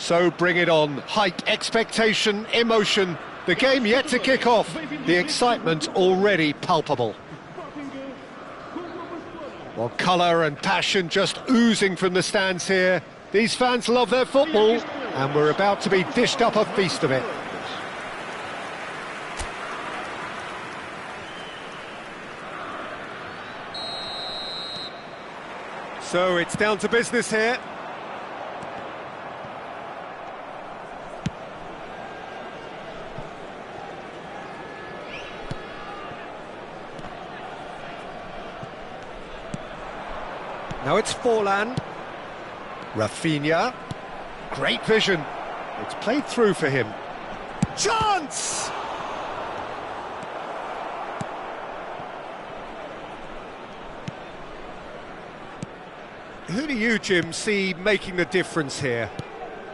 So bring it on. Hype, expectation, emotion. The game yet to kick off. The excitement already palpable. Well, colour and passion just oozing from the stands here. These fans love their football, and we're about to be dished up a feast of it. So it's down to business here. Now it's Forlan. Rafinha. Great vision. It's played through for him. Chance! Who do you, Jim, see making the difference here?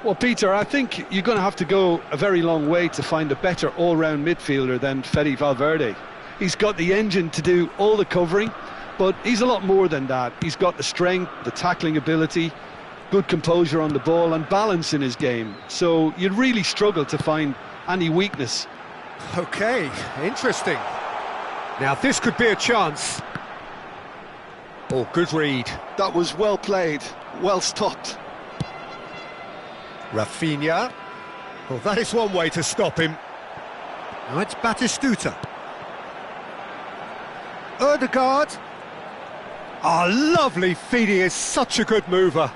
Well, Peter, I think you're going to have to go a very long way to find a better all-round midfielder than Fede Valverde. He's got the engine to do all the covering, but he's a lot more than that. He's got the strength, the tackling ability, good composure on the ball and balance in his game. So you'd really struggle to find any weakness. OK, interesting. Now this could be a chance. Oh, good read. That was well played, well stopped. Rafinha. Well, that is one way to stop him. Now it's Batistuta. Ødegaard. Ah, lovely feed. He is such a good mover.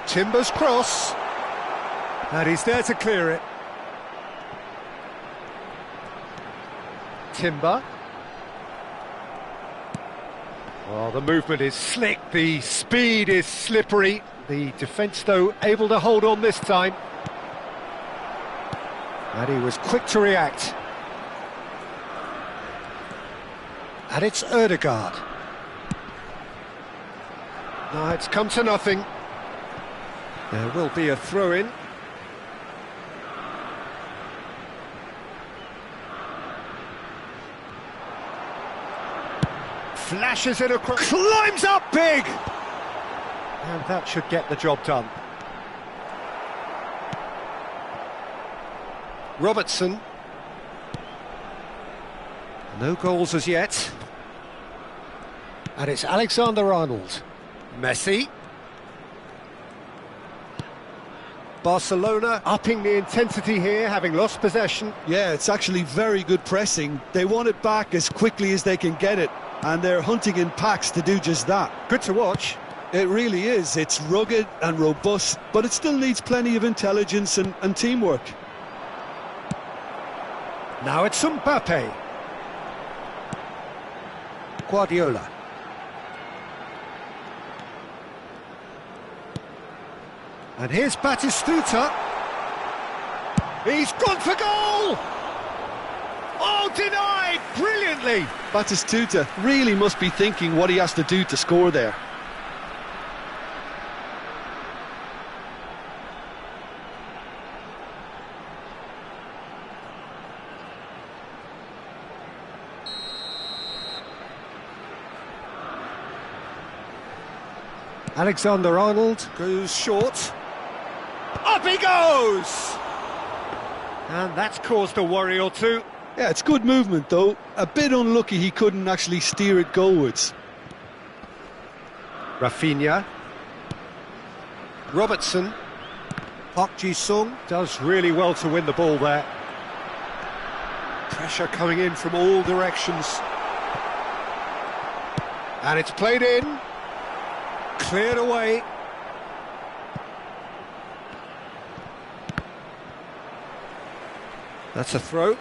Timber's cross. And he's there to clear it. Timber. Well, the movement is slick, the speed is slippery. The defence, though, able to hold on this time. And he was quick to react. And it's Ødegaard. No, it's come to nothing. There will be a throw-in. Flashes it across, climbs up big! And that should get the job done. Robertson. No goals as yet. And it's Alexander-Arnold. Messi. Barcelona upping the intensity here, having lost possession. Yeah, it's actually very good pressing. They want it back as quickly as they can get it, and they're hunting in packs to do just that. Good to watch. It really is. It's rugged and robust, but it still needs plenty of intelligence and teamwork. Now it's Mbappe. Guardiola. And here's Batistuta. He's gone for goal! Oh, denied! Brilliantly! Batistuta really must be thinking what he has to do to score there. Alexander-Arnold goes short. Up he goes! And that's caused a worry or two. Yeah, it's good movement though. A bit unlucky he couldn't actually steer it goalwards. Rafinha. Robertson. Park Ji-sung does really well to win the ball there. Pressure coming in from all directions. And it's played in. Cleared away. That's a throw.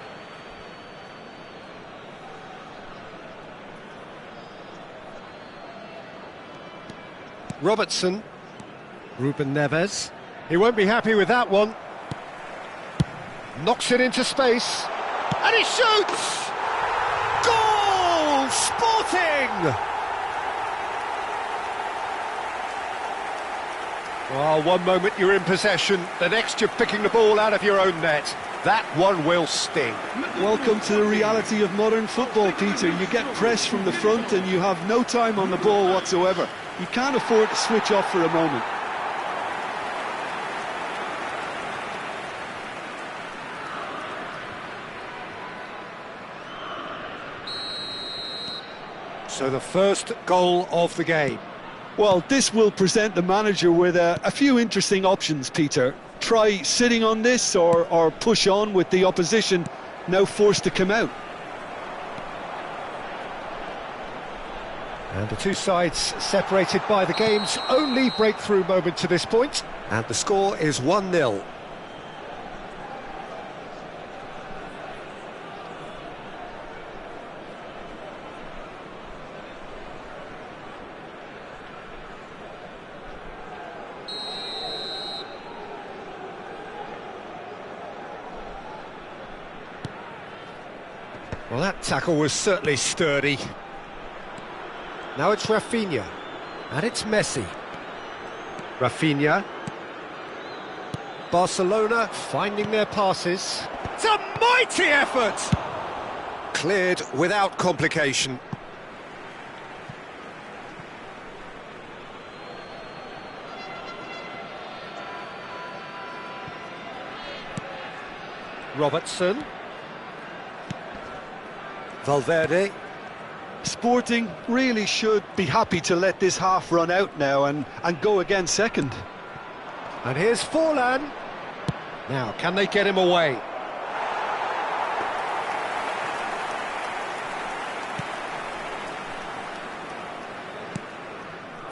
Robertson. Ruben Neves. He won't be happy with that one. Knocks it into space. And he shoots! Goal! Sporting! Well, one moment you're in possession, the next you're picking the ball out of your own net. That one will sting. Welcome to the reality of modern football, Peter. You get press from the front and you have no time on the ball whatsoever. You can't afford to switch off for a moment. So the first goal of the game. Well, this will present the manager with a few interesting options, Peter. Try sitting on this or push on with the opposition now forced to come out. And the two sides separated by the game's only breakthrough moment to this point. And the score is 1-0. Well, that tackle was certainly sturdy. Now it's Rafinha, and it's Messi. Rafinha. Barcelona finding their passes. It's a mighty effort! Cleared without complication. Robertson. Valverde. Sporting really should be happy to let this half run out now and go again second. And here's Forlan. Now, can they get him away?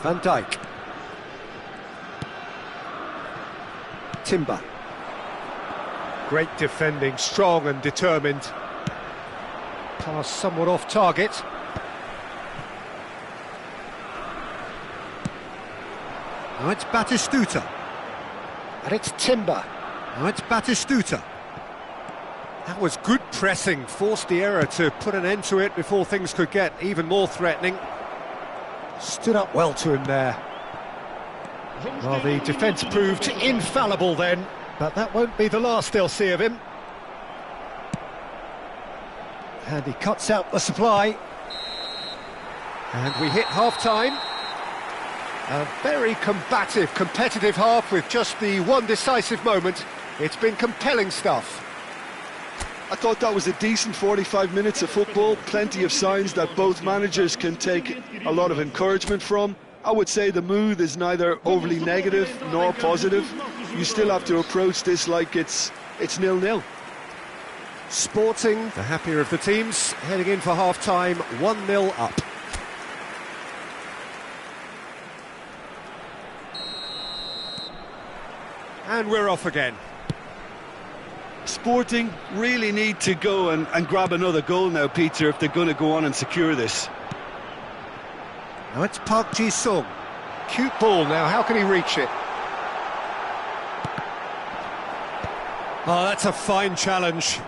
Van Dijk. Timber. Great defending, strong and determined. Pass somewhat off target. Now it's Batistuta. And it's Timber. Now it's Batistuta. That was good pressing, forced the error to put an end to it before things could get even more threatening. Stood up well to him there. Well, the defence proved infallible then, but that won't be the last they'll see of him. And he cuts out the supply. And we hit half-time. A very combative, competitive half with just the one decisive moment. It's been compelling stuff. I thought that was a decent 45 minutes of football. Plenty of signs that both managers can take a lot of encouragement from. I would say the mood is neither overly negative nor positive. You still have to approach this like it's 0-0. Sporting, the happier of the teams, heading in for half-time, 1-0 up. And we're off again. Sporting really need to go and grab another goal now, Peter, if they're going to go on and secure this. Now it's Park Ji-sung. Cute ball now, how can he reach it? Oh, that's a fine challenge.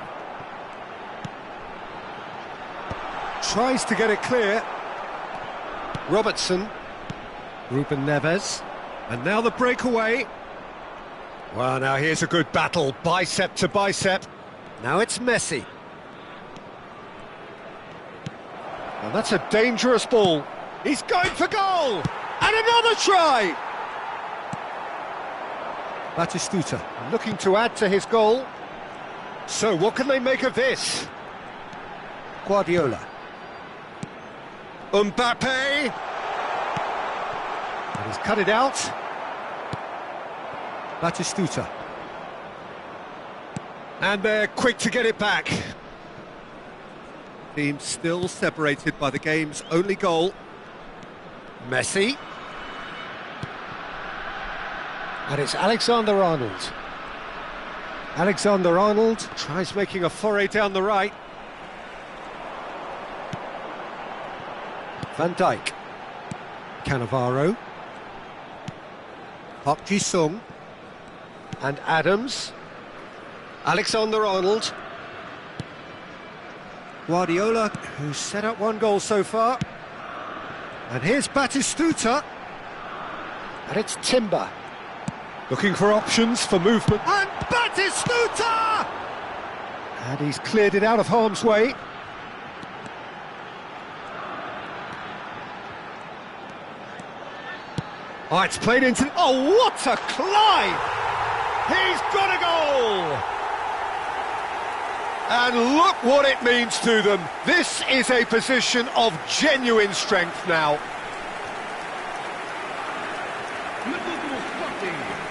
Tries to get it clear. Robertson. Ruben Neves. And now the breakaway. Well, now here's a good battle, bicep to bicep. Now it's Messi. And that's a dangerous ball. He's going for goal! And another try! Batistuta looking to add to his goal. So what can they make of this? Guardiola. Mbappe! And he's cut it out. Batistuta. And they're quick to get it back. Team still separated by the game's only goal. Messi. And it's Alexander-Arnold. Alexander-Arnold tries making a foray down the right. Van Dijk. Cannavaro. Park Ji-sung. And Adams. Alexander-Arnold. Guardiola, who's set up one goal so far. And here's Batistuta. And it's Timber. Looking for options for movement. And Batistuta! And he's cleared it out of harm's way. Oh, it's played into... Oh, what a climb! He's got a goal! And look what it means to them. This is a position of genuine strength now.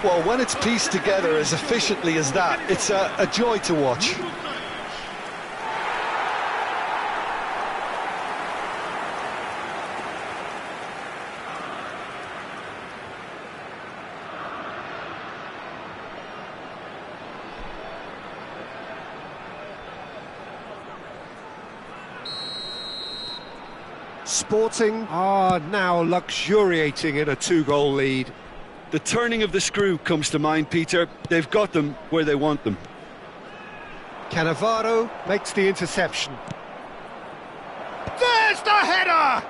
Well, when it's pieced together as efficiently as that, it's a joy to watch. Sporting are now luxuriating in a two-goal lead. The turning of the screw comes to mind, Peter. They've got them where they want them. Cannavaro makes the interception. There's the header!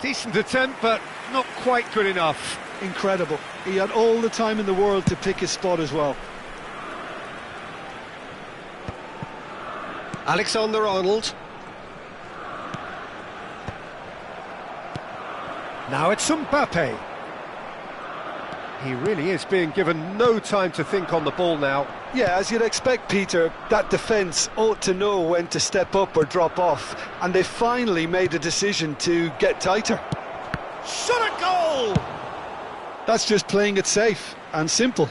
Decent attempt, but not quite good enough. Incredible. He had all the time in the world to pick his spot as well. Alexander-Arnold. Now it's Mbappe. He really is being given no time to think on the ball now. Yeah, as you'd expect, Peter, that defence ought to know when to step up or drop off, and they finally made a decision to get tighter. Shot a goal! That's just playing it safe and simple.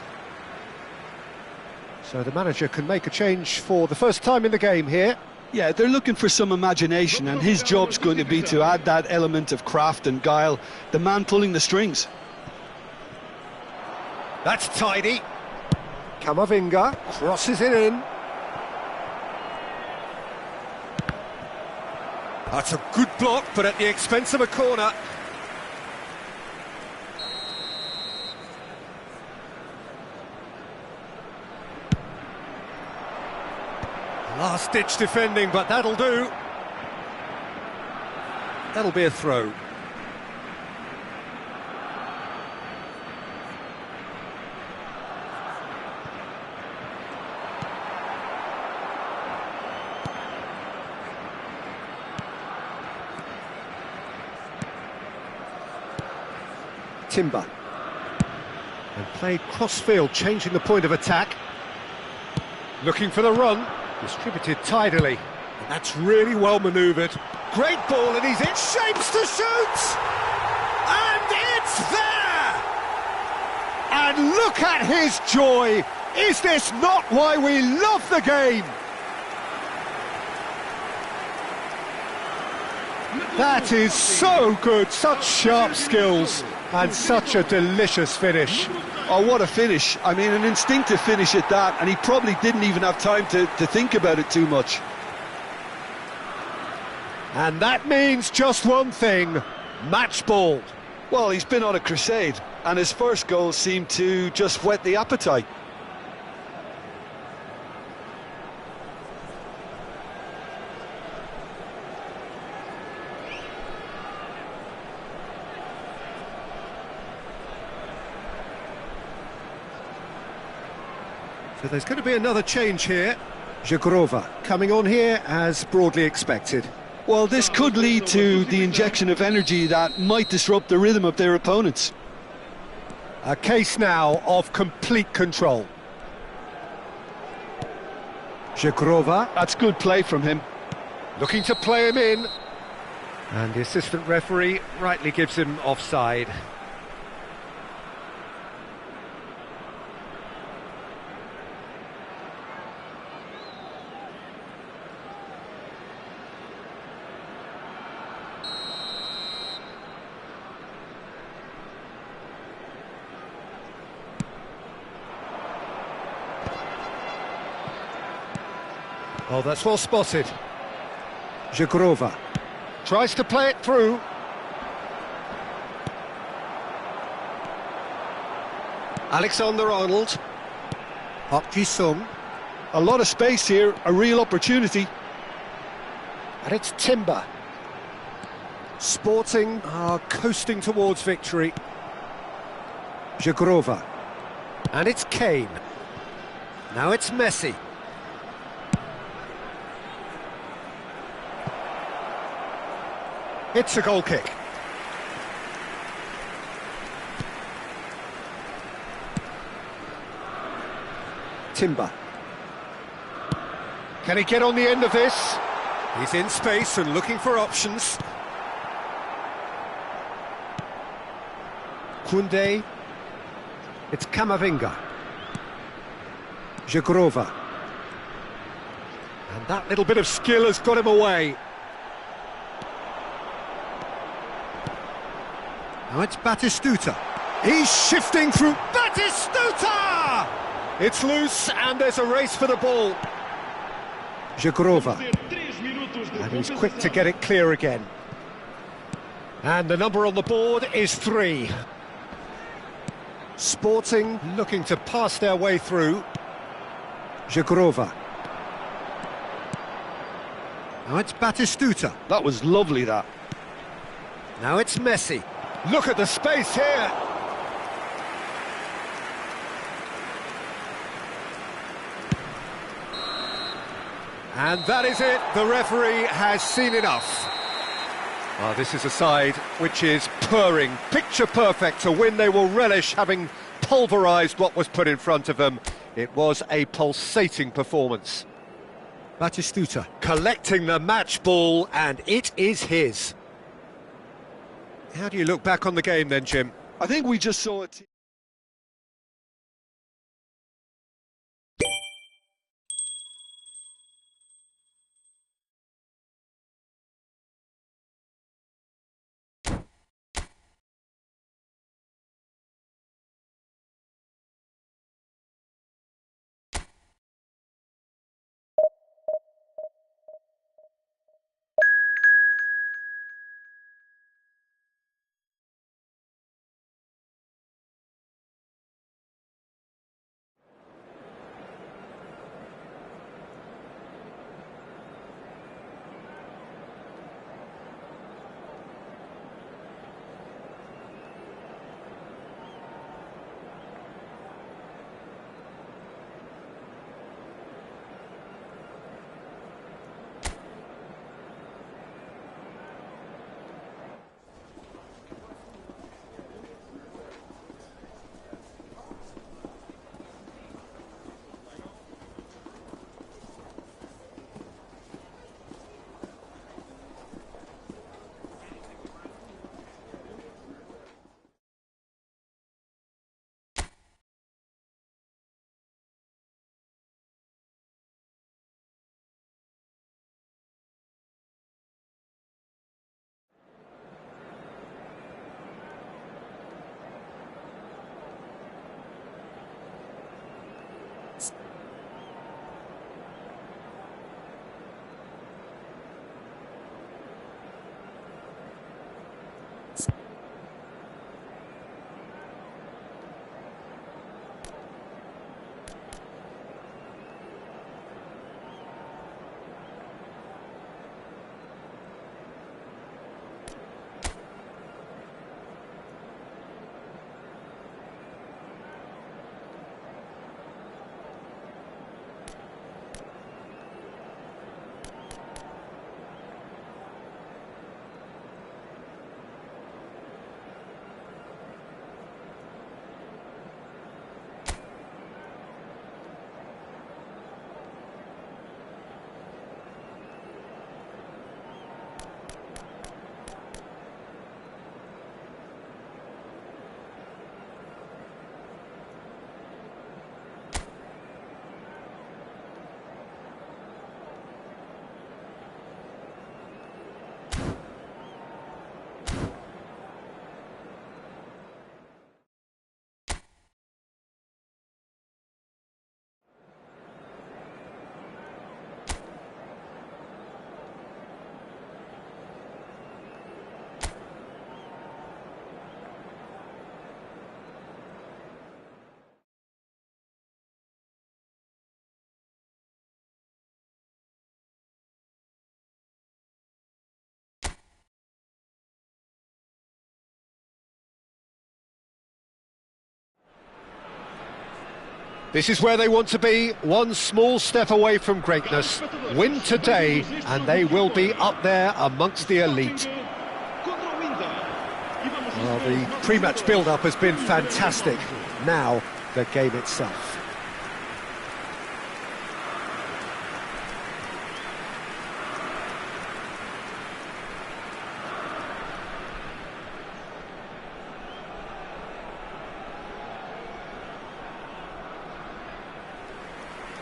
So the manager can make a change for the first time in the game here. Yeah, they're looking for some imagination, and his job's going to be to add that element of craft and guile, the man pulling the strings. That's tidy. Camavinga crosses it in. That's a good block, but at the expense of a corner. Last-ditch defending, but that'll do. That'll be a throw. Timber. And played cross-field, changing the point of attack. Looking for the run. Distributed tidily, and that's really well manoeuvred. Great ball, and he's in shapes to shoot! And it's there! And look at his joy! Is this not why we love the game? That is so good, such sharp skills, and such a delicious finish. Oh, what a finish. I mean, an instinctive finish at that, and he probably didn't even have time to think about it too much. And that means just one thing, match ball. Well, he's been on a crusade, and his first goal seemed to just whet the appetite. So there's going to be another change here. Jagrova coming on here as broadly expected. Well, this could lead to the injection of energy that might disrupt the rhythm of their opponents. A case now of complete control. Jagrova. That's good play from him. Looking to play him in. And the assistant referee rightly gives him offside. Oh, that's well spotted. Jagrova tries to play it through. Alexander-Arnold. Park Ji-sung. A lot of space here, a real opportunity. And it's Timber. Sporting are coasting towards victory. Jagrova. And it's Kane. Now it's Messi. It's a goal kick. Timber. Can he get on the end of this? He's in space and looking for options. Koundé. It's Camavinga. Jagrova. And that little bit of skill has got him away. Now it's Batistuta. He's shifting through. Batistuta! It's loose and there's a race for the ball. Jagrova. And he's quick to get it clear again. And the number on the board is 3. Sporting looking to pass their way through. Jagrova. Now it's Batistuta. That was lovely, that. Now it's Messi. Look at the space here. And that is it. The referee has seen enough. Well, this is a side which is purring, picture perfect to win. They will relish having pulverised what was put in front of them. It was a pulsating performance. Batistuta collecting the match ball, and it is his. How do you look back on the game then, Jim? I think we just saw it. This is where they want to be, one small step away from greatness. Win today, and they will be up there amongst the elite. Well, the pre-match build-up has been fantastic. Now, the game itself.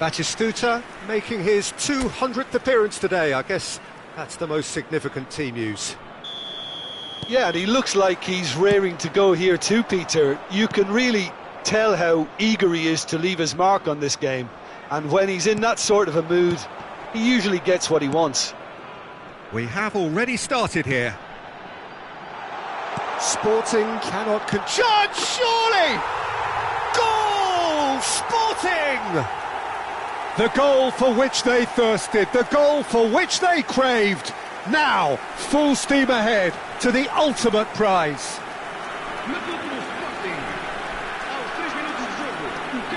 Batistuta making his 200th appearance today. I guess that's the most significant team news. Yeah, and he looks like he's raring to go here too, Peter. You can really tell how eager he is to leave his mark on this game. And when he's in that sort of a mood, he usually gets what he wants. We have already started here. Sporting cannot Judge, surely! Goal! Sporting! The goal for which they thirsted, the goal for which they craved. Now, full steam ahead to the ultimate prize.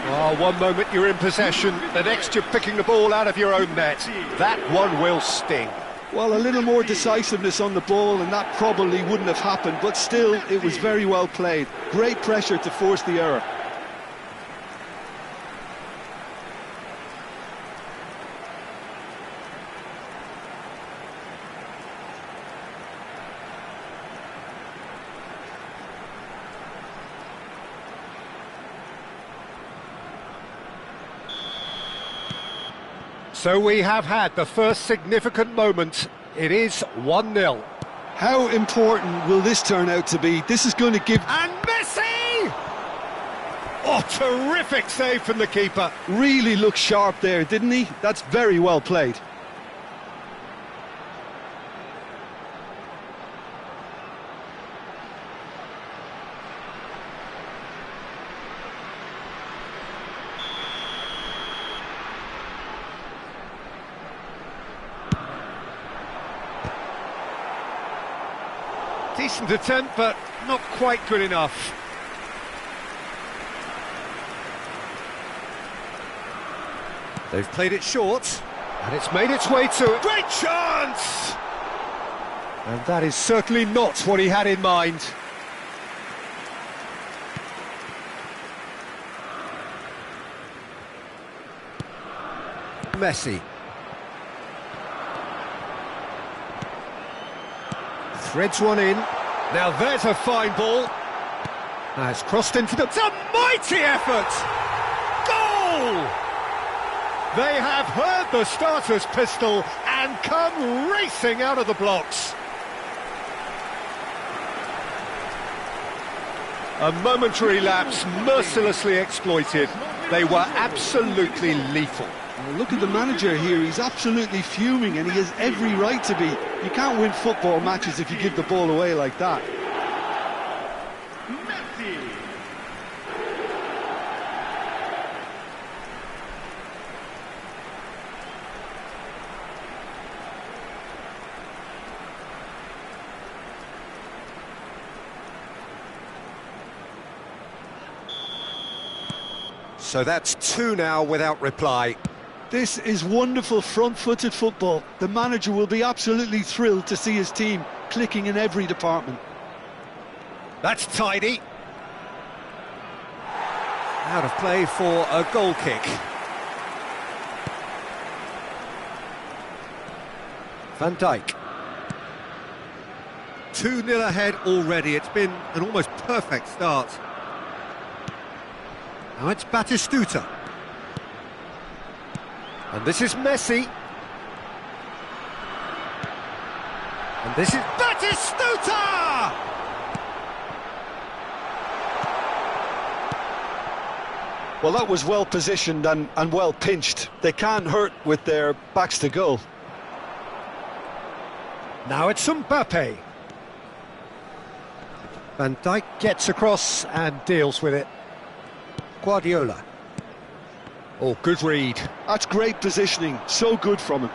Oh, one moment you're in possession, the next you're picking the ball out of your own net. That one will sting. Well, a little more decisiveness on the ball and that probably wouldn't have happened, but still, it was very well played. Great pressure to force the error. So we have had the first significant moment. It is 1-0. How important will this turn out to be? This is going to give... And Messi! Oh, terrific save from the keeper. Really looked sharp there, didn't he? That's very well played. Decent attempt, but not quite good enough. They've played it short, and it's made its way to a great chance! And that is certainly not what he had in mind. Messi. Threads one in. Now there's a fine ball. Now it's crossed into the... It's a mighty effort! Goal! They have heard the starter's pistol and come racing out of the blocks. A momentary lapse mercilessly exploited. They were absolutely lethal. Well, look at the manager here, he's absolutely fuming and he has every right to be. You can't win football matches if you give the ball away like that. So that's two now without reply. This is wonderful front-footed football. The manager will be absolutely thrilled to see his team clicking in every department. That's tidy. Out of play for a goal kick. Van Dijk. 2-0 ahead already. It's been an almost perfect start. Now it's Batistuta. And this is Messi. And this is Batistuta! Well, that was well positioned and well pinched. They can't hurt with their backs to goal. Now it's Mbappe. Van Dijk gets across and deals with it. Guardiola. Oh, good read. That's great positioning, so good from him.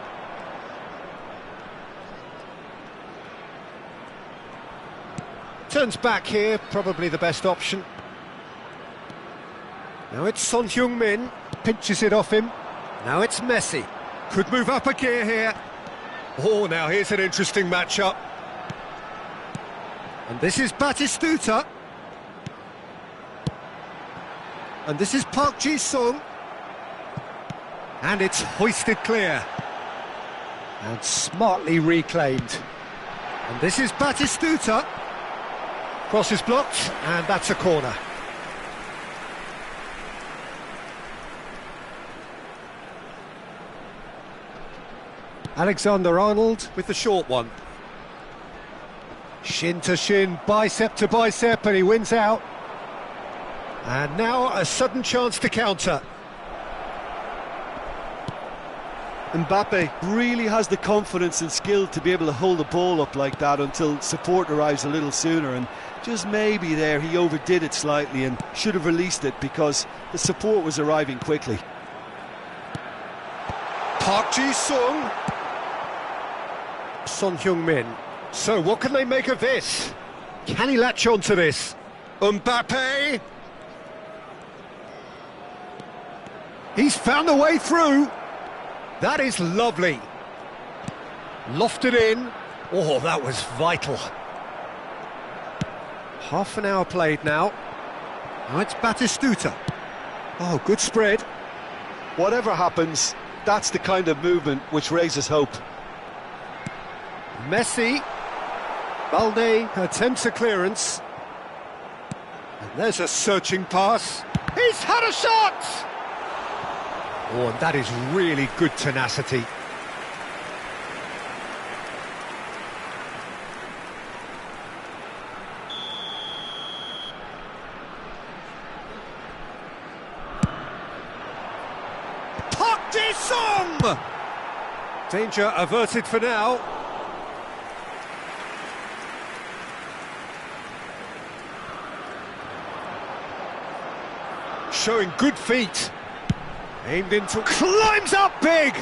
Turns back here, probably the best option. Now it's Son Heung-min, pinches it off him. Now it's Messi. Could move up a gear here. Oh, now here's an interesting matchup. And this is Batistuta. And this is Park Ji-sung. And it's hoisted clear. And smartly reclaimed. And this is Batistuta. Cross is blocked, and that's a corner. Alexander-Arnold with the short one. Shin to shin, bicep to bicep, and he wins out. And now a sudden chance to counter. Mbappe really has the confidence and skill to be able to hold the ball up like that until support arrives a little sooner, and just maybe there he overdid it slightly and should have released it because the support was arriving quickly. Park Ji-sung. Son Heung-min. So what can they make of this? Can he latch on to this? Mbappe! He's found a way through. That is lovely. Lofted in. Oh, that was vital. Half an hour played now. Now it's Batistuta. Oh, good spread. Whatever happens, that's the kind of movement which raises hope. Messi. Balde attempts a clearance. And there's a searching pass. He's had a shot! Oh, and that is really good tenacity. Park Ji-sung! Danger averted for now. Showing good feet. Aimed into... climbs up big!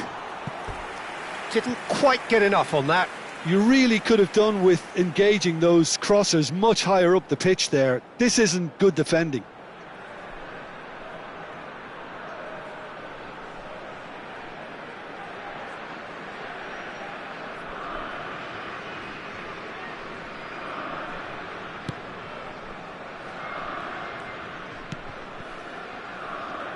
Didn't quite get enough on that. You really could have done with engaging those crossers much higher up the pitch there. This isn't good defending.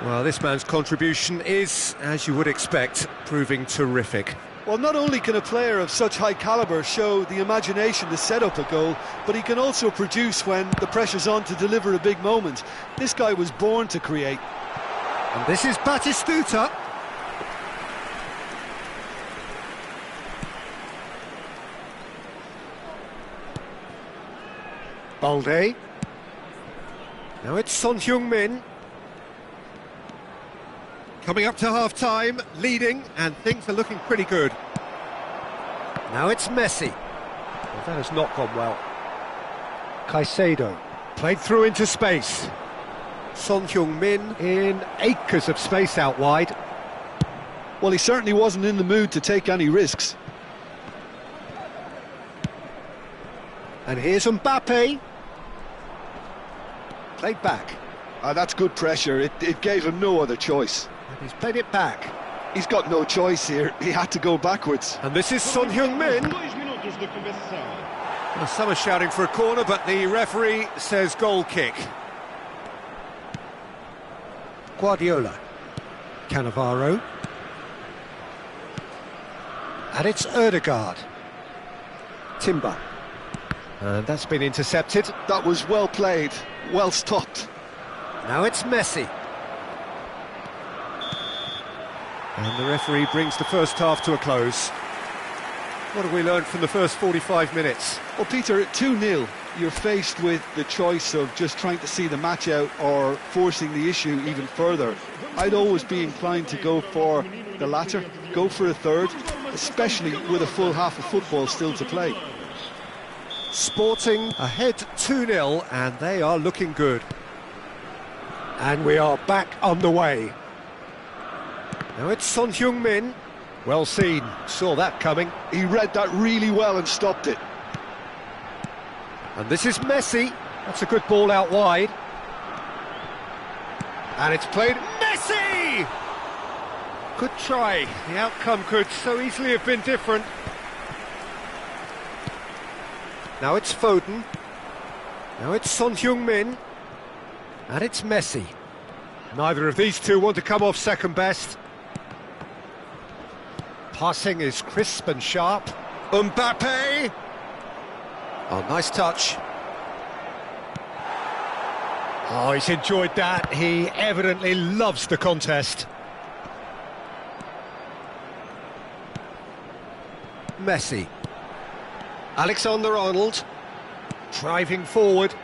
Well, this man's contribution is, as you would expect, proving terrific. Well, not only can a player of such high calibre show the imagination to set up a goal, but he can also produce when the pressure's on to deliver a big moment. This guy was born to create. And this is Batistuta. Balde. Now it's Son Heung-min. Coming up to half-time, leading, and things are looking pretty good. Now it's Messi. Well, that has not gone well. Caicedo. Played through into space. Son Heung-min in acres of space out wide. Well, he certainly wasn't in the mood to take any risks. And here's Mbappe. Played back. That's good pressure. It gave him no other choice. And he's played it back. He's got no choice here. He had to go backwards. And this is Son Heung-min. Well, some are shouting for a corner, but the referee says goal kick. Guardiola. Cannavaro. And it's Ødegaard. Timber. And that's been intercepted. That was well played, well stopped. Now it's Messi. And the referee brings the first half to a close. What have we learned from the first 45 minutes? Well, Peter, at 2-0, you're faced with the choice of just trying to see the match out or forcing the issue even further. I'd always be inclined to go for the latter, go for a third, especially with a full half of football still to play. Sporting ahead 2-0, and they are looking good. And we are back on the way. Now it's Son Heung-min. Well seen, saw that coming. He read that really well and stopped it. And this is Messi. That's a good ball out wide. And it's played... Messi! Good try. The outcome could so easily have been different. Now it's Foden. Now it's Son Heung-min. And it's Messi. Neither of these two want to come off second best. Passing is crisp and sharp. Mbappe! Oh, nice touch. Oh, he's enjoyed that. He evidently loves the contest. Messi. Alexander-Arnold. Driving forward.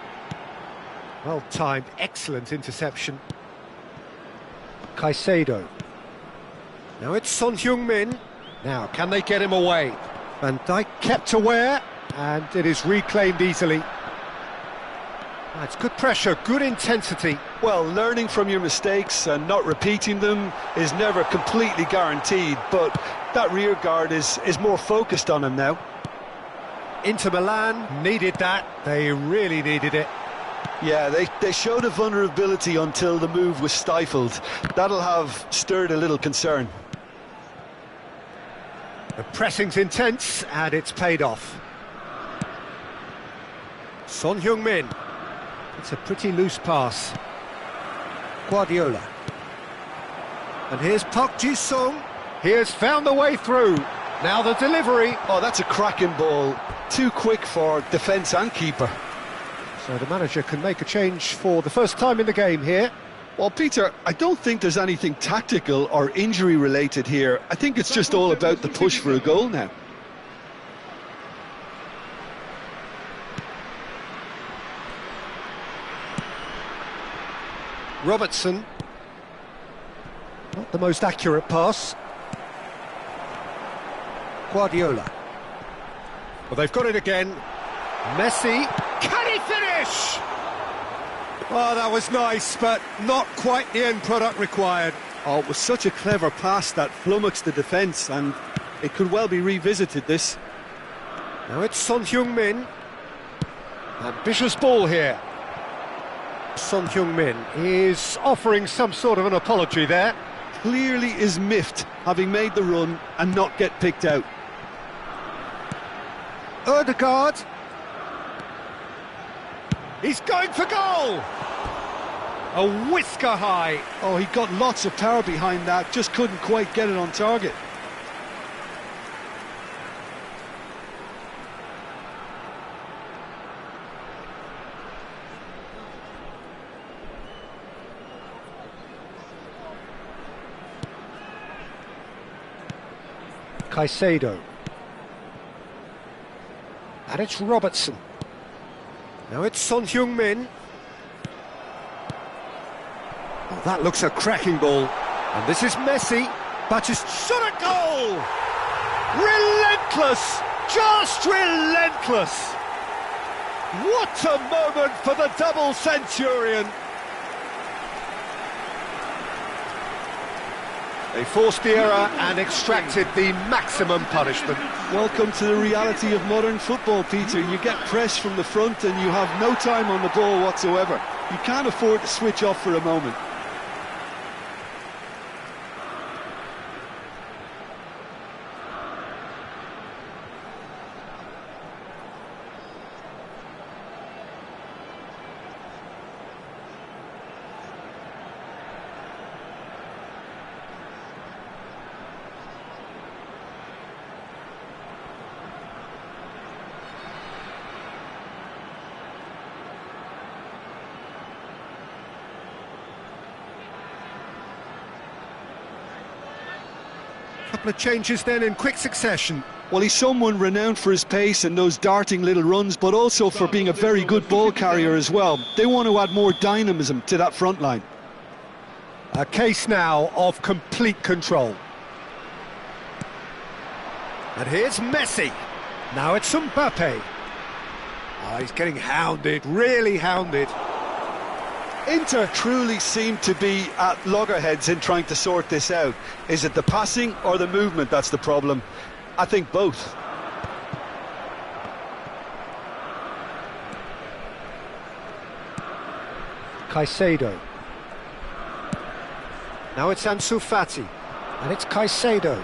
Well timed, excellent interception. Caicedo. Now it's Son Heung-min. Now, can they get him away? Van Dijk kept aware, and it is reclaimed easily. It's good pressure, good intensity. Well, learning from your mistakes and not repeating them is never completely guaranteed, but that rear guard is more focused on him now. Inter Milan needed that, they really needed it. Yeah, they showed a vulnerability until the move was stifled. That'll have stirred a little concern. The pressing's intense, and it's paid off. Son Heung-min. It's a pretty loose pass. Guardiola. And here's Park Ji-sung. He has found the way through. Now the delivery. Oh, that's a cracking ball. Too quick for defence and keeper. So the manager can make a change for the first time in the game here. Well, Peter, I don't think there's anything tactical or injury-related here. I think it's just all about the push for a goal now. Robertson. Not the most accurate pass. Guardiola. Well, they've got it again. Messi. Can he finish? Oh, that was nice, but not quite the end product required. Oh, it was such a clever pass that flummoxed the defence, and it could well be revisited, this. Now it's Son Heung-min. Ambitious ball here. Son Heung-min is offering some sort of an apology there. Clearly is miffed, having made the run and not get picked out. Ødegaard. He's going for goal! A whisker high. Oh, he got lots of power behind that, just couldn't quite get it on target. Caicedo. And it's Robertson. Now it's Son Heung-min. Oh, that looks a cracking ball. And this is Messi. But it's shot at goal! Relentless! Just relentless! What a moment for the double centurion! They forced the error and extracted the maximum punishment. Welcome to the reality of modern football, Peter. You get press from the front and you have no time on the ball whatsoever. You can't afford to switch off for a moment. Couple of changes then in quick succession. Well, he's someone renowned for his pace and those darting little runs, but also for being a very good ball carrier as well. They want to add more dynamism to that front line. A case now of complete control. And here's Messi. Now it's Mbappe. Oh, he's getting hounded, really hounded. Inter truly seem to be at loggerheads in trying to sort this out. Is it the passing or the movement that's the problem? I think both. Caicedo. Now it's Ansu Fati. And it's Caicedo.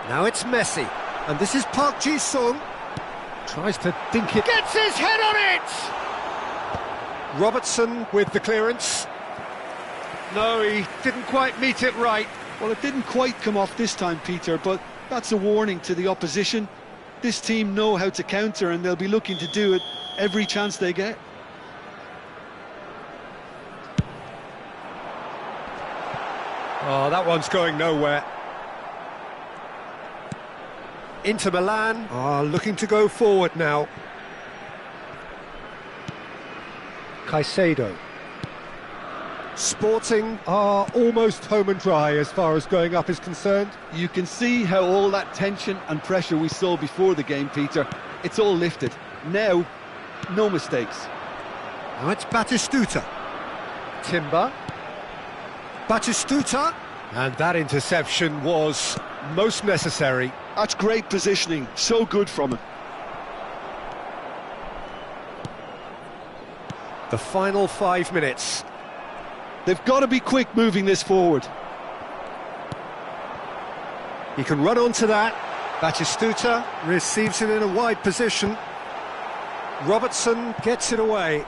Now it's Messi. And this is Park Ji-sung. Tries to dink it. Gets his head on it! Robertson with the clearance. No, he didn't quite meet it right. Well, it didn't quite come off this time, Peter, but that's a warning to the opposition. This team know how to counter and they'll be looking to do it every chance they get. Oh, that one's going nowhere. Inter Milan are looking to go forward now. Caicedo. Sporting are almost home and dry as far as going up is concerned. You can see how all that tension and pressure we saw before the game, Peter, it's all lifted. Now, no mistakes. Now it's Batistuta. Timber. Batistuta. And that interception was most necessary. That's great positioning, so good from him. The final 5 minutes. They've got to be quick moving this forward. He can run onto that. Batistuta receives it in a wide position. Robertson gets it away.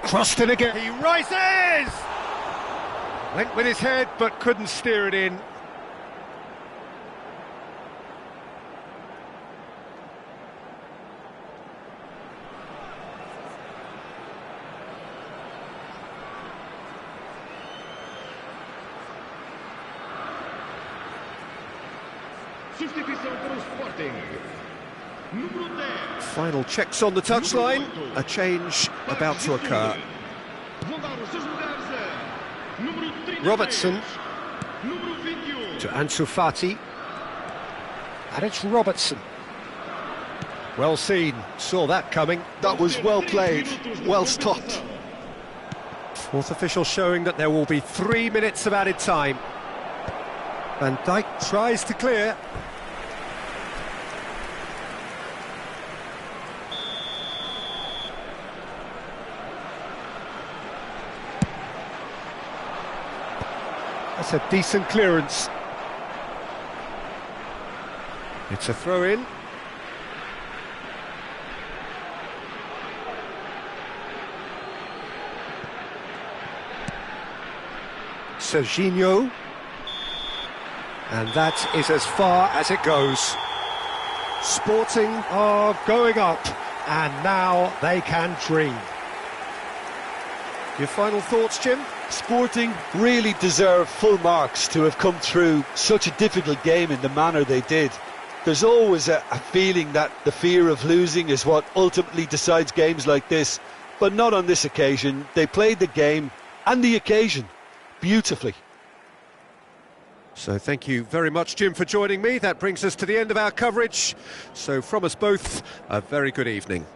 Crossed in again. He rises! Went with his head but couldn't steer it in. Final checks on the touchline. A change about to occur. Robertson to Ansu Fati. And it's Robertson. Well seen, saw that coming. That was well played, well stopped. Fourth official showing that there will be 3 minutes of added time. Van Dijk tries to clear. That's a decent clearance. It's a throw-in. Serginho. And that is as far as it goes. Sporting are going up, and now they can dream. Your final thoughts, Jim? Sporting really deserve full marks to have come through such a difficult game in the manner they did. There's always a feeling that the fear of losing is what ultimately decides games like this, but not on this occasion. They played the game and the occasion beautifully. So thank you very much, Jim, for joining me. That brings us to the end of our coverage. So from us both, a very good evening.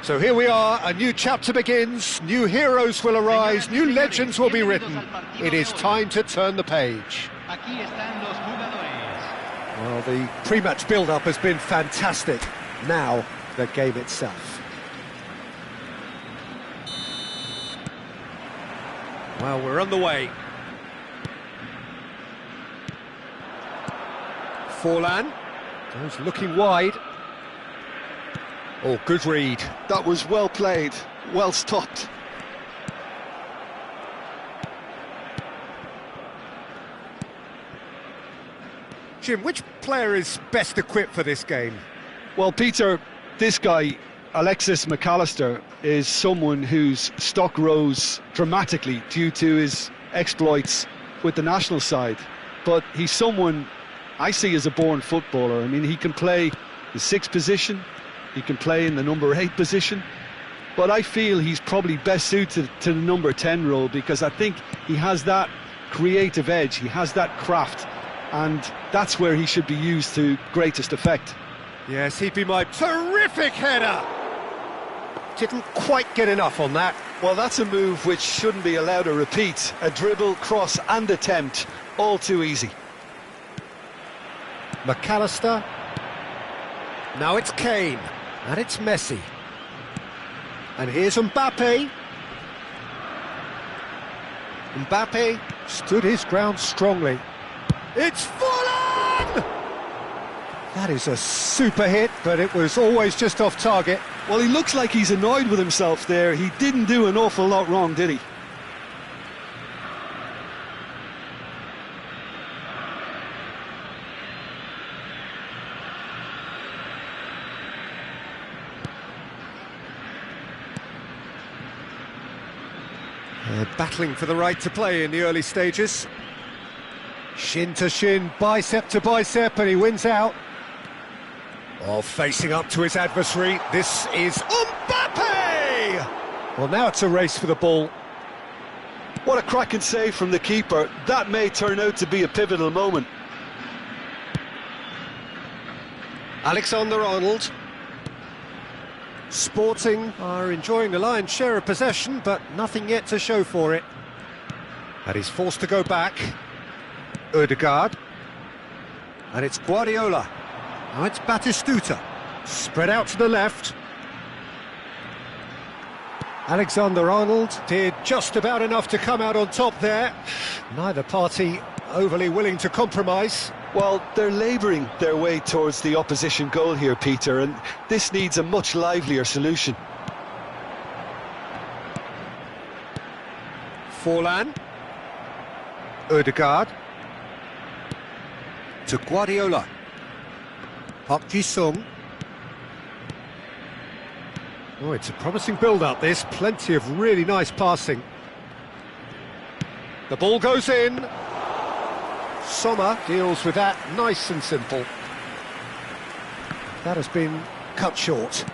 So here we are, a new chapter begins, new heroes will arise, new legends will be written. It is time to turn the page. Well, the pre-match build-up has been fantastic. Now, the game itself. Well, we're on the way. Forlan goes looking wide. Oh, good read. That was well played, well stopped. Jim, which player is best equipped for this game? Well, Peter, this guy, Alexis McAllister, is someone whose stock rose dramatically due to his exploits with the national side. But he's someone I see as a born footballer. I mean, he can play the sixth position, he can play in the number 8 position, but I feel he's probably best suited to the number 10 role because I think he has that creative edge, he has that craft, and that's where he should be used to greatest effect. Yes, he'd be my terrific header. Didn't quite get enough on that. Well, that's a move which shouldn't be allowed to repeat. A dribble, cross and attempt, all too easy. McAllister. Now it's Kane. And it's Messi. And here's Mbappe. Mbappe stood his ground strongly. It's Forlan! That is a super hit, but it was always just off target. Well, he looks like he's annoyed with himself there. He didn't do an awful lot wrong, did he? Battling for the right to play in the early stages. Shin to shin, bicep to bicep, and he wins out. Oh, facing up to his adversary, this is Mbappe! Well, now it's a race for the ball. What a cracking save from the keeper. That may turn out to be a pivotal moment. Alexander-Arnold. Sporting are enjoying the lion's share of possession, but nothing yet to show for it. And he's forced to go back. Odegaard. And it's Guardiola. Now it's Batistuta. Spread out to the left. Alexander-Arnold did just about enough to come out on top there. Neither party overly willing to compromise. Well, they're labouring their way towards the opposition goal here, Peter, and this needs a much livelier solution. Forlan. Odegaard. To Guardiola. Park Ji-sung. Oh, it's a promising build-up, this. Plenty of really nice passing. The ball goes in. Sommer deals with that nice and simple. That has been cut short.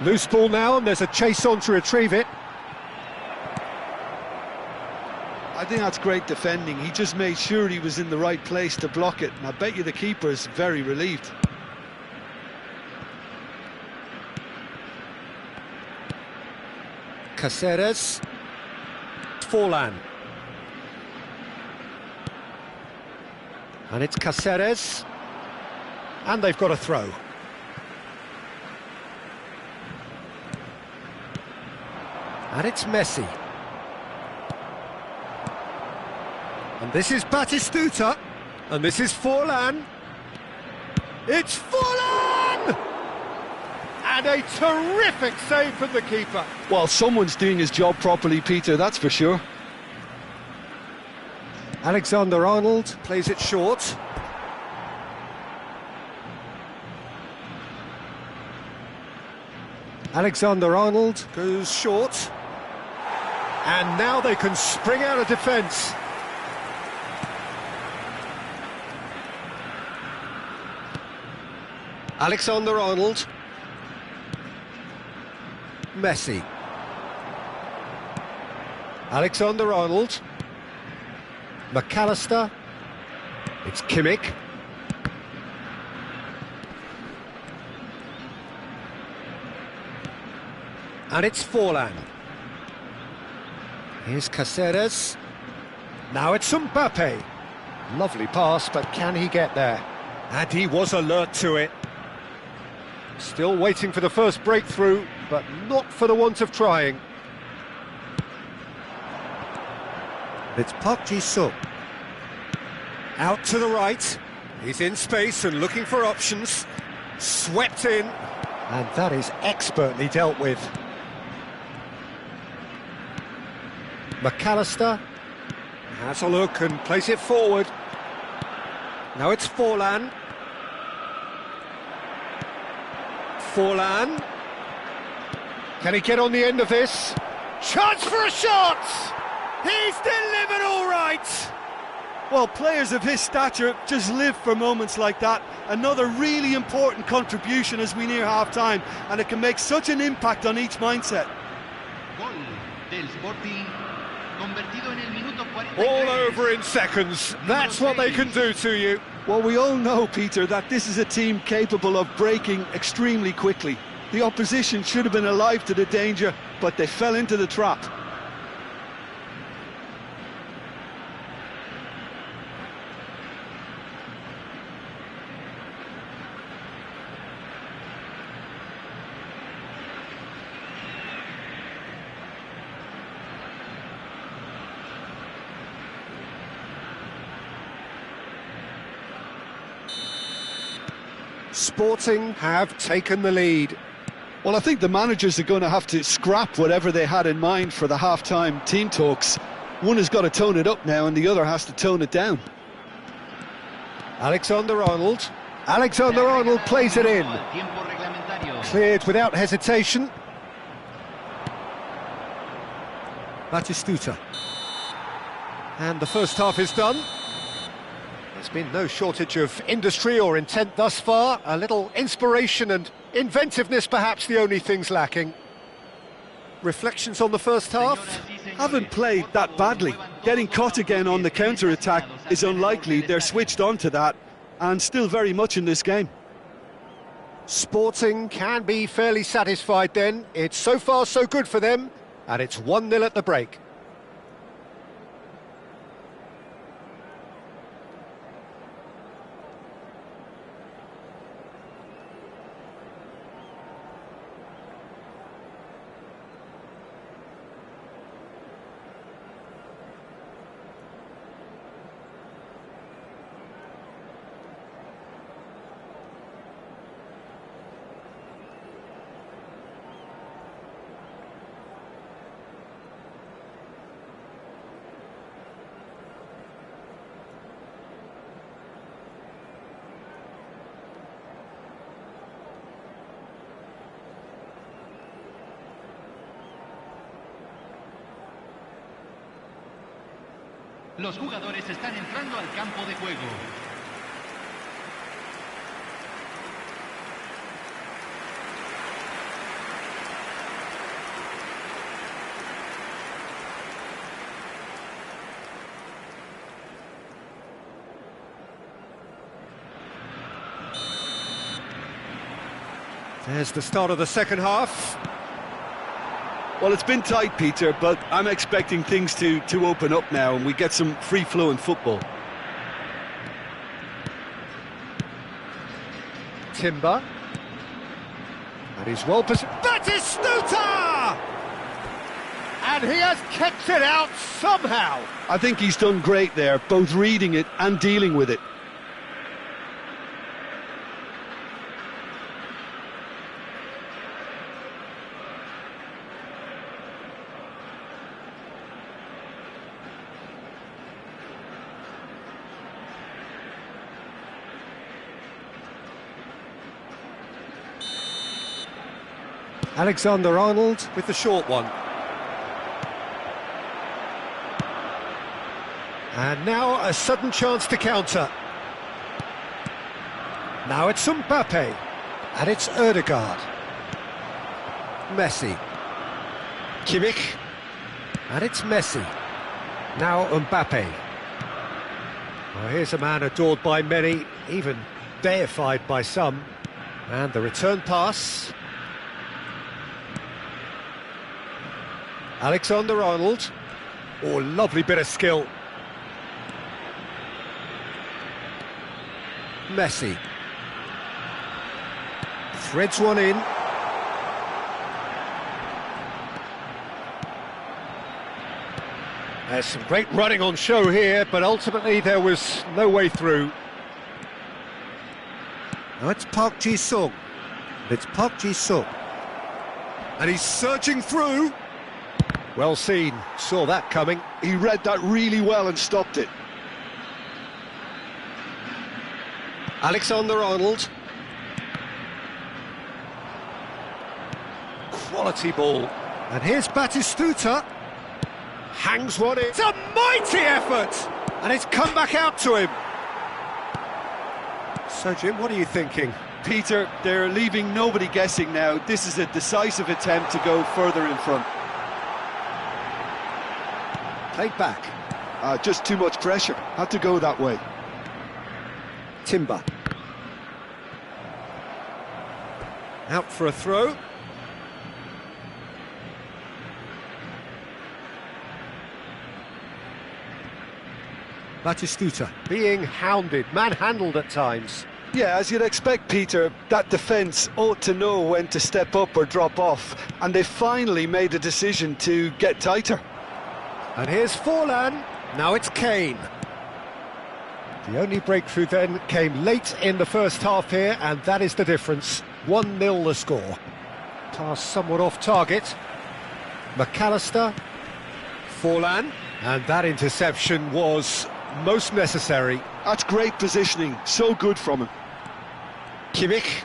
Loose ball now, and there's a chase on to retrieve it. I think that's great defending. He just made sure he was in the right place to block it, and I bet you the keeper's very relieved. Caceres. Forlan. And it's Caceres. And they've got a throw. And it's Messi. And this is Batistuta. And this is Forlan. It's Forlan! And a terrific save from the keeper. Well, someone's doing his job properly, Peter, that's for sure. Alexander-Arnold plays it short. Alexander-Arnold goes short. And now they can spring out of defence. Alexander-Arnold. Messi. Alexander-Arnold. McAllister. It's Kimmich. And it's Forlan. Here's Caceres. Now it's Mbappe. Lovely pass, but can he get there? And he was alert to it. Still waiting for the first breakthrough, but not for the want of trying. It's Park Ji-sung. Out to the right. He's in space and looking for options. Swept in. And that is expertly dealt with. McAllister has a look and plays it forward. Now it's Forlan. Forlan. Can he get on the end of this? Chance for a shot! He's delivered all right! Well, players of his stature just live for moments like that. Another really important contribution as we near half-time, and it can make such an impact on each mindset. All over in seconds. That's what they can do to you. Well, we all know, Peter, that this is a team capable of breaking extremely quickly. The opposition should have been alive to the danger, but they fell into the trap. Sporting have taken the lead. Well, I think the managers are going to have to scrap whatever they had in mind for the half-time team talks. One has got to tone it up now and the other has to tone it down. Alexander-Arnold. Alexander-Arnold plays it in. Cleared without hesitation. Batistuta. And the first half is done. There's been no shortage of industry or intent thus far. A little inspiration and inventiveness, perhaps the only things lacking. Reflections on the first half? Haven't played that badly. Getting caught again on the counter-attack is unlikely. They're switched on to that and still very much in this game. Sporting can be fairly satisfied then. It's so far so good for them, and it's 1-0 at the break. Los jugadores están entrando al campo de juego. There's the start of the second half. Well, it's been tight, Peter, but I'm expecting things to open up now and we get some free-flowing football. Timber. And he's well positioned. Batistuta! And he has kept it out somehow. I think he's done great there, both reading it and dealing with it. Alexander-Arnold with the short one. And now a sudden chance to counter. Now it's Mbappe. And it's Ødegaard. Messi. Kimmich. And it's Messi. Now Mbappe. Well, here's a man adored by many, even deified by some. And the return pass. Alexander-Arnold. Oh, lovely bit of skill. Messi. Threads one in. There's some great running on show here, but ultimately there was no way through. Now it's Park Ji-sung. It's Park Ji-sung. And he's surging through. Well seen, saw that coming. He read that really well and stopped it. Alexander-Arnold. Quality ball. And here's Batistuta. Hangs one in. It's a mighty effort! And it's come back out to him. So, Jim, what are you thinking? Peter, they're leaving nobody guessing now. This is a decisive attempt to go further in front. Played back. Just too much pressure. Had to go that way. Timber. Out for a throw. Batistuta being hounded, manhandled at times. Yeah, as you'd expect, Peter, that defence ought to know when to step up or drop off, and they finally made a decision to get tighter. And here's Forlan, now it's Kane. The only breakthrough then came late in the first half here, and that is the difference. 1-0 the score. Pass somewhat off target. McAllister, Forlan, and that interception was most necessary. That's great positioning, so good from him. Kimmich,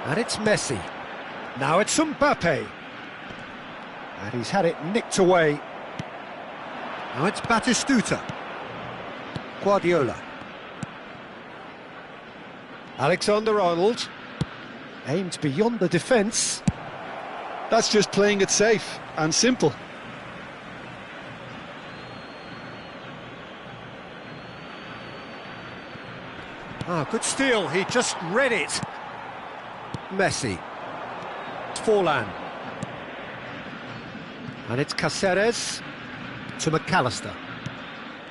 and it's Messi. Now it's Mbappe, and he's had it nicked away. Now it's Batistuta. Guardiola. Alexander-Arnold, aimed beyond the defence. That's just playing it safe and simple. Ah, good steal, he just read it. Messi. Forlan. And it's Cáceres to McAllister.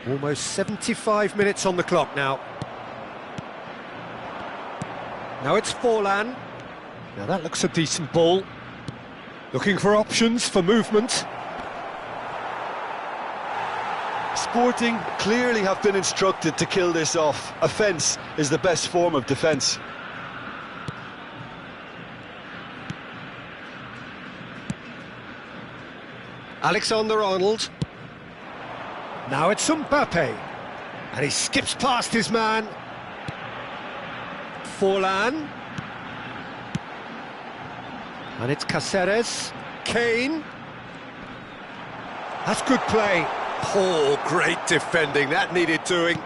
Almost 75 minutes on the clock now. Now it's Forlan. Now that looks a decent ball. Looking for options for movement. Sporting clearly have been instructed to kill this off. Offence is the best form of defence. Alexander-Arnold. Now it's Mbappe. And he skips past his man. Forlan. And it's Cáceres. Kane. That's good play. Oh, great defending, that needed doing.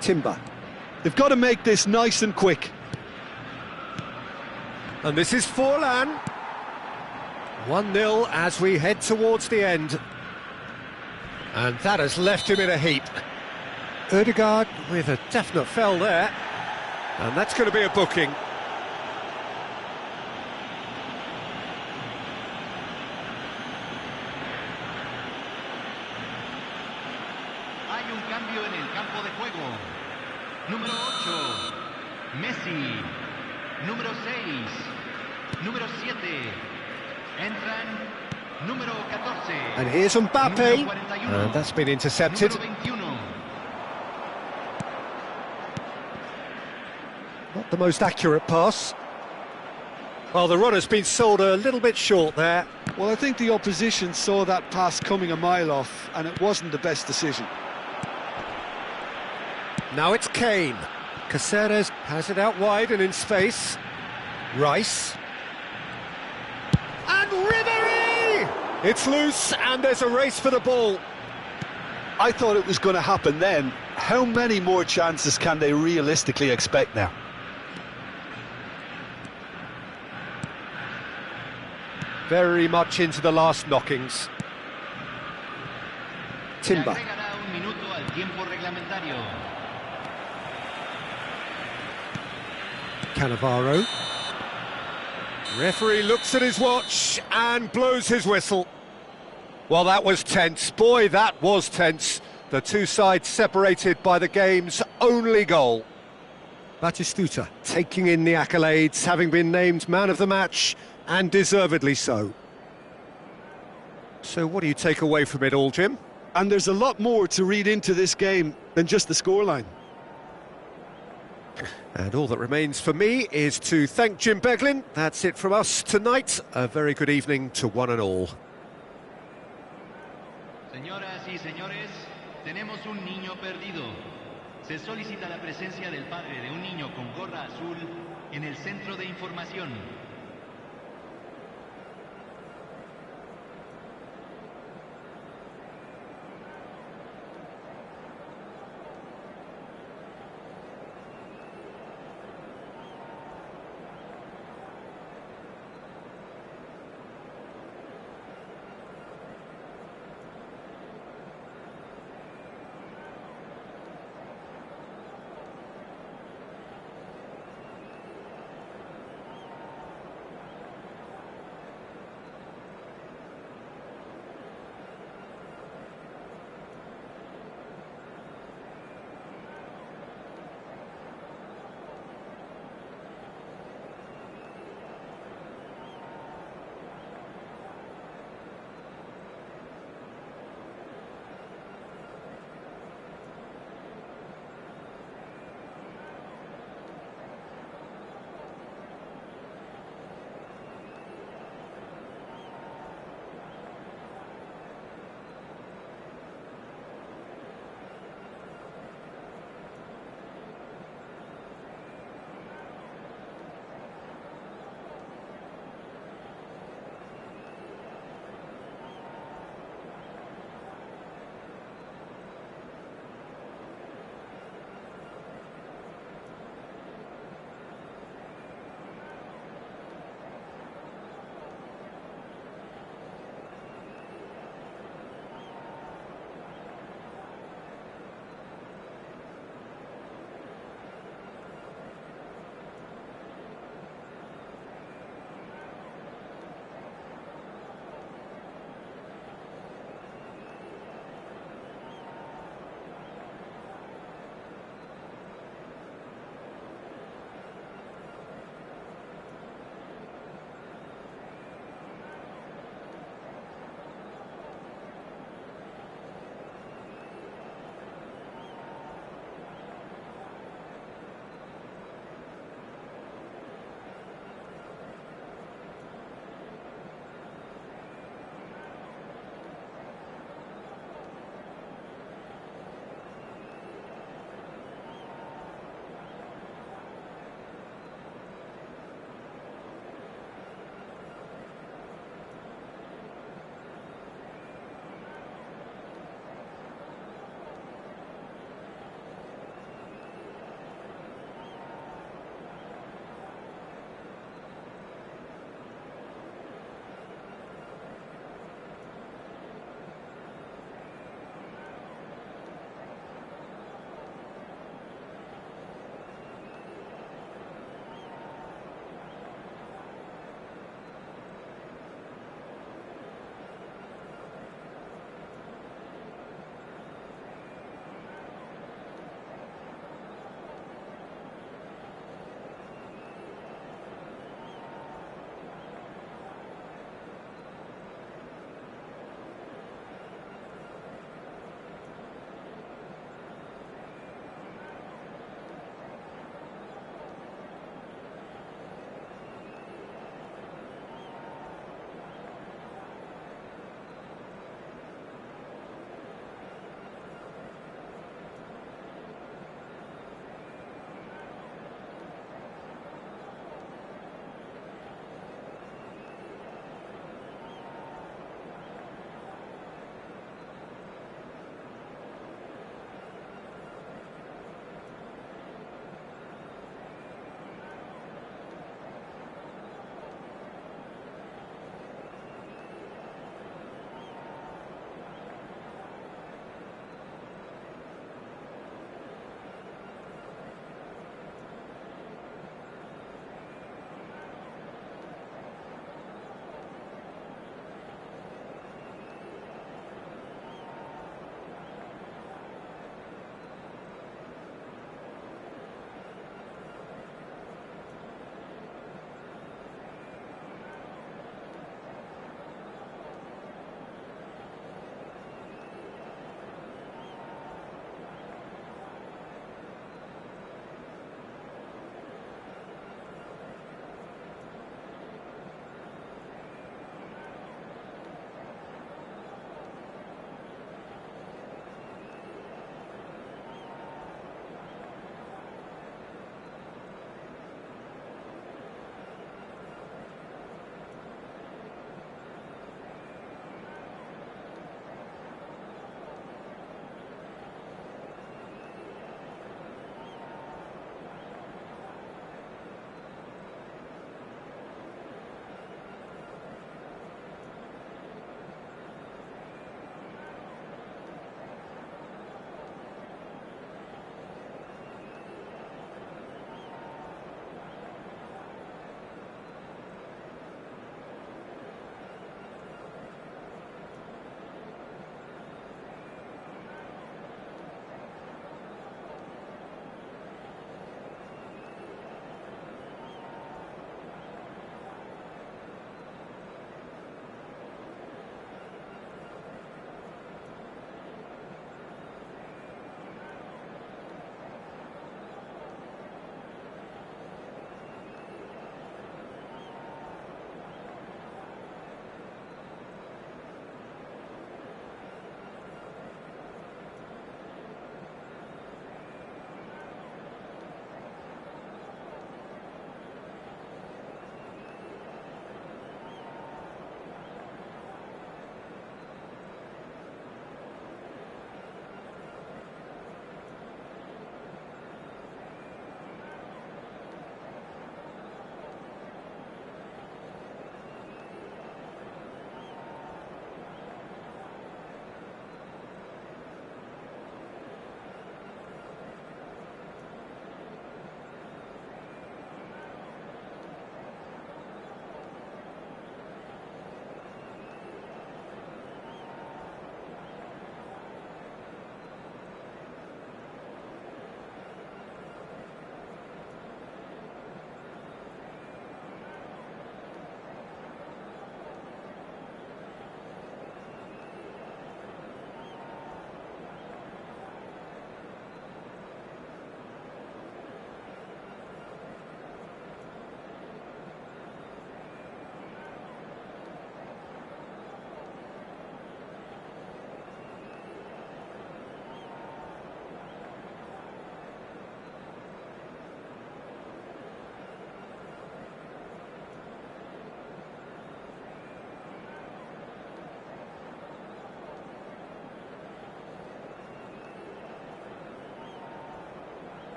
Timber. They've got to make this nice and quick. And this is Forlan. 1-0 as we head towards the end. And that has left him in a heap. Ødegaard with a definite foul there. And that's going to be a booking. Cambio en el campo de juego. Número 8, Messi. Número 6, número 7. Entran número 14. And here's Mbappe. And that's been intercepted. Not the most accurate pass. Well, the runner's been sold a little bit short there. Well, I think the opposition saw that pass coming a mile off, and it wasn't the best decision. Now it's Kane. Cáceres has it out wide and in space. Rice. And Ribéry! It's loose and there's a race for the ball. I thought it was going to happen then. How many more chances can they realistically expect now? Very much into the last knockings. Timber. Cannavaro. Referee looks at his watch and blows his whistle. Well, that was tense. Boy, that was tense. The two sides separated by the game's only goal. Batistuta taking in the accolades, having been named man of the match, and deservedly so. So what do you take away from it all, Jim? And there's a lot more to read into this game than just the scoreline. And all that remains for me is to thank Jim Beglin. That's it from us tonight. A very good evening to one and all. Señoras y señores, tenemos un niño perdido. Se solicita la presencia del padre de un niño con gorra azul en el centro de información.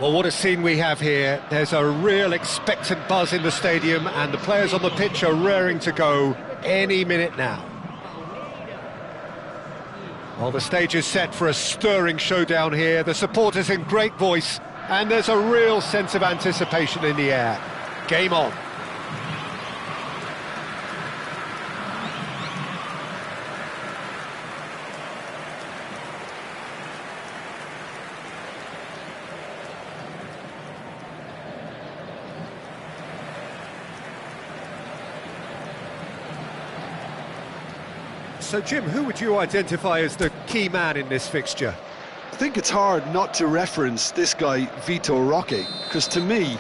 Well, what a scene we have here. There's a real expectant buzz in the stadium, and the players on the pitch are raring to go any minute now. Well, the stage is set for a stirring showdown here. The supporters in great voice, and there's a real sense of anticipation in the air. Game on. So, Jim, who would you identify as the key man in this fixture? I think it's hard not to reference this guy, Vitor Roque, because to me,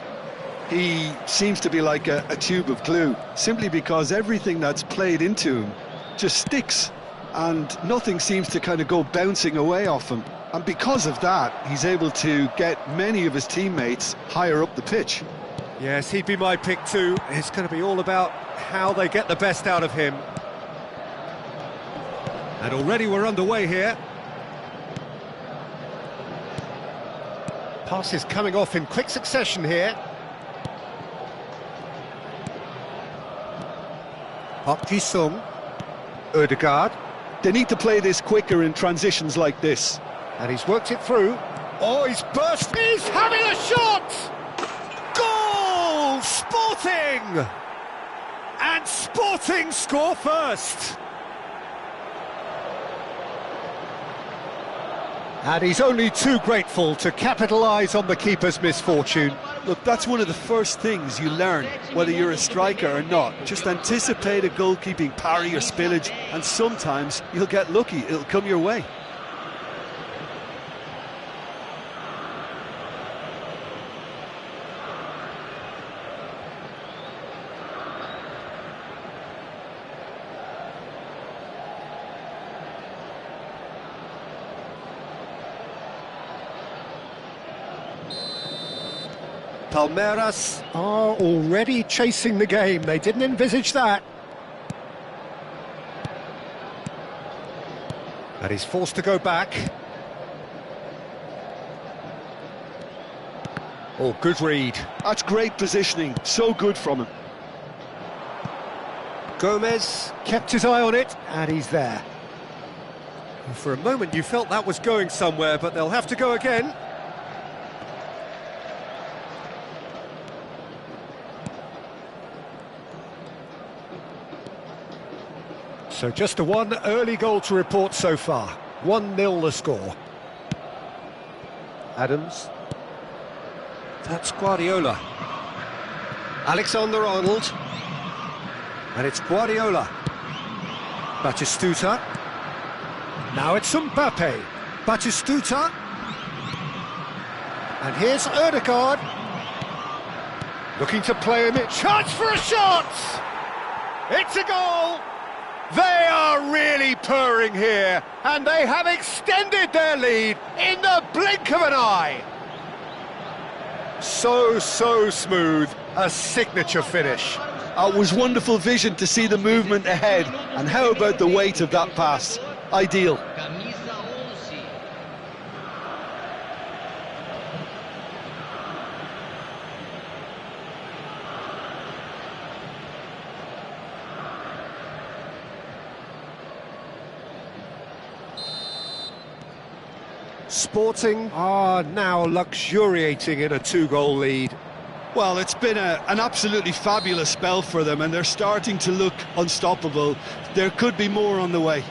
he seems to be like a tube of glue, simply because everything that's played into him just sticks, and nothing seems to kind of go bouncing away off him. And because of that, he's able to get many of his teammates higher up the pitch. Yes, he'd be my pick too. It's going to be all about how they get the best out of him. And already we're underway here. Passes coming off in quick succession here. Park Ji-sung. Ødegaard. They need to play this quicker in transitions like this. And he's worked it through. Oh, he's burst! He's having a shot! Goal! Sporting! And Sporting score first! And he's only too grateful to capitalise on the keeper's misfortune. Look, that's one of the first things you learn, whether you're a striker or not. Just anticipate a goalkeeping parry or spillage, and sometimes you'll get lucky, it'll come your way. Palmeiras are already chasing the game. They didn't envisage that. And he's forced to go back. Oh, good read. That's great positioning. So good from him. Gomez kept his eye on it, and he's there. For a moment you felt that was going somewhere, but they'll have to go again. So just a one early goal to report so far. 1-0 the score. Adams. That's Guardiola. Alexander-Arnold. And it's Guardiola. Batistuta. Now it's Mbappe. Batistuta. And here's Ødegaard. Looking to play him in. Chance for a shot! It's a goal! They are really purring here, and they have extended their lead in the blink of an eye. So smooth, a signature finish. It was wonderful vision to see the movement ahead, and how about the weight of that pass? Ideal. Sporting are now luxuriating in a 2-goal lead. Well, it's been an absolutely fabulous spell for them, and they're starting to look unstoppable. There could be more on the way.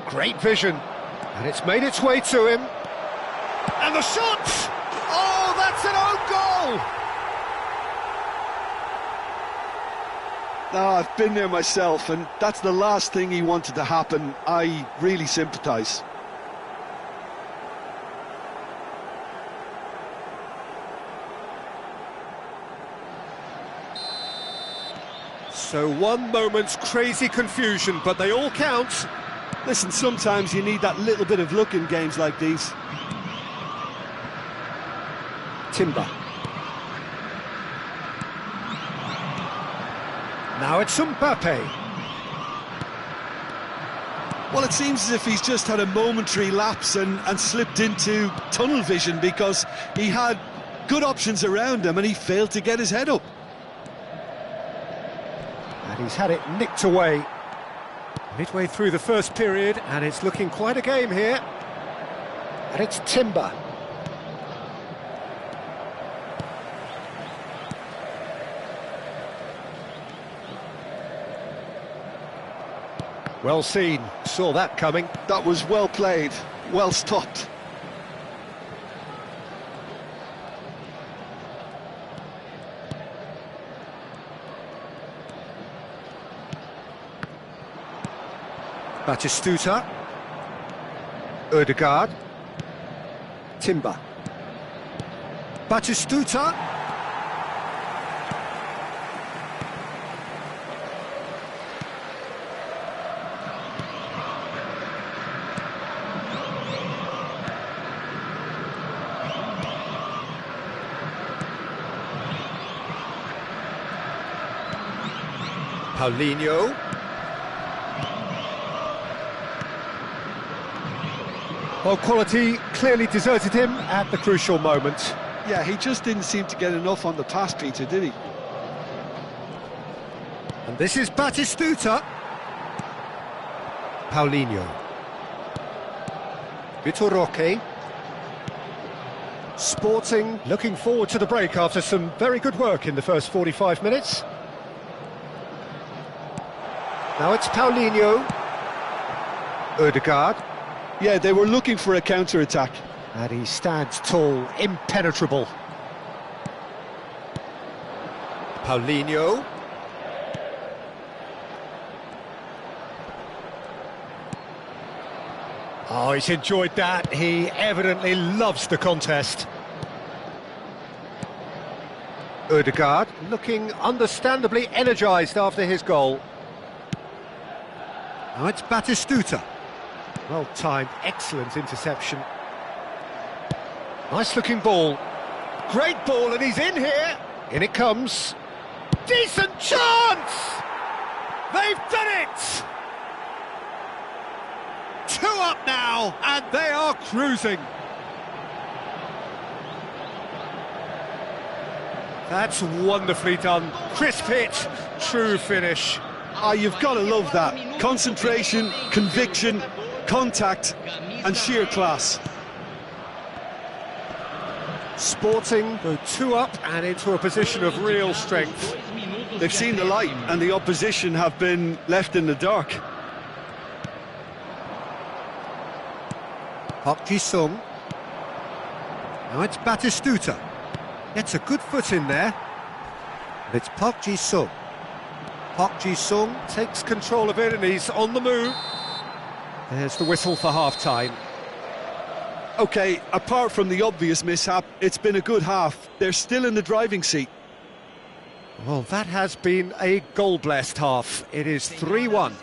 Great vision. And it's made its way to him. And the shot! Oh, that's an own goal! Oh, I've been there myself, and that's the last thing he wanted to happen. I really sympathise. So one moment's crazy confusion, but they all count. Listen, sometimes you need that little bit of luck in games like these. Timber. Now it's Mbappe. Well, it seems as if he's just had a momentary lapse and slipped into tunnel vision, because he had good options around him and he failed to get his head up. And he's had it nicked away midway through the first period, and it's looking quite a game here. And it's Timber. Well seen, saw that coming. That was well played, well stopped. Batistuta. Ødegaard. Timber. Batistuta. Paulinho. Well, quality clearly deserted him at the crucial moment. Yeah, he just didn't seem to get enough on the pass, Peter, did he? And this is Batistuta. Paulinho. Vitor Roque. Sporting looking forward to the break after some very good work in the first 45 minutes. Now it's Paulinho. Ødegaard. Yeah, they were looking for a counter-attack. And he stands tall, impenetrable. Paulinho. Oh, he's enjoyed that. He evidently loves the contest. Ødegaard looking understandably energised after his goal. Now it's Batistuta. Well timed, excellent interception. Nice looking ball. Great ball, and he's in here. In it comes. Decent chance! They've done it! 2 up now, and they are cruising. That's wonderfully done. Crisp hit, true finish. Ah, you've got to love that. Concentration, conviction, contact and sheer class. Sporting go 2 up and into a position of real strength. They've seen the light and the opposition have been left in the dark. Park Ji-sung. Now it's Batistuta. Gets a good foot in there. And it's Park Ji-sung. Park Ji-sung takes control of it and he's on the move. There's the whistle for half-time. OK, apart from the obvious mishap, it's been a good half. They're still in the driving seat. Well, that has been a goal-blessed half. It is 3-1.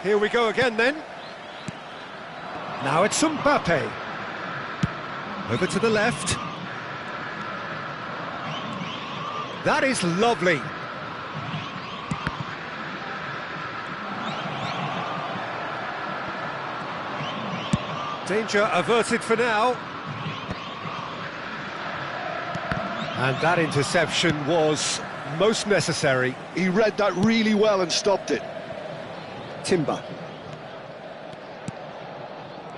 Here we go again then. Now it's Mbappe. Over to the left. That is lovely. Danger averted for now. And that interception was most necessary. He read that really well and stopped it. Timber.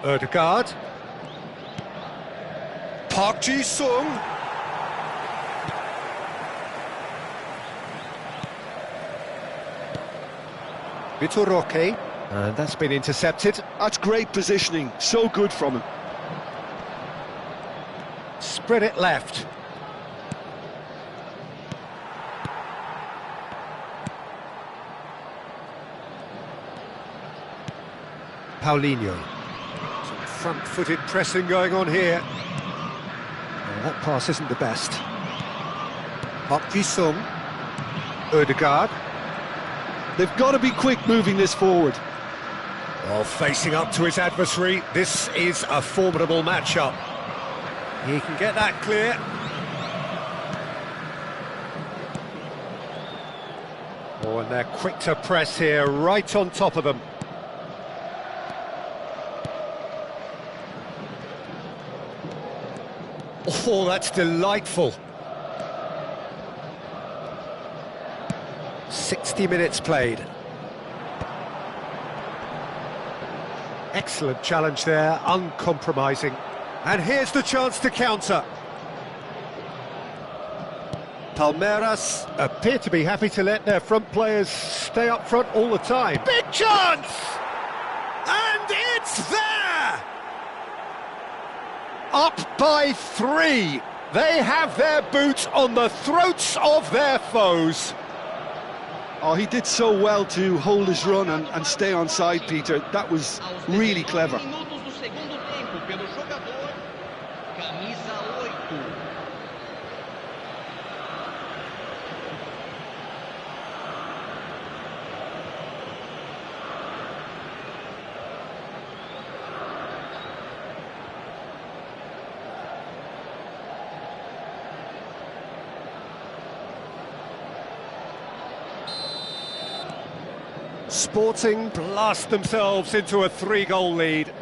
Ødegaard. Park Ji-sung. Vitor Roque. And that's been intercepted. That's great positioning, so good from him. Spread it left. Paulinho. Some front-footed pressing going on here. Well, that pass isn't the best. Park Ji-sung. Ødegaard. They've got to be quick moving this forward. Well, facing up to his adversary, this is a formidable matchup. He can get that clear. Oh, and they're quick to press here, right on top of them. Oh, that's delightful. 60 minutes played. Excellent challenge there, uncompromising. And here's the chance to counter. Palmeiras appear to be happy to let their front players stay up front all the time. Big chance! And it's there! Up by 3. They have their boots on the throats of their foes. Oh, he did so well to hold his run and stay on side, Peter. That was really clever. Sporting blast themselves into a 3-goal lead.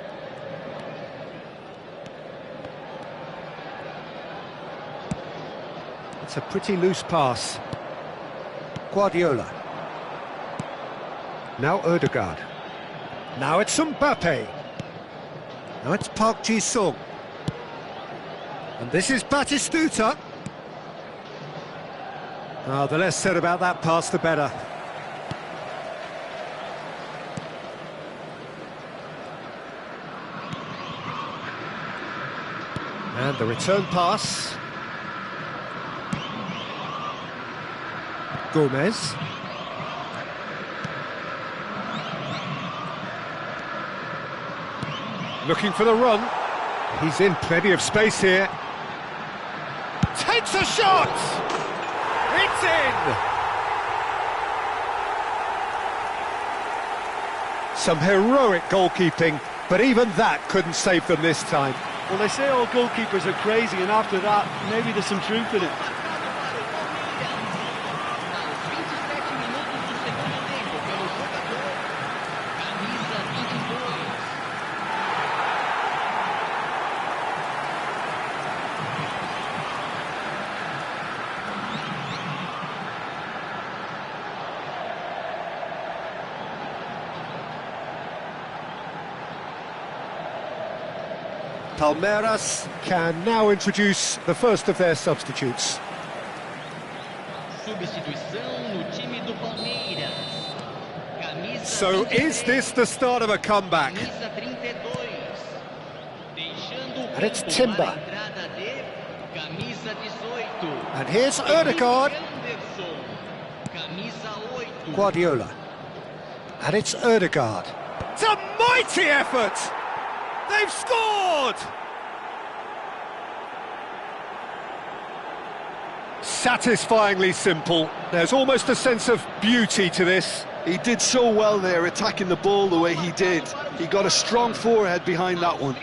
It's a pretty loose pass. Guardiola. Now Ødegaard. Now it's Mbappe. Now it's Park Ji-sung. And this is Batistuta. Oh, the less said about that pass, the better. And the return pass. Gomez. Looking for the run. He's in plenty of space here. Takes a shot! It's in! Some heroic goalkeeping, but even that couldn't save them this time. Well, they say all goalkeepers are crazy, and after that, maybe there's some truth in it. Palmeiras can now introduce the first of their substitutes. So is this the start of a comeback? And it's Timber. And here's Ødegaard. Guardiola. And it's Ødegaard. It's a mighty effort! They've scored! Satisfyingly simple. There's almost a sense of beauty to this. He did so well there, attacking the ball the way he did. He got a strong forehead behind that one.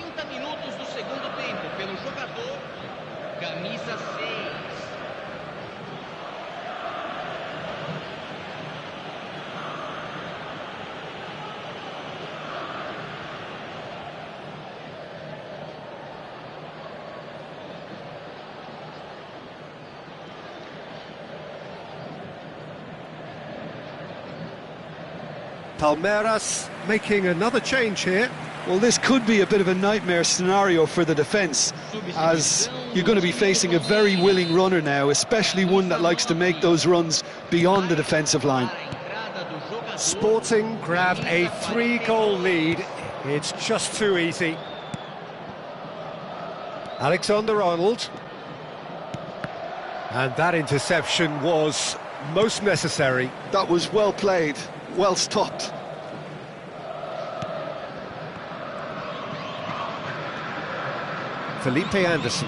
Palmeiras making another change here. Well, this could be a bit of a nightmare scenario for the defence, as you're going to be facing a very willing runner now, especially one that likes to make those runs beyond the defensive line. Sporting grab a 3-goal lead. It's just too easy. Alexander-Arnold. And that interception was most necessary. That was well played, well stopped. Felipe Anderson.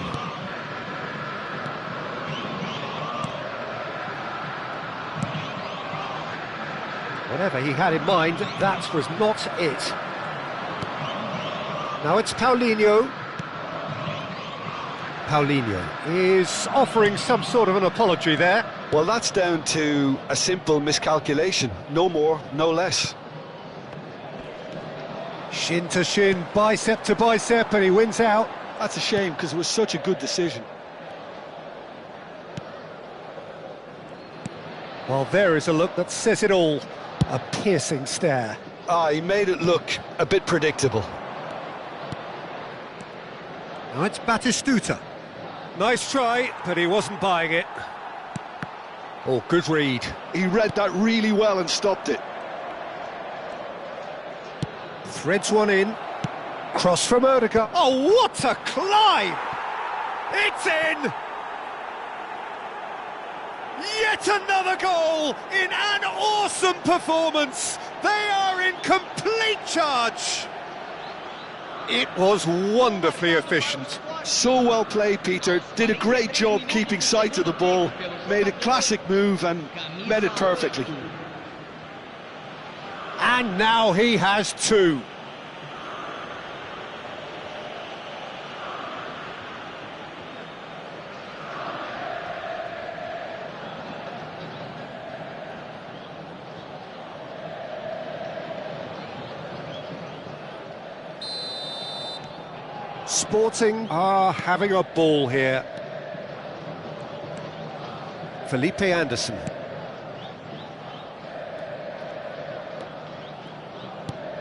Whatever he had in mind, that was not it. Now it's Paulinho. Paulinho is offering some sort of an apology there. Well, that's down to a simple miscalculation. No more, no less. Shin to shin, bicep to bicep, and he wins out. That's a shame, because it was such a good decision. Well, there is a look that says it all. A piercing stare. He made it look a bit predictable. Now it's Batistuta. Nice try, but he wasn't buying it. Oh, good read. He read that really well and stopped it. Threads one in. Cross from Odegaard. Oh, what a climb! It's in! Yet another goal in an awesome performance. They are in complete charge. It was wonderfully efficient. So well played, Peter. Did a great job keeping sight of the ball. Made a classic move and met it perfectly. And now he has two. Sporting are having a ball here. Felipe Anderson.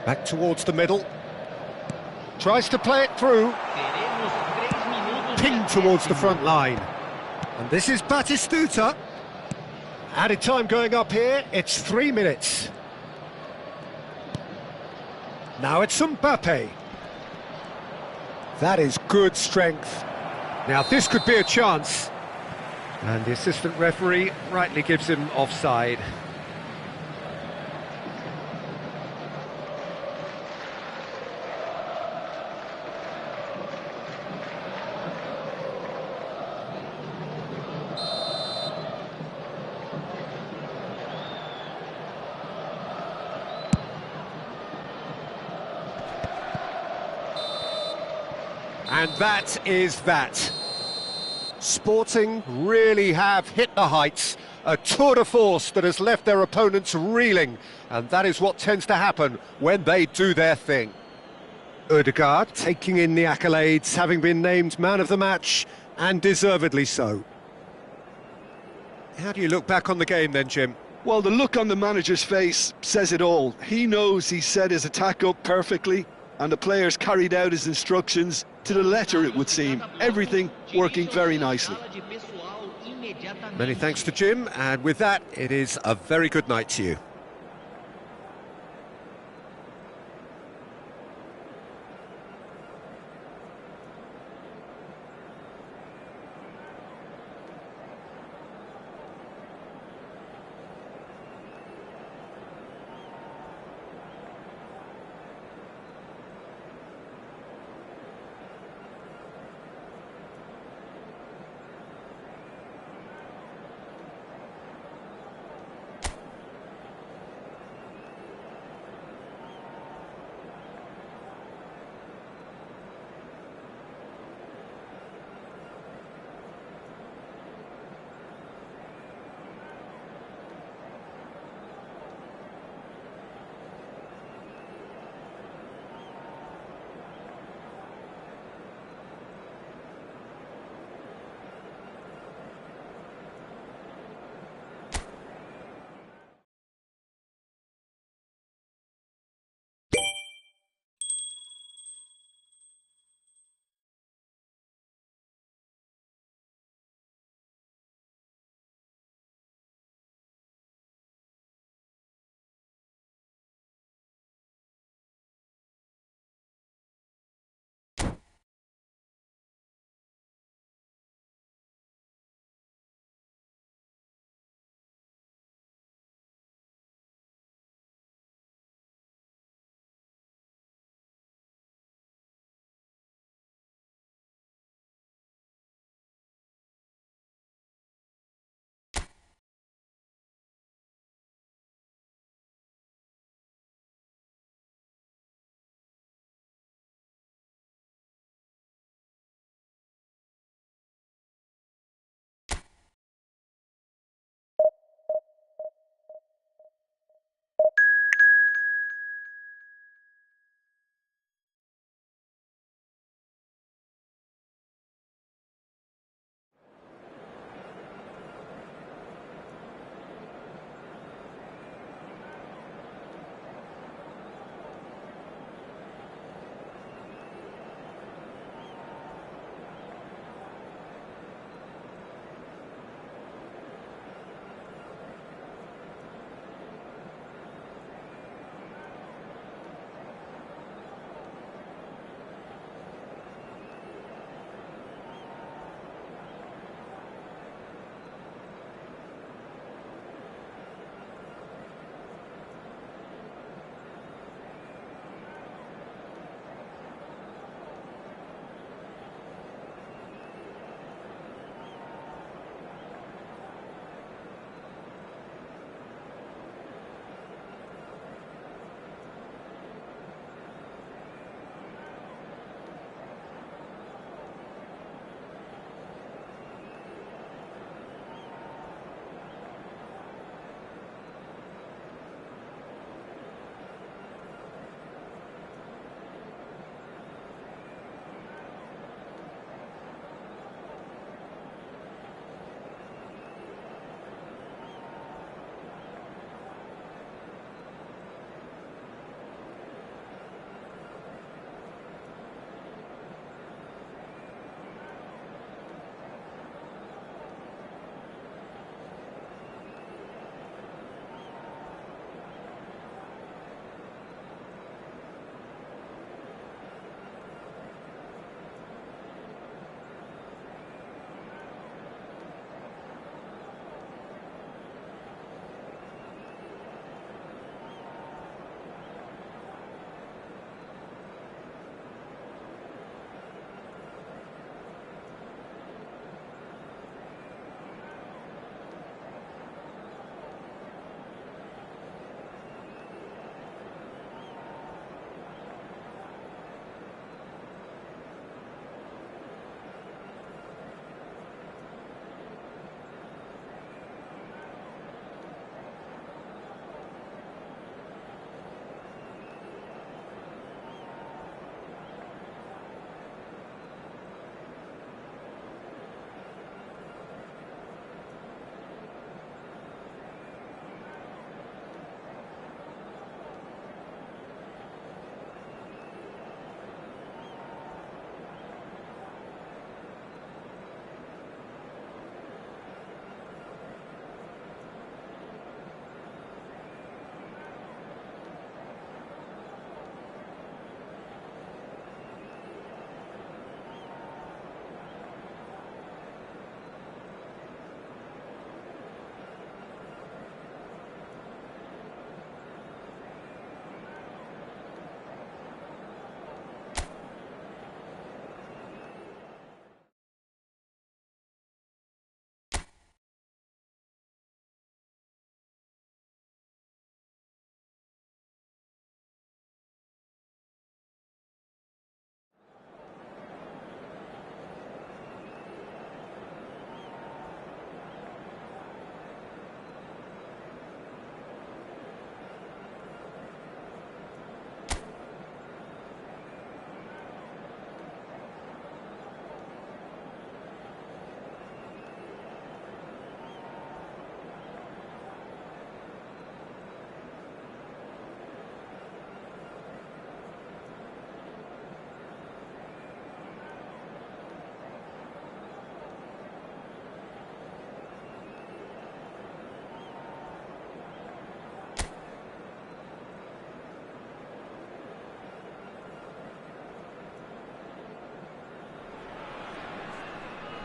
Back towards the middle. Tries to play it through. Pinged towards the front line. And this is Batistuta. Added time going up here, it's 3 minutes. Now it's Mbappe. That is good strength. Now this could be a chance. And the assistant referee rightly gives him offside. And that is that. Sporting really have hit the heights. A tour de force that has left their opponents reeling. And that is what tends to happen when they do their thing. Odegaard taking in the accolades, having been named man of the match, and deservedly so. How do you look back on the game then, Jim? Well, the look on the manager's face says it all. He knows he set his attack up perfectly, and the players carried out his instructions to the letter, it would seem. Everything working very nicely. Many thanks to Jim, and with that, it is a very good night to you.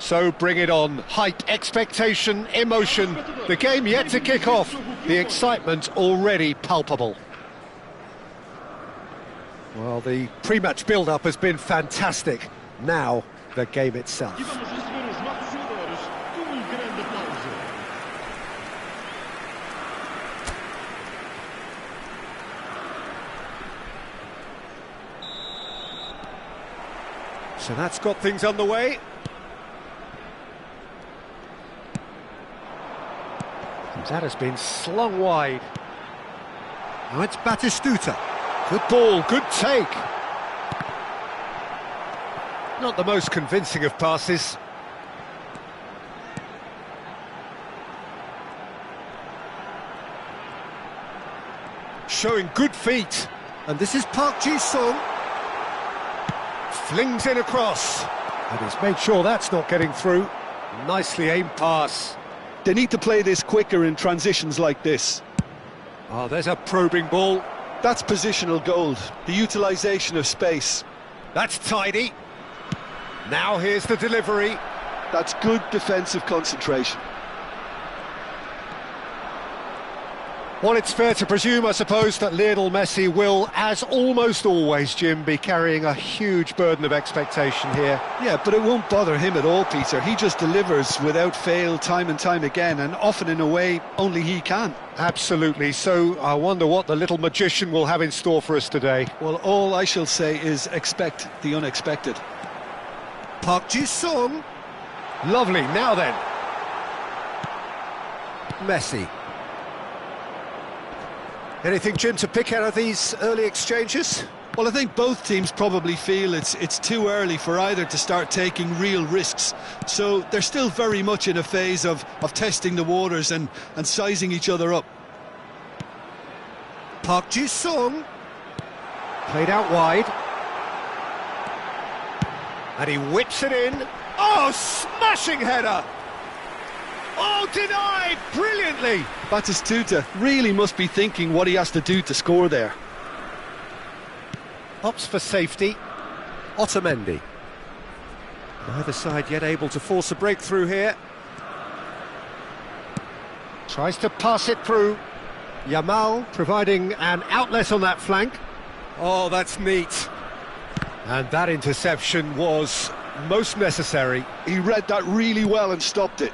So bring it on. Hype, expectation, emotion. The game yet to kick off. The excitement already palpable. Well, the pre-match build-up has been fantastic. Now, the game itself. So that's got things underway. That has been slung wide. Now it's Batistuta. Good ball, good take. Not the most convincing of passes. Showing good feet. And this is Park Ji-sung. Flings in across. And he's made sure that's not getting through. Nicely aimed pass. They need to play this quicker in transitions like this. Oh, there's a probing ball. That's positional gold, the utilisation of space. That's tidy. Now here's the delivery. That's good defensive concentration. Well, it's fair to presume, I suppose, that Lionel Messi will, as almost always, Jim, be carrying a huge burden of expectation here. Yeah, but it won't bother him at all, Peter. He just delivers without fail time and time again, and often in a way only he can. Absolutely. So I wonder what the little magician will have in store for us today. Well, all I shall say is expect the unexpected. Park Ji-sung. Lovely. Now then. Messi. Anything, Jim, to pick out of these early exchanges? Well, I think both teams probably feel it's too early for either to start taking real risks. So they're still very much in a phase of testing the waters and sizing each other up. Park Ji-sung. Played out wide. And he whips it in. Oh, smashing header! Oh, denied brilliantly! Batistuta really must be thinking what he has to do to score there. Opts for safety. Otamendi. Neither side yet able to force a breakthrough here. Tries to pass it through. Yamal providing an outlet on that flank. Oh, that's neat. And that interception was most necessary. He read that really well and stopped it.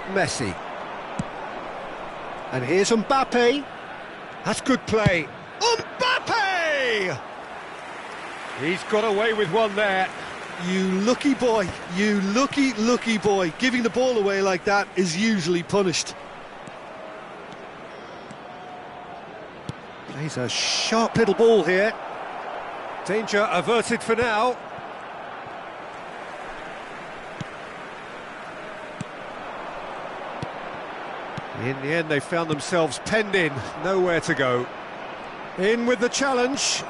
Messi. And here's Mbappe. That's good play. Mbappe! He's got away with one there. You lucky boy, you lucky boy. Giving the ball away like that is usually punished. Plays a sharp little ball here. Danger averted for now. In the end, they found themselves penned in, nowhere to go. In with the challenge.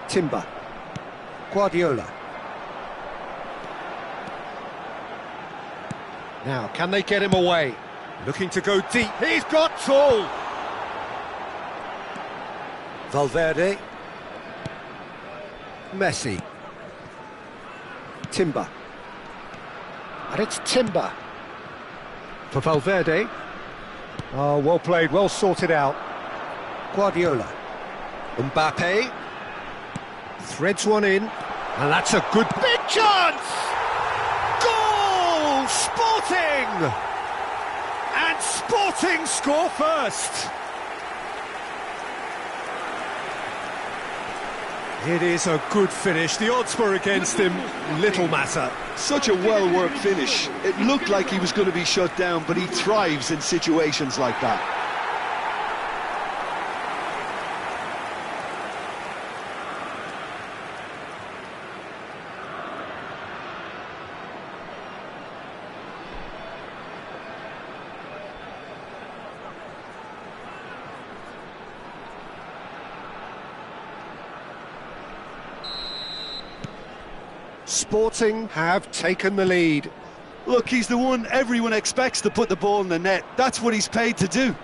Timber. Guardiola. Now, can they get him away? Looking to go deep. He's got tall. Valverde. Messi. Timber. And it's Timber. For Valverde. Oh, well played, well sorted out. Guardiola. Mbappe. Threads one in. And that's a good big chance! Goal! Sporting! And Sporting score first. It is a good finish. The odds were against him. Little matter. Such a well-worked finish. It looked like he was going to be shut down, but he thrives in situations like that. Sporting have taken the lead. Look, he's the one everyone expects to put the ball in the net. That's what he's paid to do.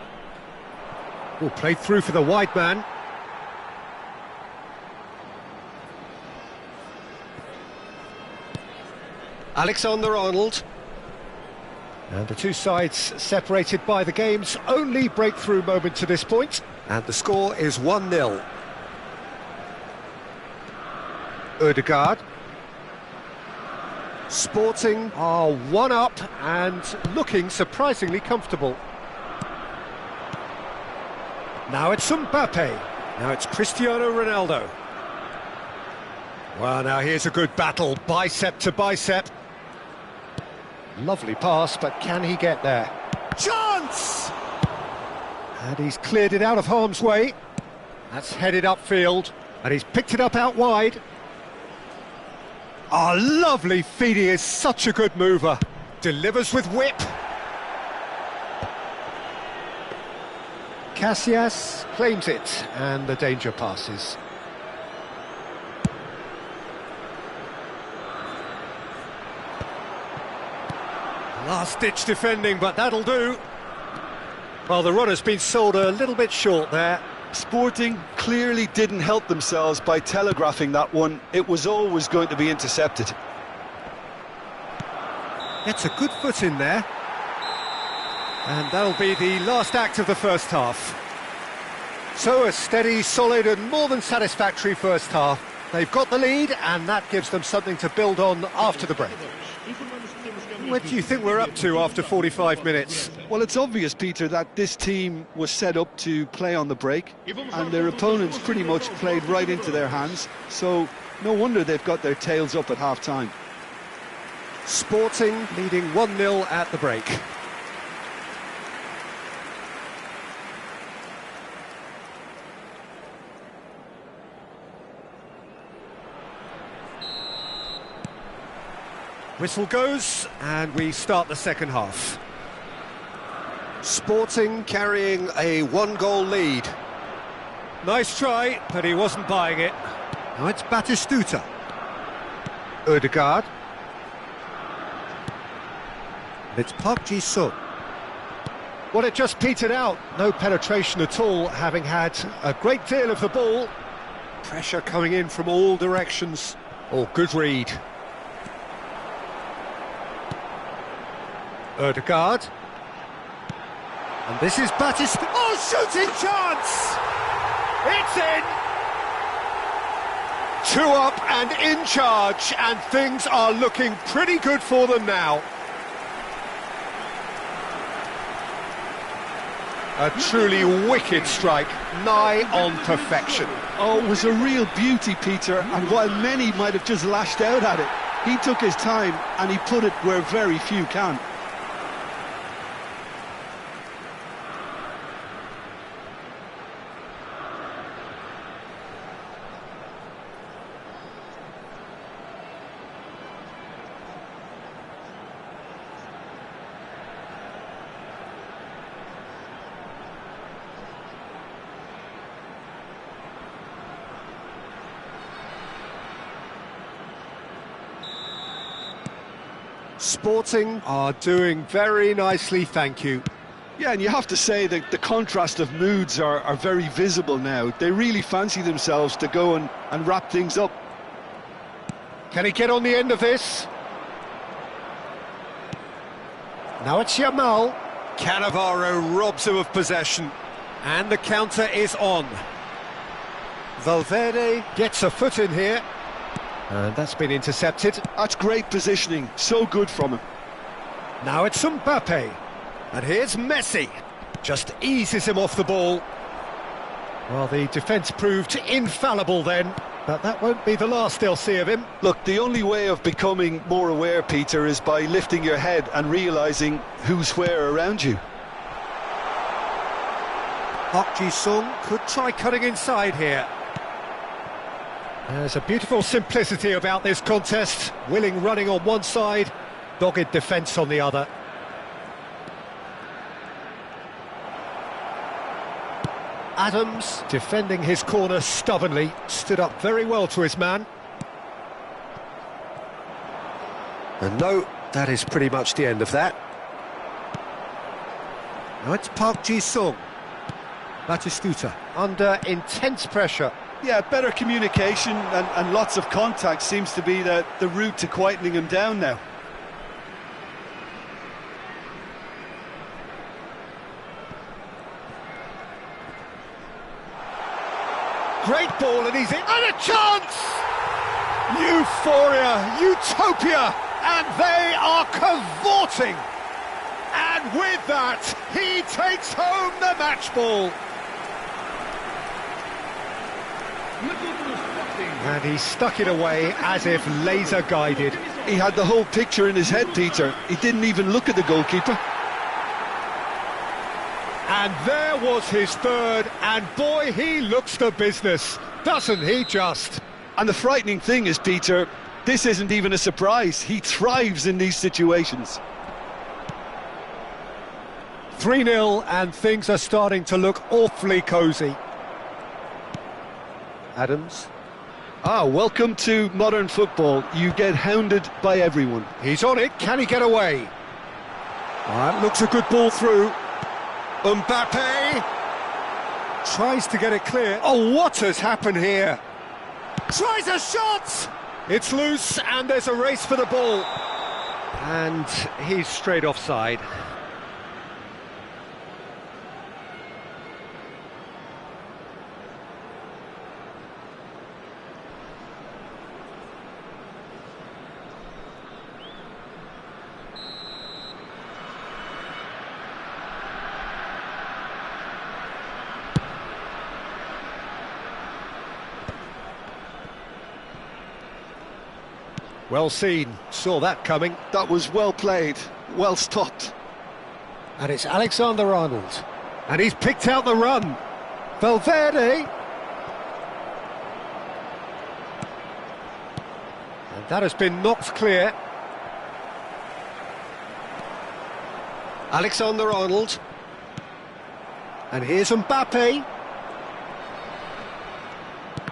Oh, played through for the wide man. Alexander-Arnold. And the two sides separated by the game's only breakthrough moment to this point. And the score is 1-0. Ødegaard. Sporting are one up and looking surprisingly comfortable. Now it's Mbappe. Now it's Cristiano Ronaldo. Well, now here's a good battle, bicep to bicep. Lovely pass, but can he get there? Chance! And he's cleared it out of harm's way. That's headed upfield, and he's picked it up out wide. Oh, lovely feed, he is such a good mover. Delivers with whip. Casillas claims it, and the danger passes. Last-ditch defending, but that'll do. Well, the runner's been sold a little bit short there. Sporting clearly didn't help themselves by telegraphing that one. It was always going to be intercepted. Gets a good foot in there. And that'll be the last act of the first half. So a steady, solid and more than satisfactory first half. They've got the lead, and that gives them something to build on after the break. What do you think we're up to after 45 minutes? Well, it's obvious, Peter, that this team was set up to play on the break, and their opponents pretty much played right into their hands, so no wonder they've got their tails up at half-time. Sporting leading 1-0 at the break. Whistle goes, and we start the second half. Sporting carrying a one-goal lead. Nice try, but he wasn't buying it. Now it's Batistuta. Ødegaard. It's Park Ji-sung. Well, it just petered out. No penetration at all, having had a great deal of the ball. Pressure coming in from all directions. Oh, good read. Ødegaard. And this is Batista. Oh, shooting chance! It's in! 2 up and in charge, and things are looking pretty good for them now. A truly wicked strike, nigh on perfection. Oh, it was a real beauty, Peter, and while many might have just lashed out at it, he took his time and he put it where very few can. Sporting are doing very nicely, thank you. Yeah, and you have to say that the contrast of moods are very visible now. They really fancy themselves to go and wrap things up. Can he get on the end of this? Now it's Yamal. Cannavaro robs him of possession. And the counter is on. Valverde gets a foot in here. And that's been intercepted. That's great positioning, so good from him. Now it's Mbappe. And here's Messi. Just eases him off the ball. Well, the defence proved infallible then, but that won't be the last they'll see of him. Look, the only way of becoming more aware, Peter, is by lifting your head and realising who's where around you. Park Ji-sung could try cutting inside here. There's a beautiful simplicity about this contest. Willing running on one side, dogged defence on the other. Adams, defending his corner stubbornly, stood up very well to his man. And no, that is pretty much the end of that. Now it's Park Ji-sung. Batistuta under intense pressure. Yeah, better communication and lots of contact seems to be the route to quietening him down now. great ball, and he's in. And a chance! Euphoria, utopia, and they are cavorting. And with that, he takes home the match ball. And he stuck it away as if laser guided. He had the whole picture in his head, Peter. He didn't even look at the goalkeeper. And there was his third, and boy, he looks the business, doesn't he just? And the frightening thing is, Peter, this isn't even a surprise. He thrives in these situations. 3-0, and things are starting to look awfully cosy. Adams. Welcome to modern football. You get hounded by everyone. He's on it, can he get away? That looks a good ball through. Mbappe tries to get it clear. Oh, what has happened here? Tries a shot! It's loose, and there's a race for the ball. And he's straight offside. Well seen, saw that coming. That was well played, well stopped. And it's Alexander-Arnold. And he's picked out the run. Valverde. And that has been knocked clear. Alexander-Arnold. And here's Mbappe.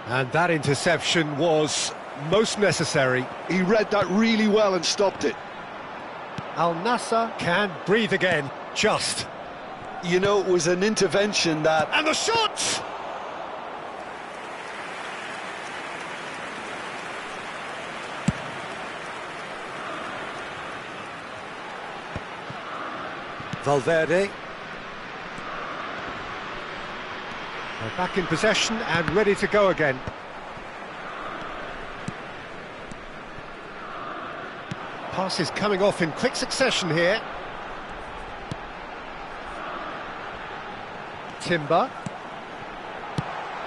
And that interception was most necessary. He read that really well and stopped it. Al Nassr can breathe again, just. You know, it was an intervention that... And the shot! Valverde. They're back in possession and ready to go again. Passes coming off in quick succession here. Timber.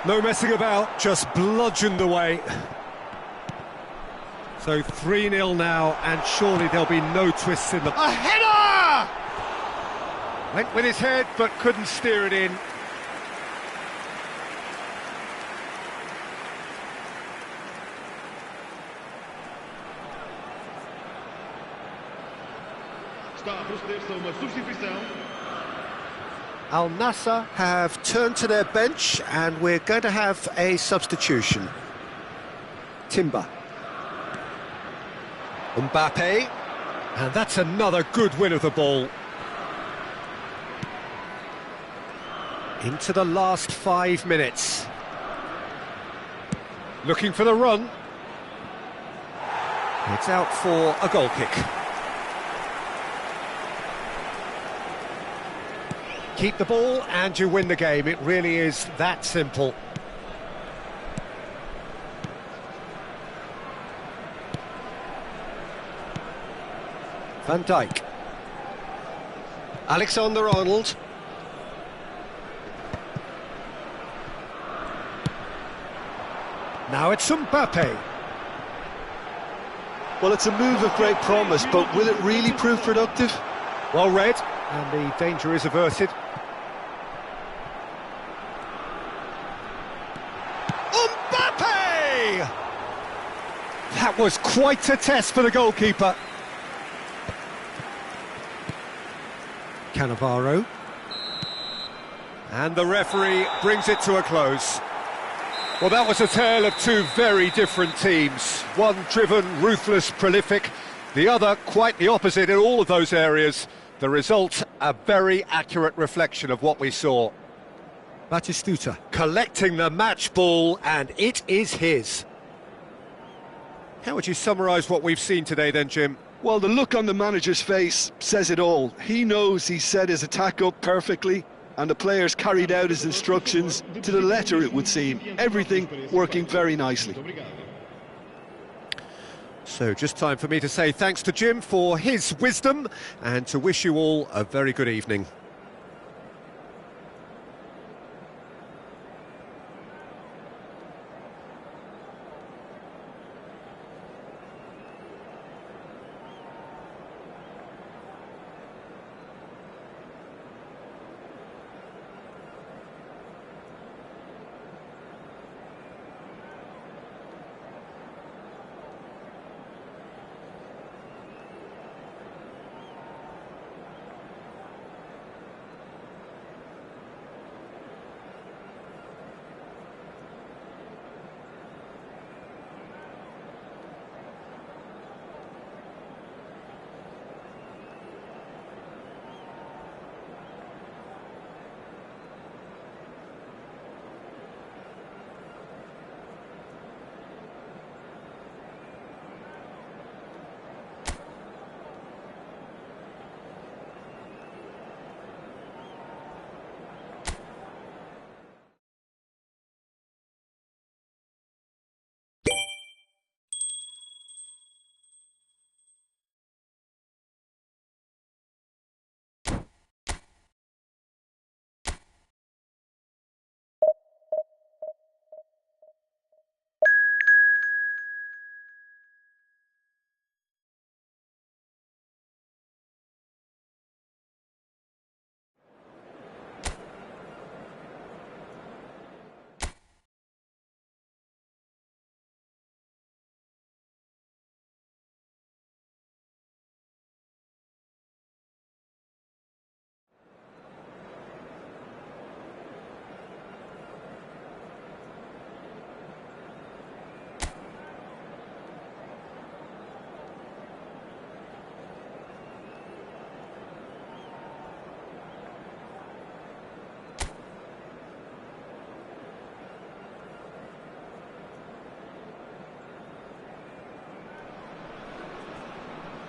No messing about, just bludgeoned away. So 3-0 now, and surely there'll be no twists in the... A header! Went with his head, but couldn't steer it in. Al Nassr have turned to their bench, and we're going to have a substitution. Timber. Mbappe. And that's another good win of the ball. Into the last 5 minutes. Looking for the run. It's out for a goal kick. Keep the ball and you win the game. It really is that simple. Van Dijk. Alexander-Arnold. Now it's Mbappe. Well, it's a move of great promise, but will it really prove productive? Well read, and the danger is averted. Mbappe! That was quite a test for the goalkeeper. Cannavaro. And the referee brings it to a close. Well, that was a tale of two very different teams. One driven, ruthless, prolific. The other quite the opposite in all of those areas. The result, a very accurate reflection of what we saw. Batistuta collecting the match ball, and it is his. How would you summarise what we've seen today then, Jim? Well, the look on the manager's face says it all. He knows he set his attack up perfectly. and the players carried out his instructions to the letter, it would seem. Everything working very nicely. So just time for me to say thanks to Jim for his wisdom and to wish you all a very good evening.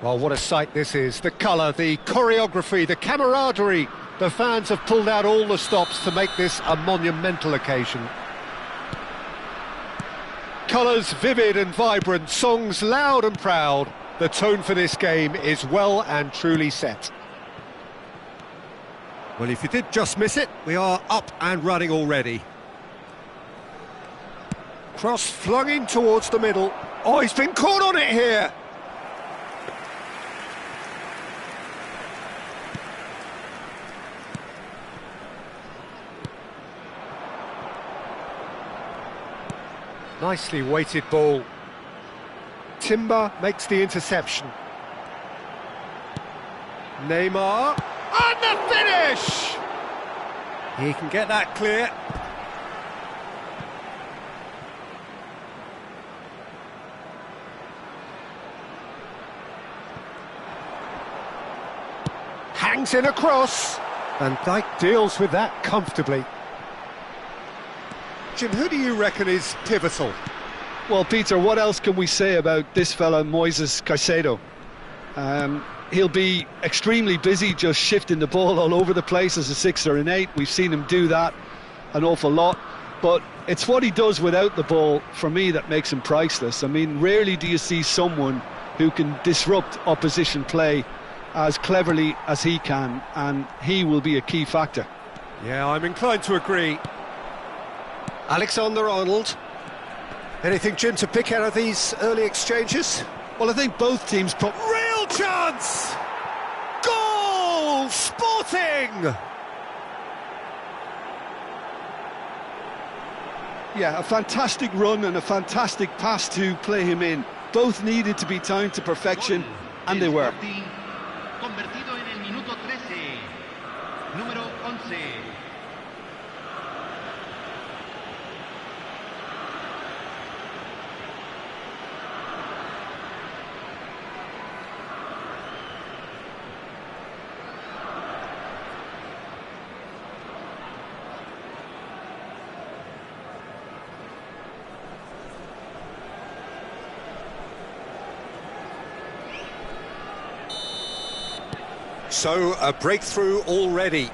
Well, what a sight this is. The colour, the choreography, the camaraderie. The fans have pulled out all the stops to make this a monumental occasion. Colours vivid and vibrant, songs loud and proud. The tone for this game is well and truly set. Well, if you did just miss it, we are up and running already. Cross flung in towards the middle. Oh, he's been caught on it here. Nicely weighted ball. Timber makes the interception. Neymar, and the finish! He can get that clear. Hangs in a cross. Van Dijk deals with that comfortably. Jim, who do you reckon is pivotal? Well, Peter, what else can we say about this fella, Moises Caicedo? He'll be extremely busy just shifting the ball all over the place as a 6 or an 8. We've seen him do that an awful lot. But it's what he does without the ball, for me, that makes him priceless. I mean, rarely do you see someone who can disrupt opposition play as cleverly as he can, and he will be a key factor. Yeah, I'm inclined to agree. Alexander-Arnold. Anything, Jim, to pick out of these early exchanges? Well, I think both teams... Real chance! Goal! Sporting! Yeah, a fantastic run and a fantastic pass to play him in. Both needed to be timed to perfection, and they were. Convertido en el minuto 13, número 11. So, a breakthrough already.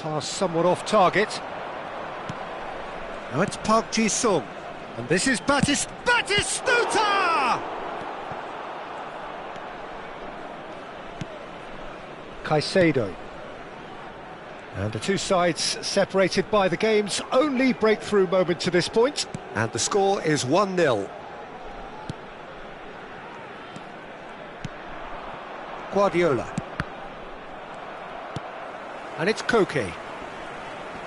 Pass somewhat off target. Now it's Park Ji-sung. And this is Batistuta! Caicedo. And the two sides separated by the game's only breakthrough moment to this point. And the score is 1-0. Guardiola. And it's Koke.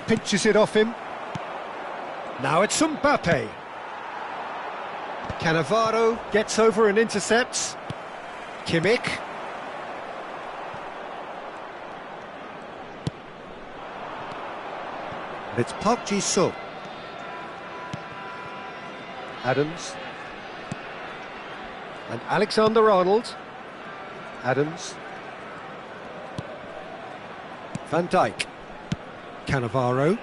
Pinches it off him. Now it's Mbappe. Cannavaro gets over and intercepts. Kimmich. And it's Park Ji-sung. Adams. And Alexander-Arnold. Adams. Van Dijk. Cannavaro.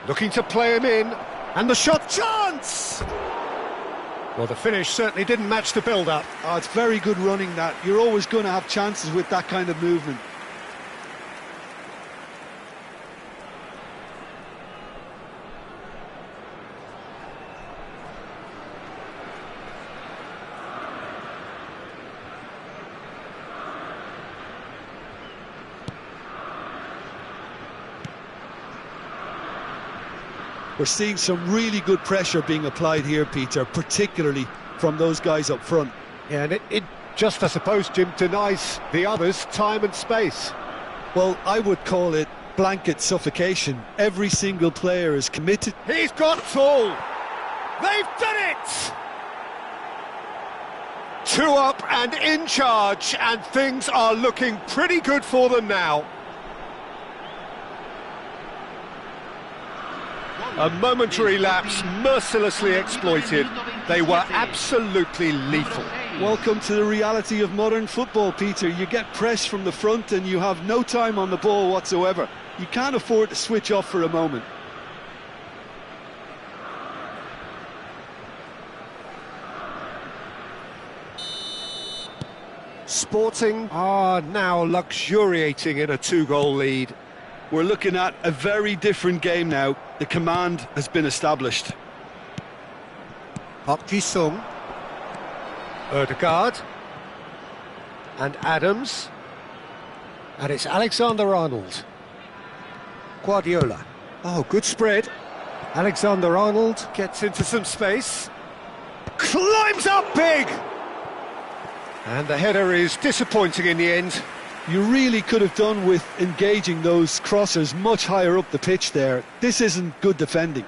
Looking to play him in. And the shot chance! Well, the finish certainly didn't match the build-up. Oh, it's very good running that. You're always going to have chances with that kind of movement. We're seeing some really good pressure being applied here, Peter, particularly from those guys up front. Yeah, and it just, I suppose, Jim, denies the others time and space. Well, I would call it blanket suffocation. Every single player is committed. He's got it all! They've done it! 2 up and in charge, and things are looking pretty good for them now. A momentary lapse, mercilessly exploited. They were absolutely lethal. Welcome to the reality of modern football, Peter. You get pressed from the front and you have no time on the ball whatsoever. You can't afford to switch off for a moment. Sporting are now luxuriating in a 2-goal lead. We're looking at a very different game now. The command has been established. Park Ji-sung. Ødegaard. And Adams. And it's Alexander-Arnold. Guardiola. Oh, good spread. Alexander-Arnold gets into some space. Climbs up big! And the header is disappointing in the end. You really could have done with engaging those crossers much higher up the pitch there. This isn't good defending.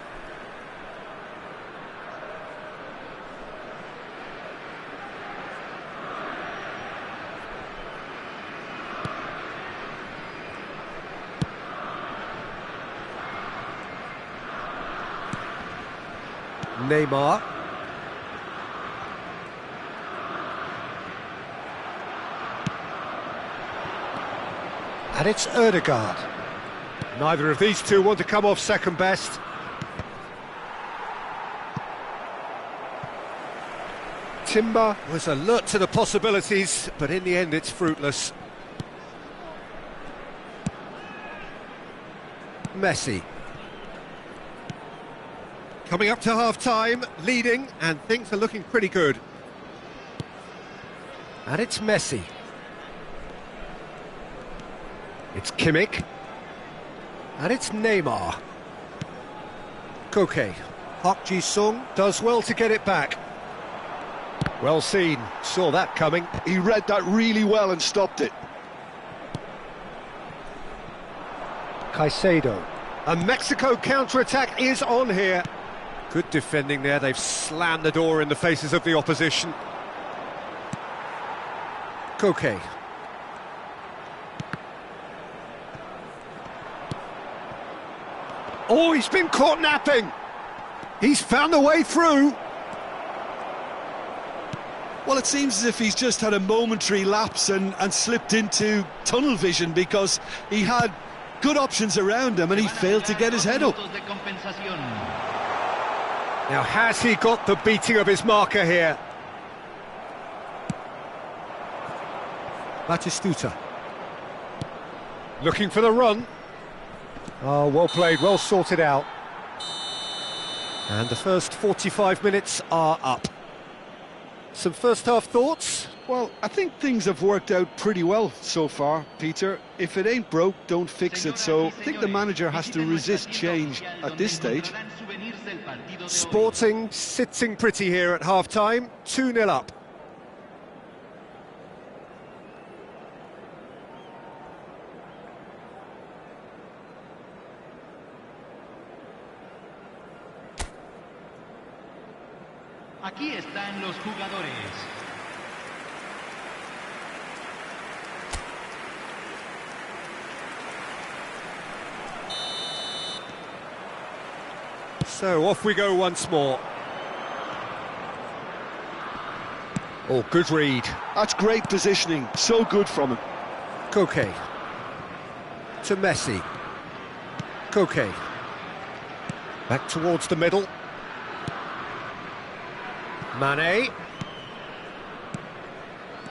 Neymar. And it's Ødegaard. Neither of these two want to come off second best. Timber was alert to the possibilities, but in the end it's fruitless. Messi. Coming up to half-time, leading, and things are looking pretty good. And it's Messi. It's Kimmich. And it's Neymar. Koke. Park Ji-sung does well to get it back. Well seen, saw that coming. He read that really well and stopped it. Caicedo. A Mexico counter-attack is on here. Good defending there, they've slammed the door in the faces of the opposition. Koke. Oh, he's been caught napping. He's found a way through. Well, it seems as if he's just had a momentary lapse and slipped into tunnel vision, because he had good options around him and he failed to get his head up. Now, has he got the beating of his marker here? Batistuta. Looking for the run. Oh, well played, well sorted out. And the first 45 minutes are up. Some first-half thoughts? Well, I think things have worked out pretty well so far, Peter. If it ain't broke, don't fix it. So I think the manager has to resist change at this stage. Sporting sitting pretty here at half-time, 2-0 up. Aquí están los jugadores. So off we go once more. Oh, good read. That's great positioning. So good from him. Koke. To Messi. Koke. Back towards the middle. Mane.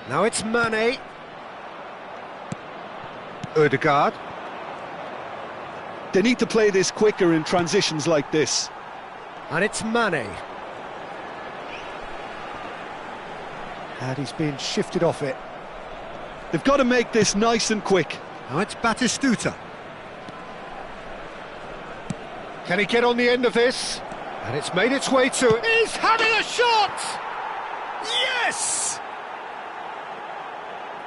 Now it's Mane. Ødegaard. They need to play this quicker in transitions like this. And it's Mane. And he's been shifted off it. They've got to make this nice and quick. Now it's Batistuta. Can he get on the end of this? And it's made its way to... He's having a shot! Yes!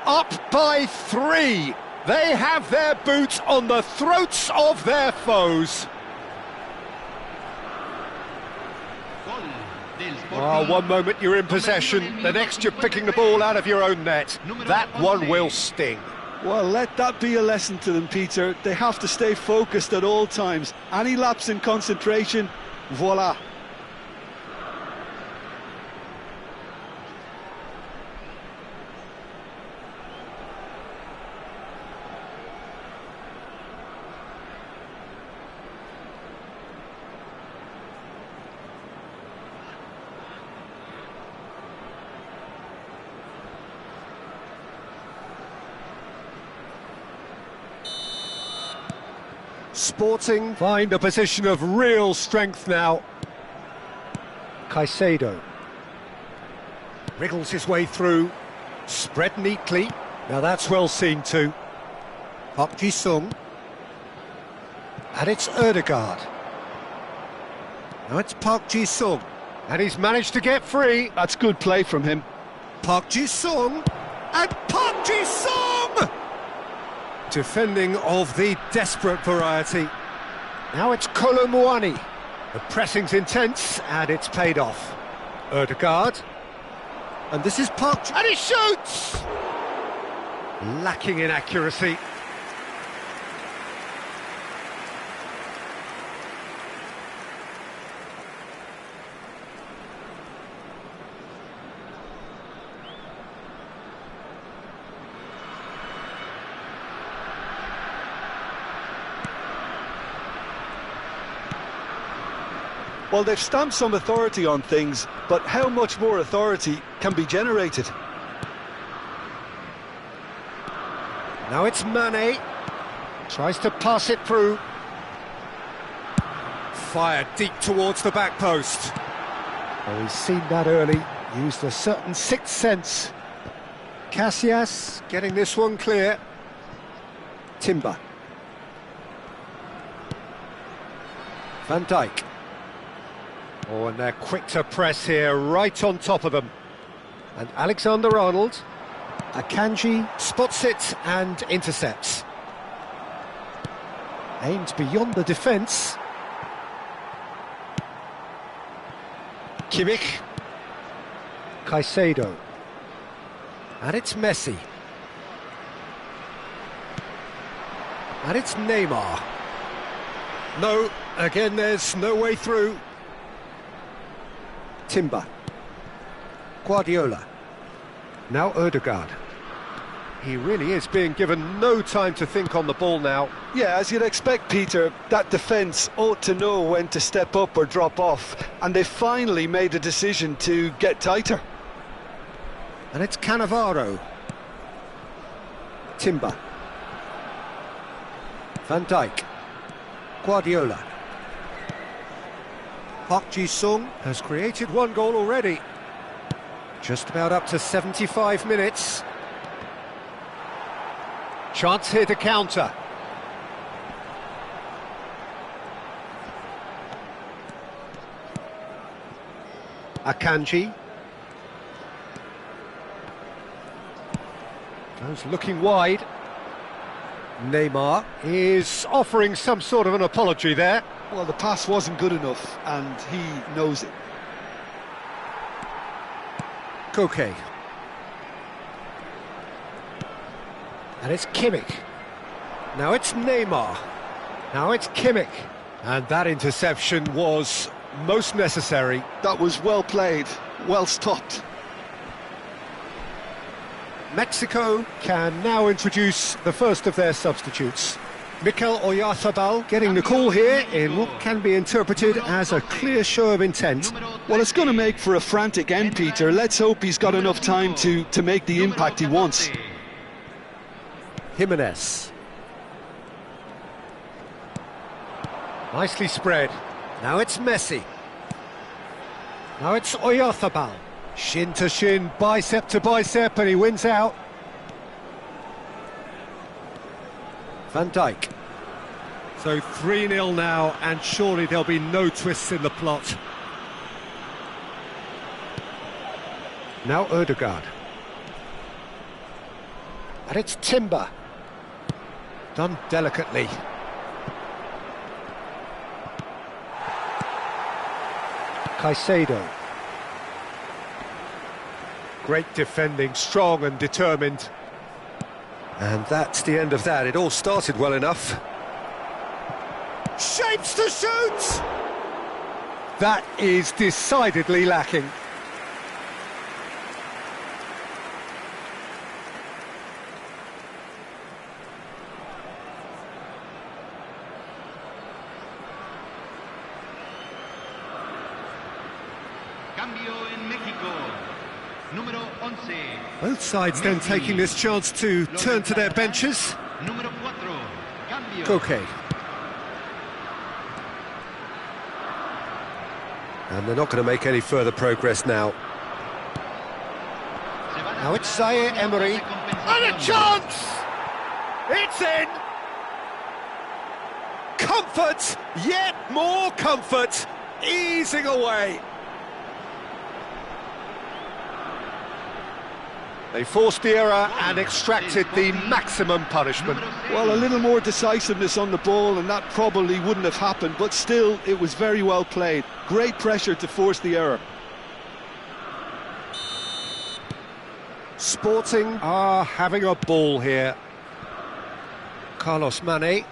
Up by 3. They have their boots on the throats of their foes. Oh, one moment you're in possession, the next you're picking the ball out of your own net. That one will sting. Well, let that be a lesson to them, Peter. They have to stay focused at all times. Any lapse in concentration, voila. Sporting find a position of real strength now. Caicedo wriggles his way through, spread neatly. Now that's well seen too. Park Ji-sung. And it's Ødegaard. Now it's Park Ji-sung. And he's managed to get free. That's good play from him. Park Ji-sung. And Park Ji-sung! Defending of the desperate variety. Now it's Kolo Muani. The pressing's intense and it's paid off. Ødegaard. And this is Park... And he shoots! Lacking in accuracy. Well, they've stamped some authority on things, but how much more authority can be generated? Now it's Mane. Tries to pass it through. Fired deep towards the back post. Oh, he's seen that early. Used a certain sixth sense. Casillas getting this one clear. Timber. Van Dijk. Oh, and they're quick to press here, right on top of them. And Alexander-Arnold, Akanji spots it and intercepts. Aimed beyond the defence. Kimmich. Caicedo. And it's Messi. And it's Neymar. No, again there's no way through. Timber. Guardiola. Now Ødegaard. He really is being given no time to think on the ball now. Yeah, as you'd expect, Peter, that defence ought to know when to step up or drop off, and they finally made a decision to get tighter. And it's Cannavaro. Timber. Van Dijk. Guardiola. Park Ji-sung has created one goal already. Just about up to 75 minutes. Chance here to counter. Akanji. Goes looking wide. Neymar is offering some sort of an apology there. Well, the pass wasn't good enough, and he knows it. Koke. And it's Kimmich. Now it's Neymar. Now it's Kimmich. And that interception was most necessary. That was well played, well stopped. Mexico can now introduce the first of their substitutes. Mikel Oyarzabal getting the call here in what can be interpreted as a clear show of intent. Well, it's going to make for a frantic end, Peter. Let's hope he's got enough time to make the impact he wants. Jimenez. Nicely spread. Now it's Messi. Now it's Oyarzabal. Shin to shin, bicep to bicep, and he wins out. Van Dijk. So 3-0 now, and surely there'll be no twists in the plot. Now Ødegaard. And it's Timber. Done delicately. Caicedo. Great defending, strong and determined. And that's the end of that. It all started well enough. Shapes to shoot! That is decidedly lacking. Cambio en México. Número 11. Both sides then taking this chance to turn to their benches. Número 4. Cambio. Koke. And they're not going to make any further progress now. Now it's Zaire Emery. And a chance! It's in! Comfort! Yet more comfort! Easing away. They forced the error and extracted the maximum punishment. Well, a little more decisiveness on the ball and that probably wouldn't have happened, but still, it was very well played. Great pressure to force the error. Sporting are having a ball here. Carlos Mane.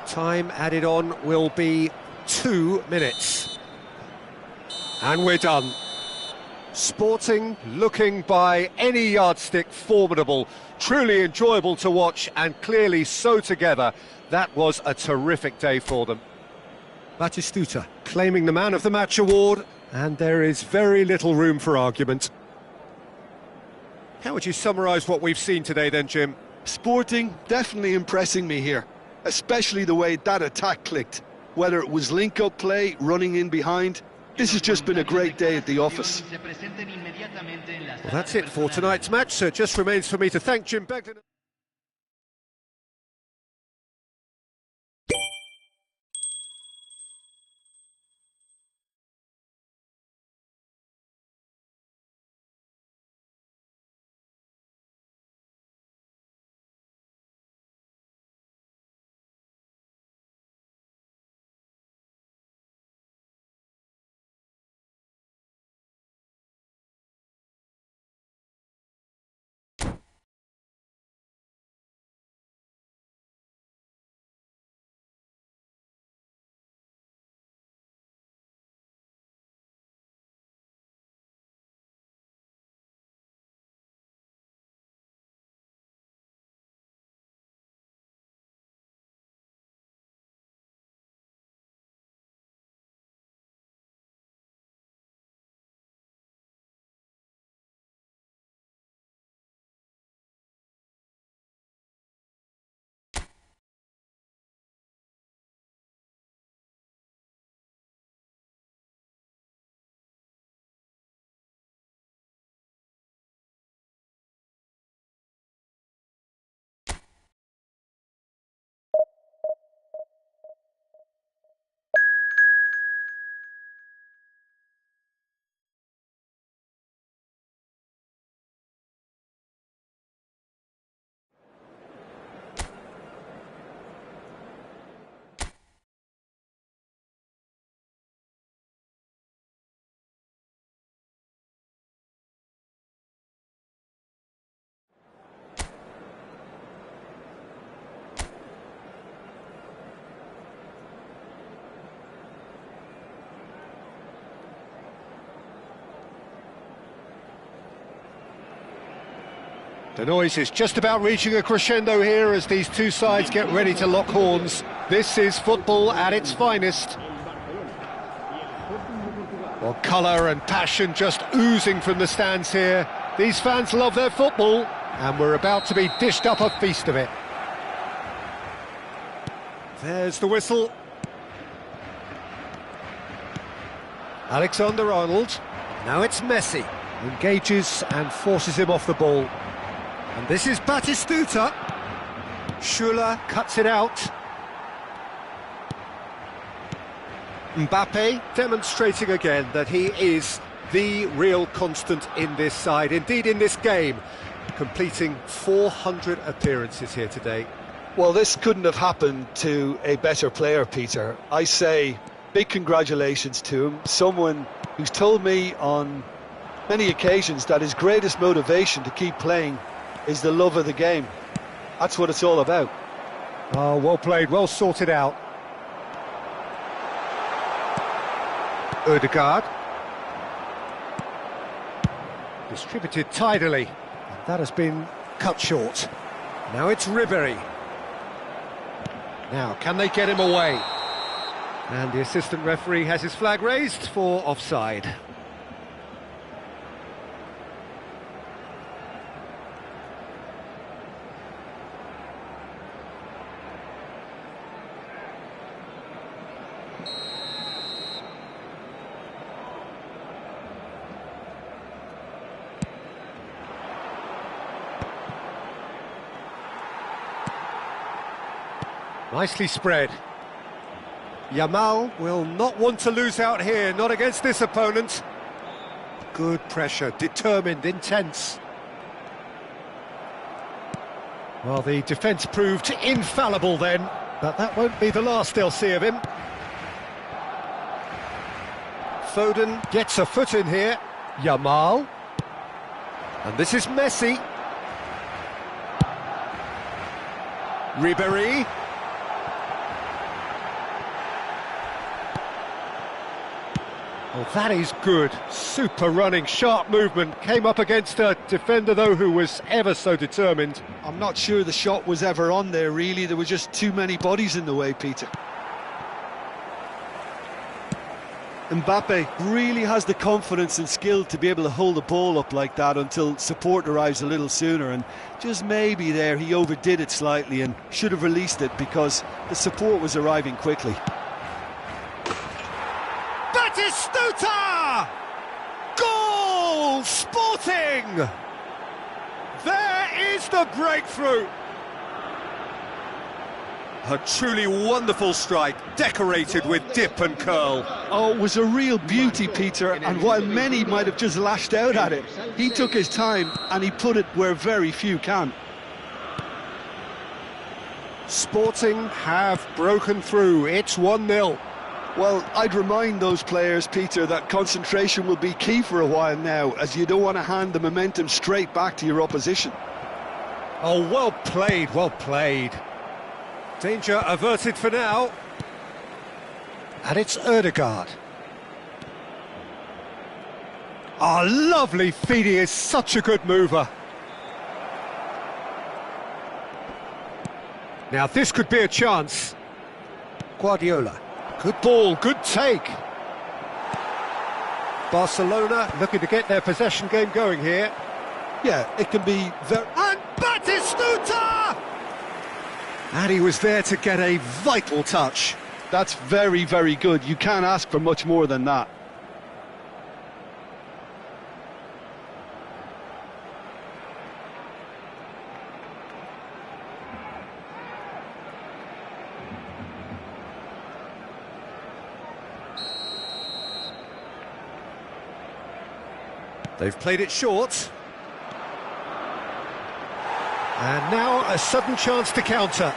Time added on will be 2 minutes. And we're done. Sporting looking by any yardstick formidable, truly enjoyable to watch and clearly so together. That was a terrific day for them. Batistuta claiming the Man of the Match award, and there is very little room for argument. How would you summarise what we've seen today then, Jim? Sporting definitely impressing me here, especially the way that attack clicked. Whether it was link-up play, running in behind, this has just been a great day at the office. Well, that's it for tonight's match, so it just remains for me to thank Jim Beglin. The noise is just about reaching a crescendo here as these two sides get ready to lock horns. This is football at its finest. Well, colour and passion just oozing from the stands here. These fans love their football, and we're about to be dished up a feast of it. There's the whistle. Alexander-Arnold. Now it's Messi. Engages and forces him off the ball. And this is Batistuta. Schuller cuts it out. Mbappe demonstrating again that he is the real constant in this side, indeed in this game, completing 400 appearances here today. Well, this couldn't have happened to a better player, Peter. I say big congratulations to him, someone who's told me on many occasions that his greatest motivation to keep playing is the love of the game. That's what it's all about. Oh, well played, well sorted out. Ødegaard. Distributed tidily, and that has been cut short. Now it's Ribéry. Now, can they get him away? And the assistant referee has his flag raised for offside. Nicely spread. Yamal will not want to lose out here, not against this opponent. Good pressure, determined, intense. Well, the defence proved infallible then, but that won't be the last they'll see of him. Foden gets a foot in here. Yamal. And this is Messi. Ribéry. Oh, that is good. Super running, sharp movement. Came up against a defender, though, who was ever so determined. I'm not sure the shot was ever on there, really. There were just too many bodies in the way, Peter. Mbappe really has the confidence and skill to be able to hold the ball up like that until support arrives a little sooner, and just maybe there he overdid it slightly and should have released it because the support was arriving quickly. Batistuta! Goal! Sporting! There is the breakthrough! A truly wonderful strike, decorated with dip and curl. Oh, it was a real beauty, Peter, and while many might have just lashed out at it, he took his time and he put it where very few can. Sporting have broken through. It's 1-0. Well, I'd remind those players, Peter, that concentration will be key for a while now, as you don't want to hand the momentum straight back to your opposition. Oh, well played, well played. Danger averted for now. And it's Ødegaard. Oh, lovely feed, he is such a good mover. Now this could be a chance. Guardiola. Good ball, good take. Barcelona looking to get their possession game going here. Yeah, it can be very... And Batistuta! And he was there to get a vital touch. That's very, very good. You can't ask for much more than that. They've played it short. And now a sudden chance to counter.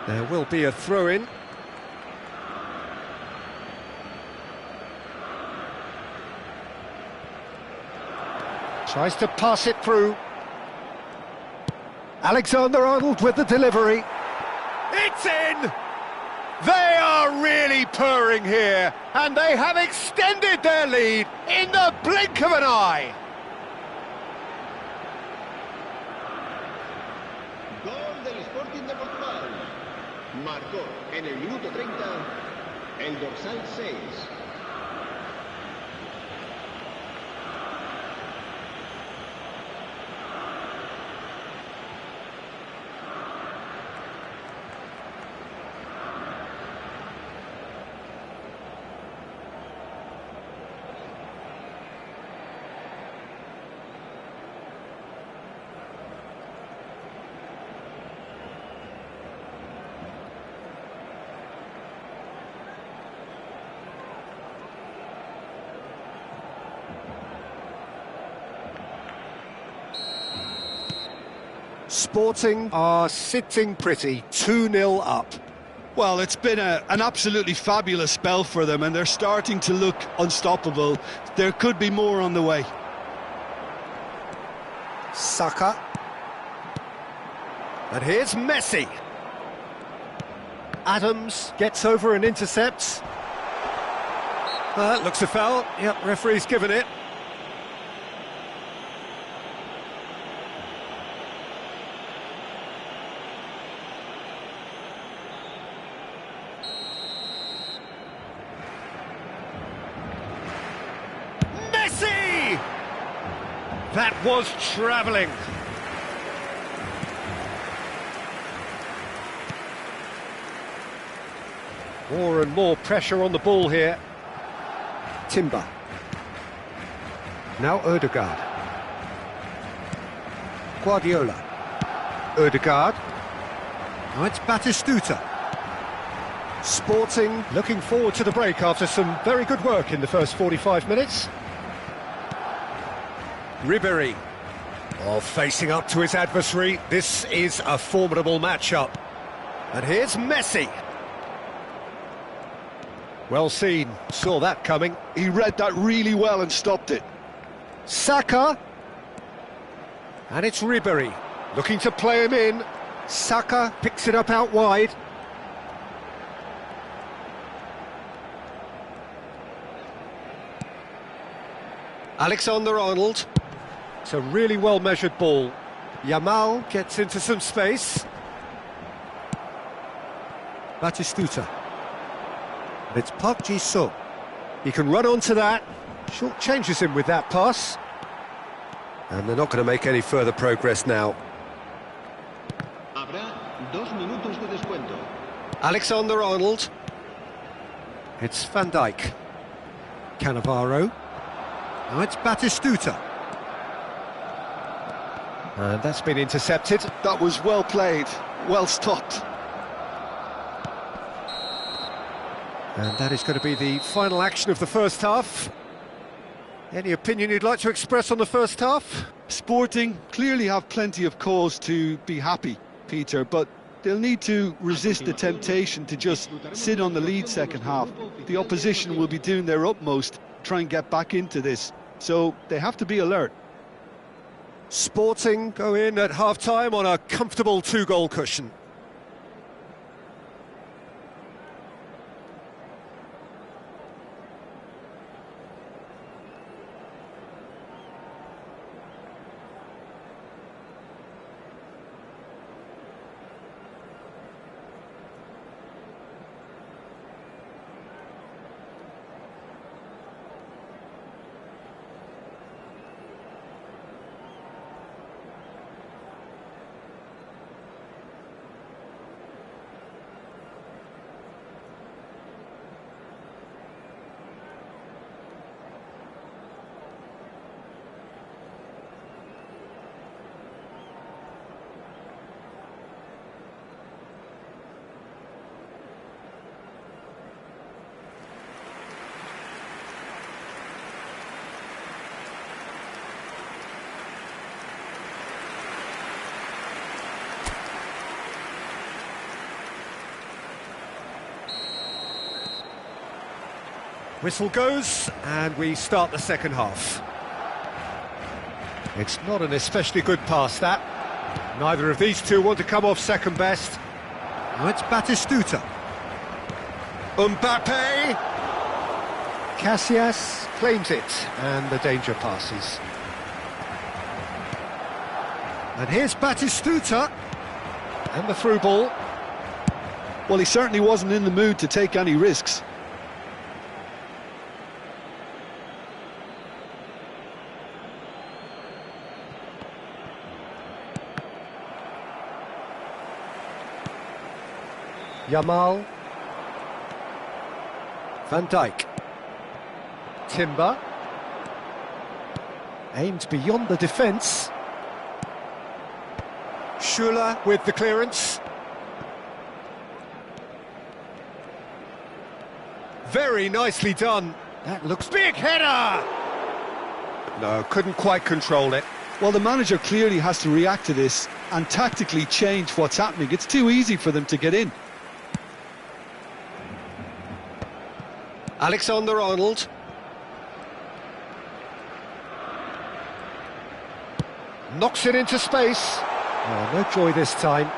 There will be a throw-in. Tries to pass it through. Alexander-Arnold with the delivery. It's in! They are really really purring here, and they have extended their lead in the blink of an eye. Gol del Sporting de Portugal. Marcó en el minuto 30 el dorsal 6. Sporting are sitting pretty, 2-0 up. Well, it's been an absolutely fabulous spell for them, and they're starting to look unstoppable. There could be more on the way. Saka. And here's Messi. Adams gets over and intercepts. Looks a foul. Yep, referee's given it. That was travelling. More and more pressure on the ball here. Timber. Now Ødegaard. Guardiola. Ødegaard. Now it's Batistuta. Sporting looking forward to the break after some very good work in the first 45 minutes. Ribéry, facing up to his adversary. This is a formidable matchup. And here's Messi. Well seen, saw that coming. He read that really well and stopped it. Saka. And it's Ribéry, looking to play him in. Saka picks it up out wide. Alexander-Arnold. It's a really well-measured ball. Yamal gets into some space. Batistuta. And it's Park Ji-sung. He can run onto that. Short changes him with that pass. And they're not going to make any further progress now. Habrá 2 minutos de descuento. Alexander-Arnold. It's Van Dijk. Cannavaro. Now it's Batistuta. And that's been intercepted. That was well played, well stopped. And that is going to be the final action of the first half. Any opinion you'd like to express on the first half? Sporting clearly have plenty of cause to be happy, Peter, but they'll need to resist the temptation to just sit on the lead second half. The opposition will be doing their utmost to try and get back into this, so they have to be alert. Sporting go in at half-time on a comfortable 2-goal cushion. Whistle goes, and we start the second half. It's not an especially good pass, that. Neither of these two want to come off second best. Now it's Batistuta. Mbappe! Casillas claims it, and the danger passes. And here's Batistuta, and the through ball. Well, he certainly wasn't in the mood to take any risks. Yamal. Van Dijk. Timber. Aimed beyond the defence. Schuller with the clearance. Very nicely done. That looks big header! No, couldn't quite control it. Well, the manager clearly has to react to this and tactically change what's happening. It's too easy for them to get in. Alexander-Arnold. Knocks it into space. Oh, no joy this time.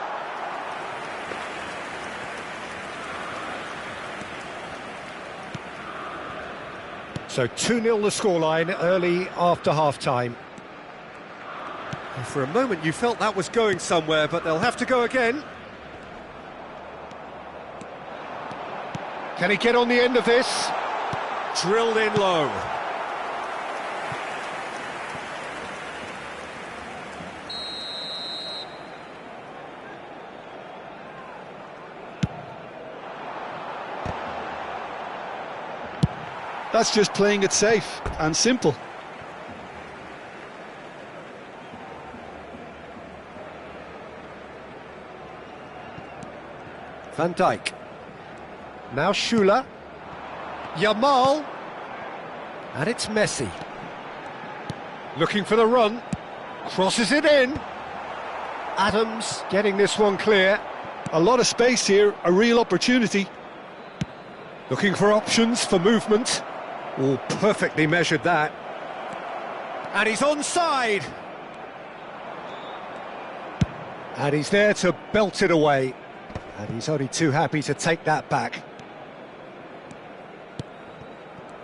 So 2-0 the scoreline early after half-time. And for a moment you felt that was going somewhere, but they'll have to go again. Can he get on the end of this? Drilled in low. That's just playing it safe and simple. Van Dijk. Now Schuller. Yamal. And it's Messi. Looking for the run. Crosses it in. Adams getting this one clear. A lot of space here, a real opportunity. Looking for options for movement. Oh, perfectly measured that. And he's onside. And he's there to belt it away. And he's only too happy to take that back.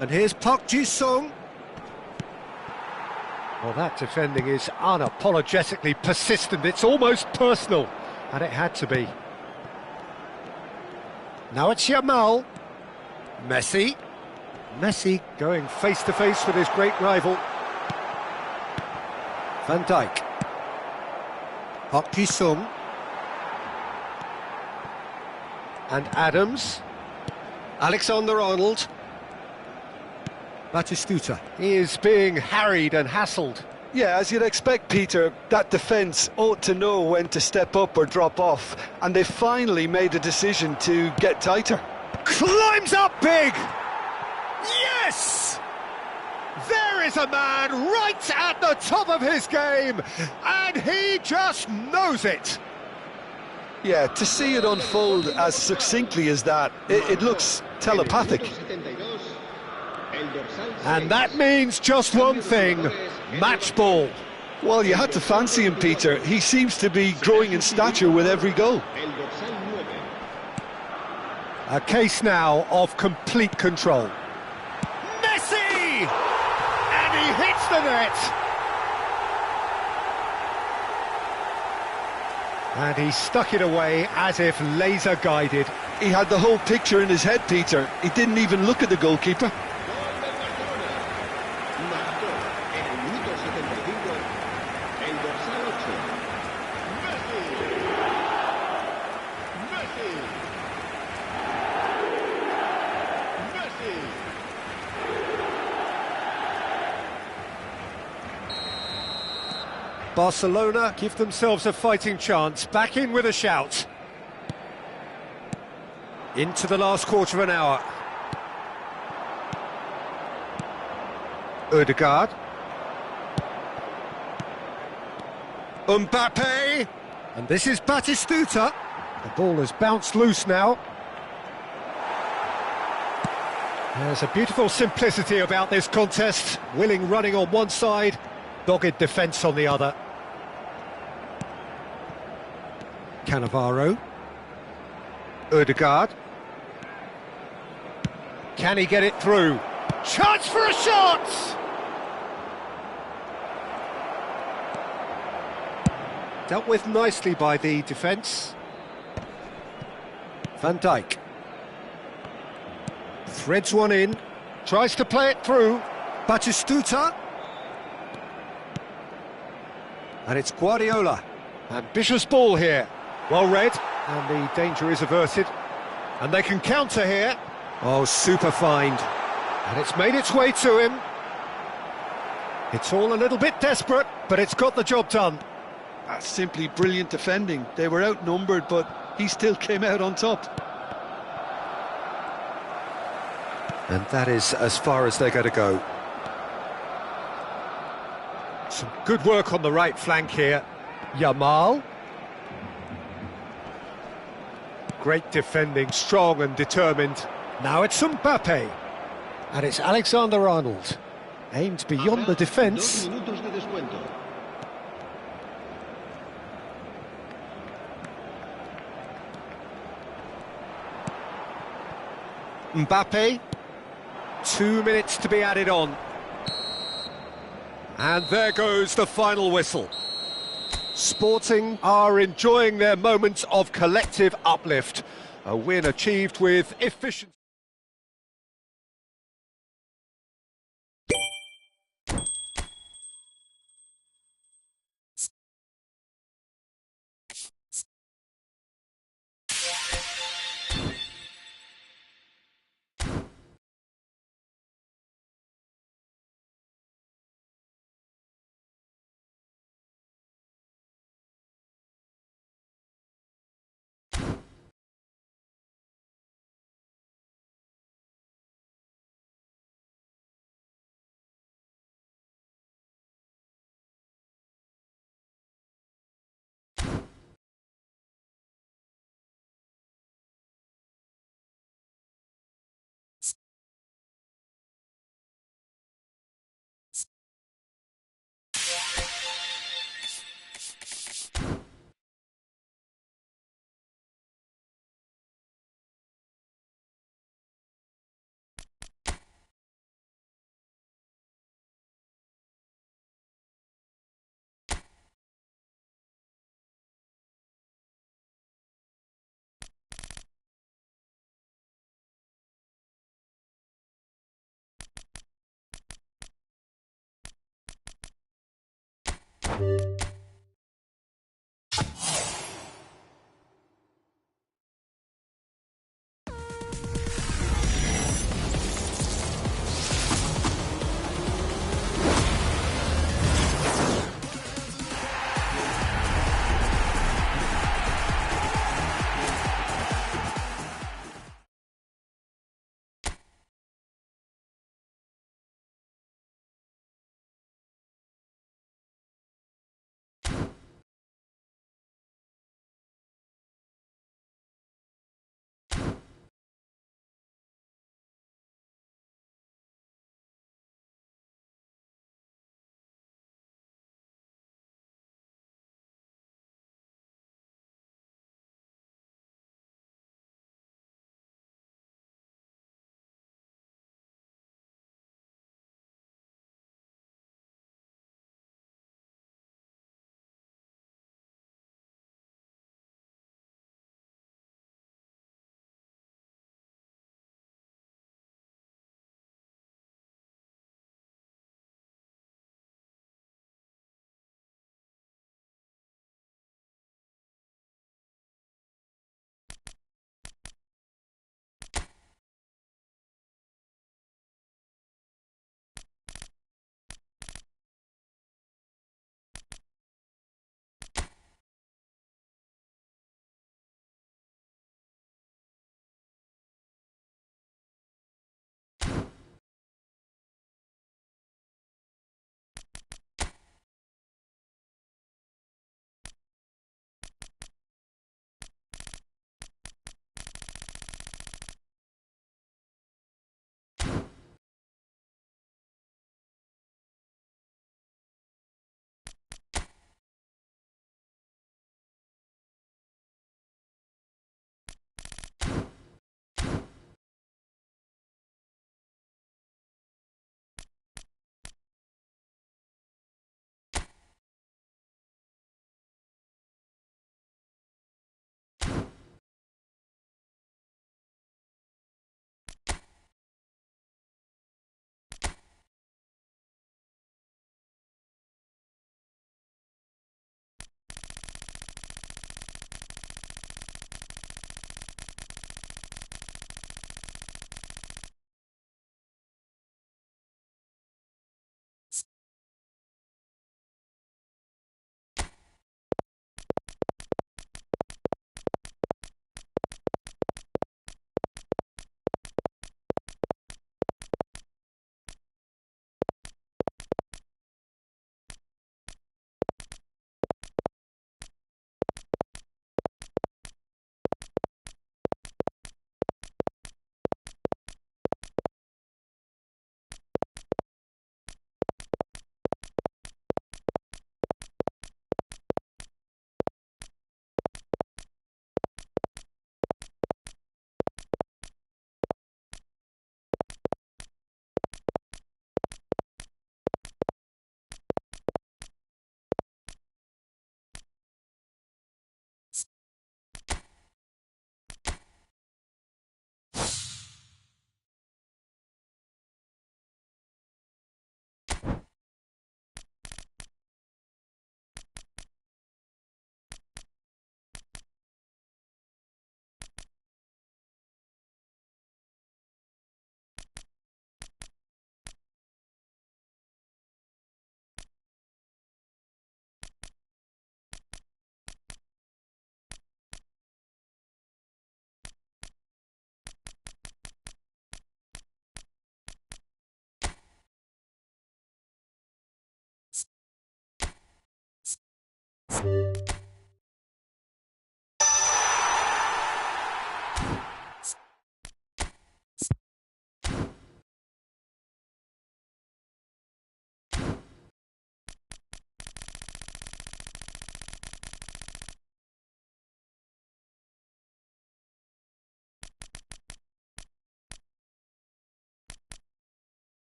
And here's Park Ji-sung. Well, that defending is unapologetically persistent. It's almost personal. And it had to be. Now it's Yamal. Messi. Messi going face-to-face with his great rival. Van Dijk. Park Ji-sung. And Adams. Alexander-Arnold. Batistuta. He is being harried and hassled. Yeah, as you'd expect, Peter, that defence ought to know when to step up or drop off, and they finally made a decision to get tighter. Climbs up big! Yes! There is a man right at the top of his game, and he just knows it. Yeah, to see it unfold as succinctly as that, it looks telepathic. And that means just one thing, match ball. Well, you had to fancy him, Peter. He seems to be growing in stature with every goal. A case now of complete control. Messi! And he hits the net! And he stuck it away as if laser guided. He had the whole picture in his head, Peter. He didn't even look at the goalkeeper. Barcelona give themselves a fighting chance, back in with a shout. Into the last quarter of an hour. Ødegaard. Mbappe. And this is Batistuta. The ball has bounced loose now. There's a beautiful simplicity about this contest. Willing running on one side, dogged defence on the other. Cannavaro. Ødegaard. Can he get it through? Chance for a shot! Dealt with nicely by the defence. Van Dijk. Threads one in. Tries to play it through. Batistuta. And it's Guardiola. Ambitious ball here. Well read. And the danger is averted. And they can counter here. Oh, super find. And it's made its way to him. It's all a little bit desperate, but it's got the job done. That's simply brilliant defending. They were outnumbered, but he still came out on top. And that is as far as they're going to go. Some good work on the right flank here. Yamal. Great defending, strong and determined. Now it's Mbappe. And it's Alexander-Arnold. Aimed beyond the defence. 2 minutos de descuento. Mbappe. 2 minutes to be added on. And there goes the final whistle. Sporting are enjoying their moments of collective uplift. A win achieved with efficiency.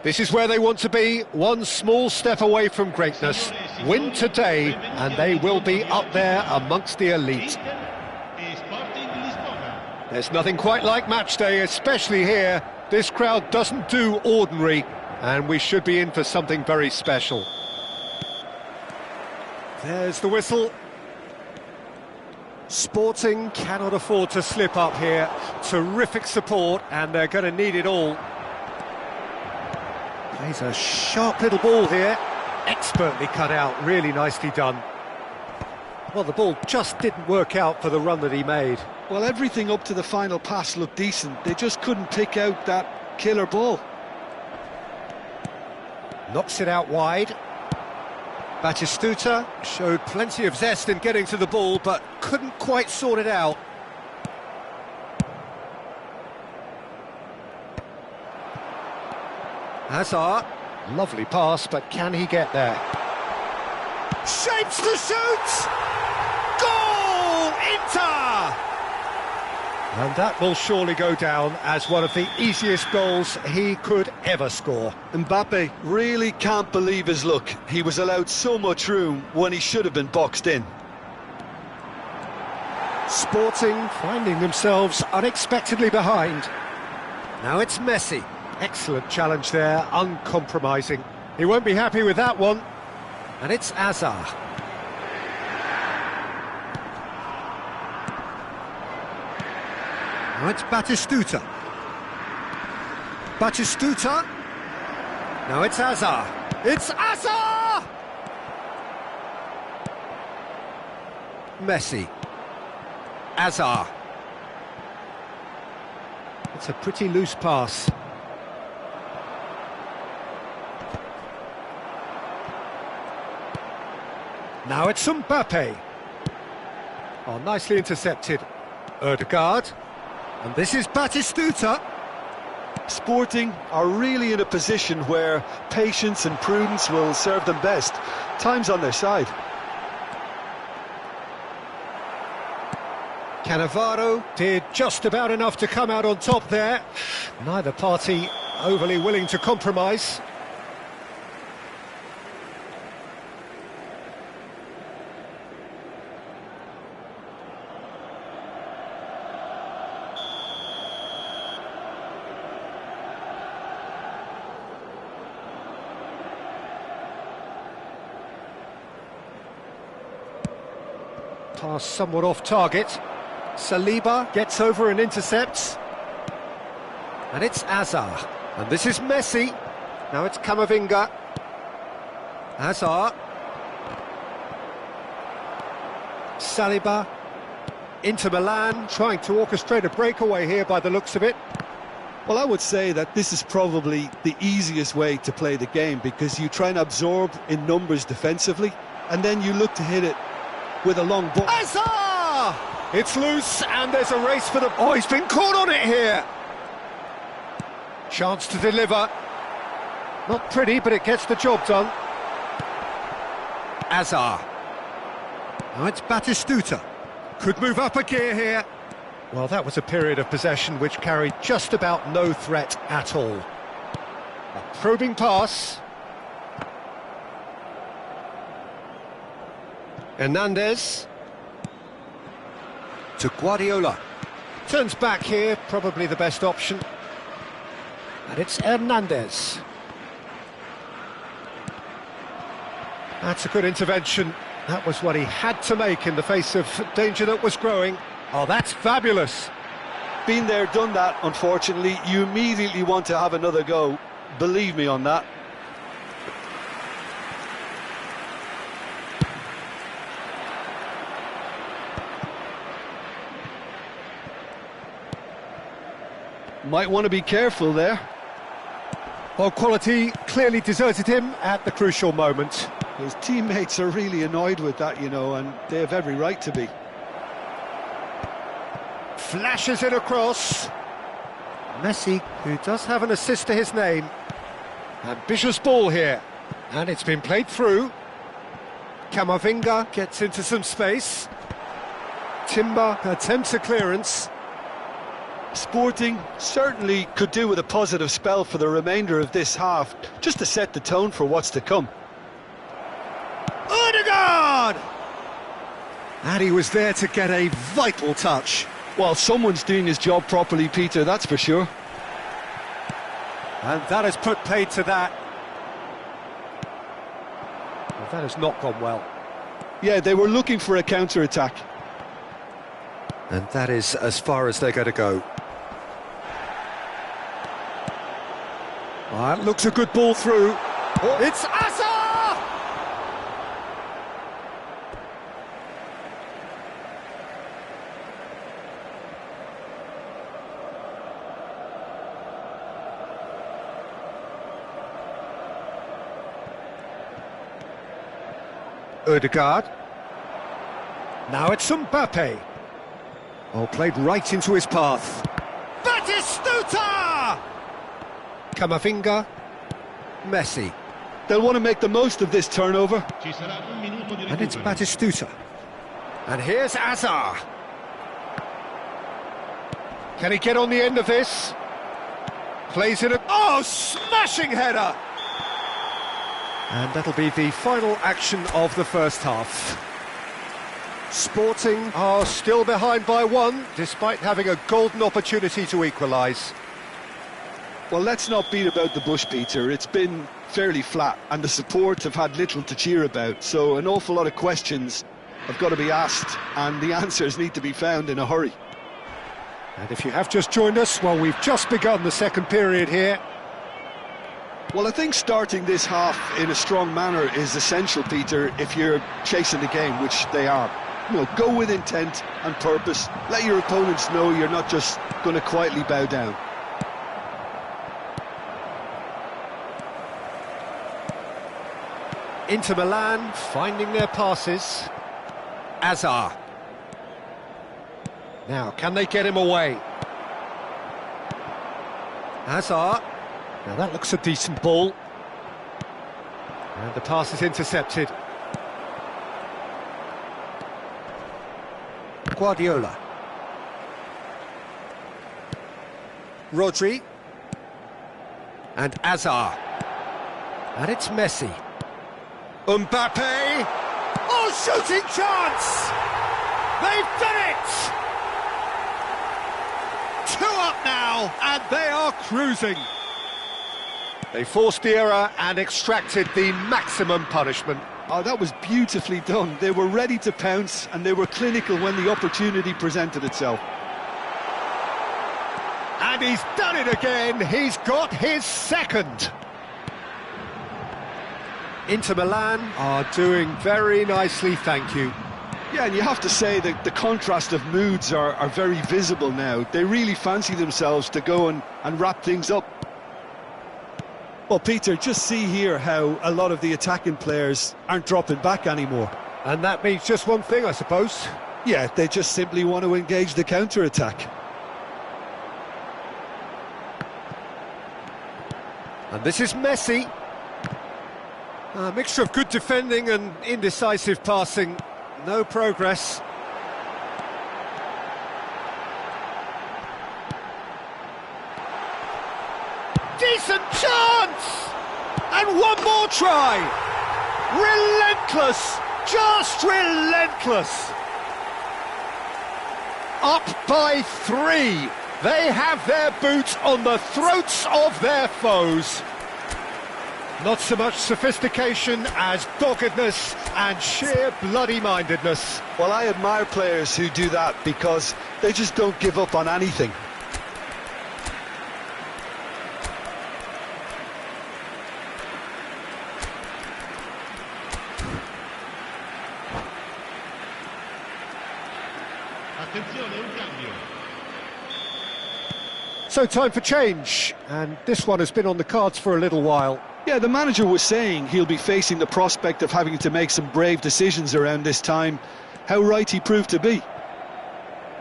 This is where they want to be, one small step away from greatness. Win today, and they will be up there amongst the elite. There's nothing quite like match day, especially here. This crowd doesn't do ordinary, and we should be in for something very special. There's the whistle. Sporting cannot afford to slip up here. Terrific support, and they're going to need it all. Plays a sharp little ball here. Expertly cut out, really nicely done. Well, the ball just didn't work out for the run that he made. Well, everything up to the final pass looked decent. They just couldn't pick out that killer ball. Knocks it out wide. Batistuta showed plenty of zest in getting to the ball, but couldn't quite sort it out. Hazard, lovely pass, but can he get there? Shapes to shoot! Goal! Inter! And that will surely go down as one of the easiest goals he could ever score. Mbappe really can't believe his luck. He was allowed so much room when he should have been boxed in. Sporting finding themselves unexpectedly behind. Now it's Messi. Excellent challenge there, uncompromising. He won't be happy with that one. And it's Hazard. Now it's Batistuta. Batistuta. Now it's Hazard. It's Hazard! Messi. Hazard. It's a pretty loose pass. Now it's Mbappe. Oh, nicely intercepted. Ødegaard. And this is Batistuta. Sporting are really in a position where patience and prudence will serve them best. Time's on their side. Cannavaro did just about enough to come out on top there. Neither party overly willing to compromise. Pass somewhat off target. Saliba gets over and intercepts. And it's Hazard. And this is Messi. Now it's Camavinga. Hazard. Saliba. Inter Milan trying to orchestrate a breakaway here by the looks of it. Well, I would say that this is probably the easiest way to play the game, because you try and absorb in numbers defensively, and then you look to hit it with a long ball. Hazard! It's loose, and there's a race for the... Oh, he's been caught on it here! Chance to deliver. Not pretty, but it gets the job done. Hazard. Now it's Batistuta. Could move up a gear here. Well, that was a period of possession which carried just about no threat at all. A probing pass. Hernandez to Guardiola. Turns back here, probably the best option. And it's Hernandez. That's a good intervention. That was what he had to make in the face of danger that was growing. Oh, that's fabulous. Been there, done that, unfortunately. You immediately want to have another go. Believe me on that. Might want to be careful there. Well, quality clearly deserted him at the crucial moment. His teammates are really annoyed with that, you know, and they have every right to be. Flashes it across. Messi, who does have an assist to his name. Ambitious ball here. And it's been played through. Camavinga gets into some space. Timber attempts a clearance. Sporting certainly could do with a positive spell for the remainder of this half, just to set the tone for what's to come. Odegaard! And he was there to get a vital touch. Well, someone's doing his job properly, Peter, that's for sure. And that has put paid to that. Well, that has not gone well. Yeah, they were looking for a counter-attack. And that is as far as they're going to go. That looks a good ball through. Oh, it's Asa! Odegaard. Now it's Mbappe. Oh, played right into his path. Batistuta! Camavinga. Messi. They'll want to make the most of this turnover. And it's Batistuta. And here's Azar. Can he get on the end of this? Plays it. Oh, smashing header! And that'll be the final action of the first half. Sporting are still behind by one, despite having a golden opportunity to equalise. Well, let's not beat about the bush, Peter. It's been fairly flat, and the support have had little to cheer about, so an awful lot of questions have got to be asked, and the answers need to be found in a hurry. And if you have just joined us, well, we've just begun the second period here. Well, I think starting this half in a strong manner is essential, Peter, if you're chasing the game, which they are. You know, go with intent and purpose. Let your opponents know you're not just going to quietly bow down. Inter Milan finding their passes. Azar. Now, can they get him away? Azar. Now that looks a decent ball. And the pass is intercepted. Guardiola. Rodri. And Azar. And it's Messi. Mbappe! Oh, shooting chance! They've done it! 2 up now, and they are cruising. They forced the error and extracted the maximum punishment. Oh, that was beautifully done. They were ready to pounce, and they were clinical when the opportunity presented itself. And he's done it again. He's got his second. Inter Milan are doing very nicely, thank you. Yeah, and you have to say that the contrast of moods are very visible now. They really fancy themselves to go and wrap things up. Well, Peter, just see here how a lot of the attacking players aren't dropping back anymore. And that means just one thing, I suppose. Yeah, they just simply want to engage the counter-attack. And this is Messi. A mixture of good defending and indecisive passing. No progress. Decent chance! And one more try! Relentless! Just relentless! Up by 3. They have their boots on the throats of their foes. Not so much sophistication as doggedness and sheer bloody-mindedness. Well, I admire players who do that because they just don't give up on anything. So time for change, and this one has been on the cards for a little while. Yeah, the manager was saying he'll be facing the prospect of having to make some brave decisions around this time. How right he proved to be.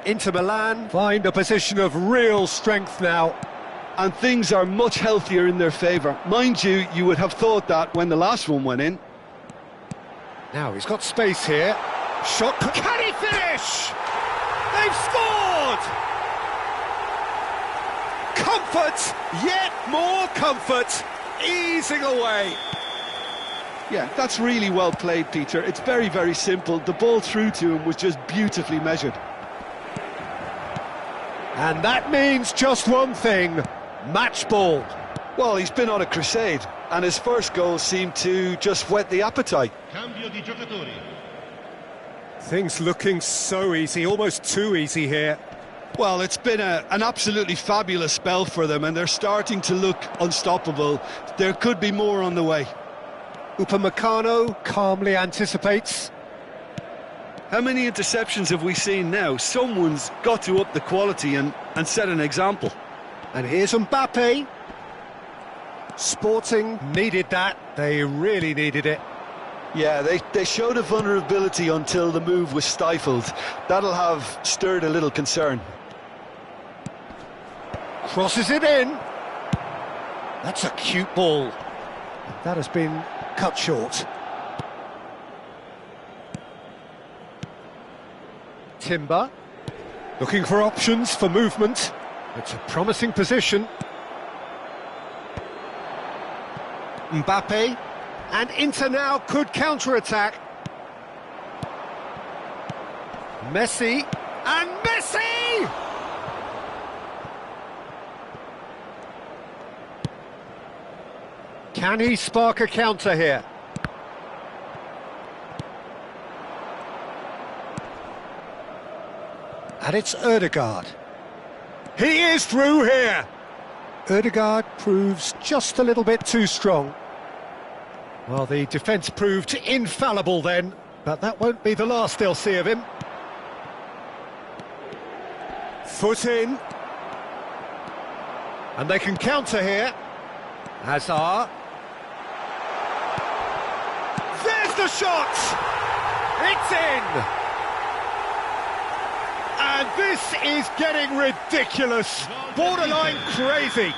Inter Milan find a position of real strength now. And things are much healthier in their favour. Mind you, you would have thought that when the last one went in. Now he's got space here. Shot, can he finish? They've scored! Comfort! Yet more comfort! Easing away. Yeah, that's really well played, Peter. It's very, very simple. The ball through to him was just beautifully measured. And that means just one thing, match ball. Well, he's been on a crusade, and his first goal seemed to just whet the appetite. Cambio di giocatori. Things looking so easy, almost too easy here. Well, it's been an absolutely fabulous spell for them, and they're starting to look unstoppable. There could be more on the way. Upamecano calmly anticipates. How many interceptions have we seen now? Someone's got to up the quality and set an example. And here's Mbappe. Sporting needed that. They really needed it. Yeah, they showed a vulnerability until the move was stifled. That'll have stirred a little concern. Crosses it in. That's a cute ball. That has been cut short. Timber, looking for options for movement. It's a promising position. Mbappe, and Inter now could counter-attack. Messi, and Messi! Can he spark a counter here? And it's Ødegaard. He is through here! Ødegaard proves just a little bit too strong. Well, the defence proved infallible then, but that won't be the last they'll see of him. Foot in. And they can counter here. Hazard. There's the shot! It's in! And this is getting ridiculous, borderline crazy.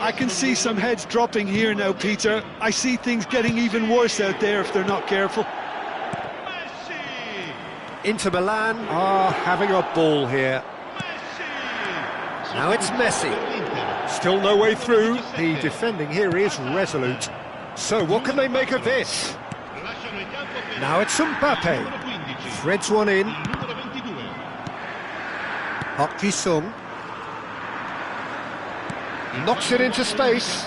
I can see some heads dropping here now, Peter. I see things getting even worse out there if they're not careful. Inter Milan are having a ball here. Now it's Messi. Still no way through. The defending here is resolute. So what can they make of this? Now it's Mbappe. Threads one in. Park Ji-sung knocks it into space.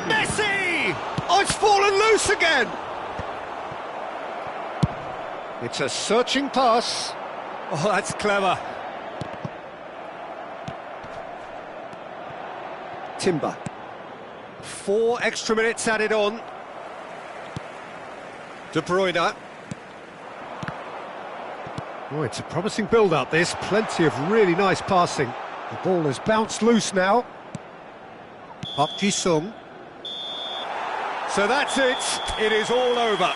Messi! Oh, it's fallen loose again! It's a searching pass. Oh, that's clever. Timber. 4 extra minutes added on. De Bruyne. Oh, it's a promising build-up, this. Plenty of really nice passing. The ball has bounced loose now. Park Ji-sung. So that's it. It is all over.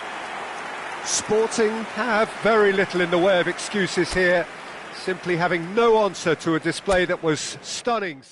Sporting have very little in the way of excuses here. Simply having no answer to a display that was stunning.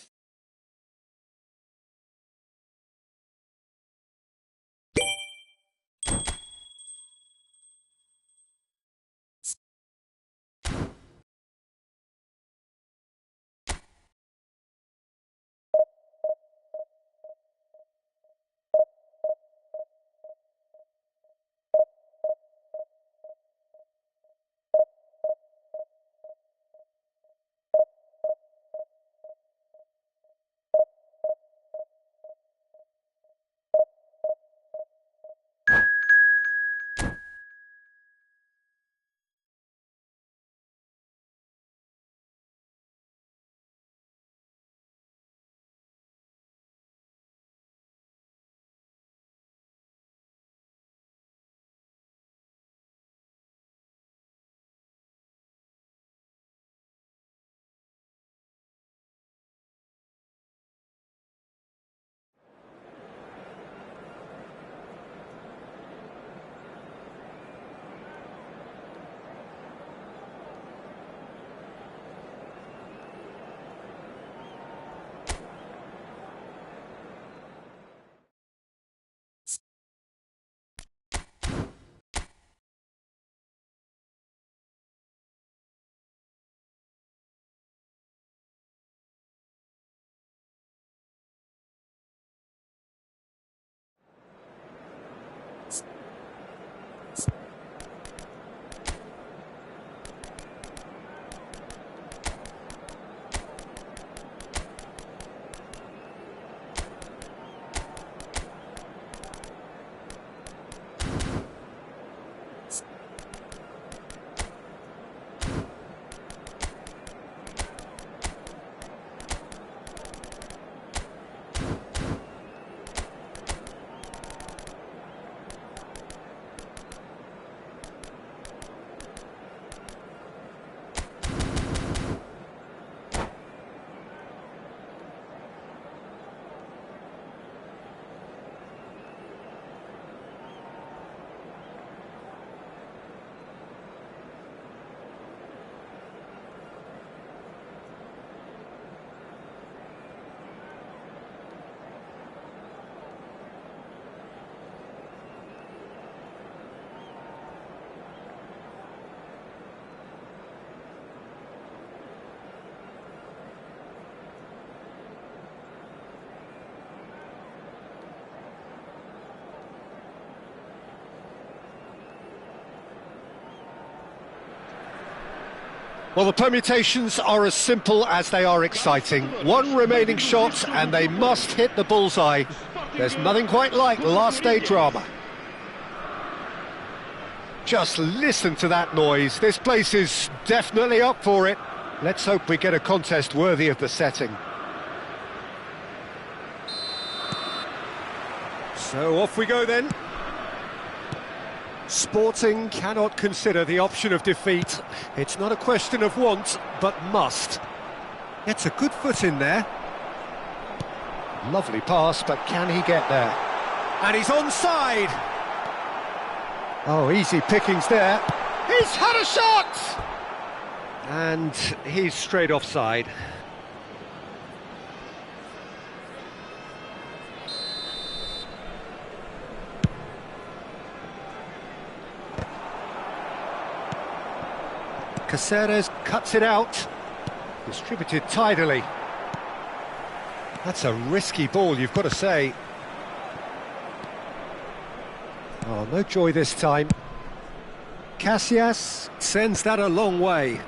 Well, the permutations are as simple as they are exciting. One remaining shot and they must hit the bullseye. There's nothing quite like last day drama. Just listen to that noise. This place is definitely up for it. Let's hope we get a contest worthy of the setting. So off we go then. Sporting cannot consider the option of defeat. It's not a question of want, but must. Gets a good foot in there. Lovely pass, but can he get there? And he's onside! Oh, easy pickings there. He's had a shot! And he's straight offside. Caceres cuts it out. Distributed tidily. That's a risky ball, you've got to say. Oh, no joy this time. Casillas sends that a long way.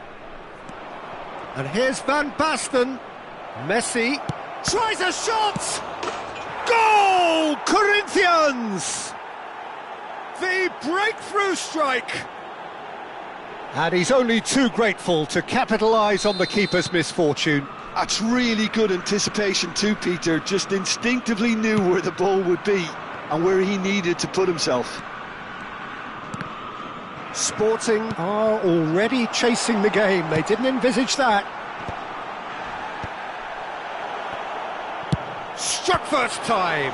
And here's Van Basten. Messi tries a shot! Goal! Corinthians! The breakthrough strike! And he's only too grateful to capitalise on the keeper's misfortune. That's really good anticipation too, Peter. Just instinctively knew where the ball would be and where he needed to put himself. Sporting are already chasing the game. They didn't envisage that. Struck first time.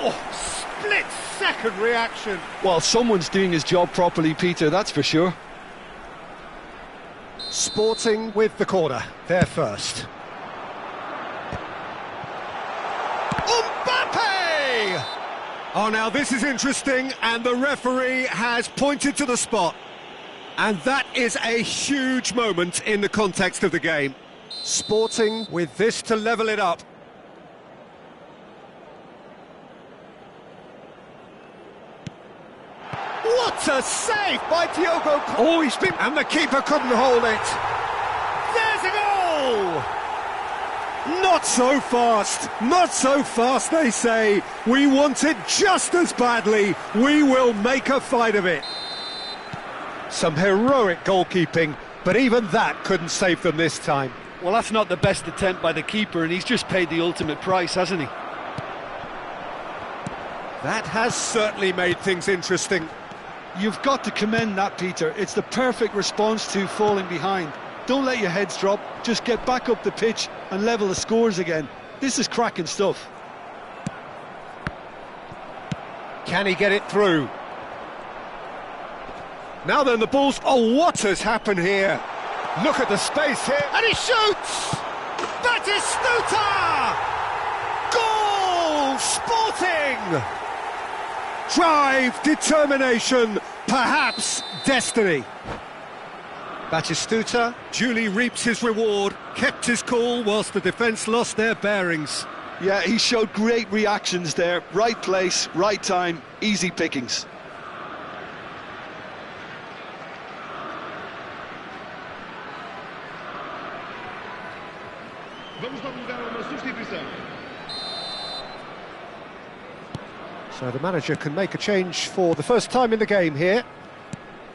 Oh, split-second reaction. Well, someone's doing his job properly, Peter, that's for sure. Sporting with the corner. They're first. Mbappe! Oh, now this is interesting, and the referee has pointed to the spot. And that is a huge moment in the context of the game. Sporting with this to level it up. What a save by Diogo! Oh, he's been... And the keeper couldn't hold it. There's a goal! Not so fast, not so fast, they say. We want it just as badly. We will make a fight of it. Some heroic goalkeeping, but even that couldn't save them this time. Well, that's not the best attempt by the keeper, and he's just paid the ultimate price, hasn't he? That has certainly made things interesting. You've got to commend that, Peter. It's the perfect response to falling behind. Don't let your heads drop, just get back up the pitch and level the scores again. This is cracking stuff. Can he get it through? Now then, the ball's... Oh, what has happened here? Look at the space here, and he shoots! Batistuta! Goal! Sporting! Drive, determination, perhaps destiny. Batistuta duly reaps his reward, kept his cool whilst the defence lost their bearings. Yeah, he showed great reactions there. Right place, right time, easy pickings. Vamos dar lugar a uma substituição. So the manager can make a change for the first time in the game here.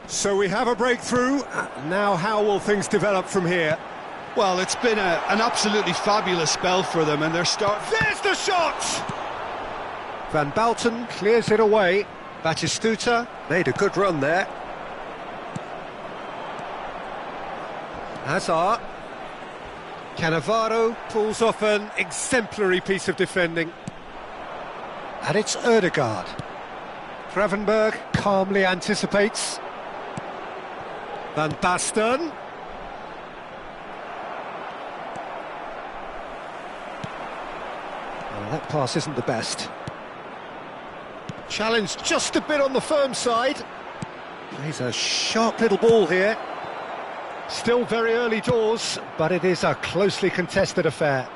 So we have a breakthrough. Now how will things develop from here? Well, it's been an absolutely fabulous spell for them, and they're starting... There's the shot! Van Basten clears it away. Batistuta made a good run there. Hazard. Cannavaro pulls off an exemplary piece of defending. And it's Ødegaard. Gravenberg calmly anticipates. Van Basten. Well, that pass isn't the best. Challenge just a bit on the firm side. Plays a sharp little ball here. Still very early doors, but it is a closely contested affair.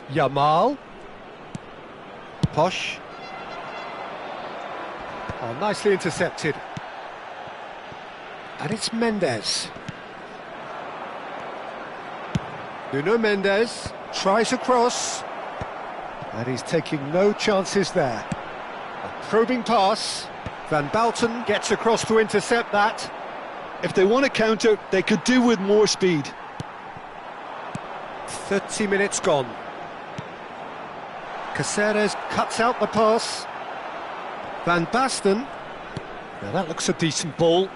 Yamal. Posh. Oh, nicely intercepted. And it's Mendes. Nuno Mendes tries a cross. And he's taking no chances there. A probing pass. Van Bouten gets across to intercept that. If they want to counter, they could do with more speed. 30 minutes gone. Caceres cuts out the pass. Van Basten. Now that looks a decent ball.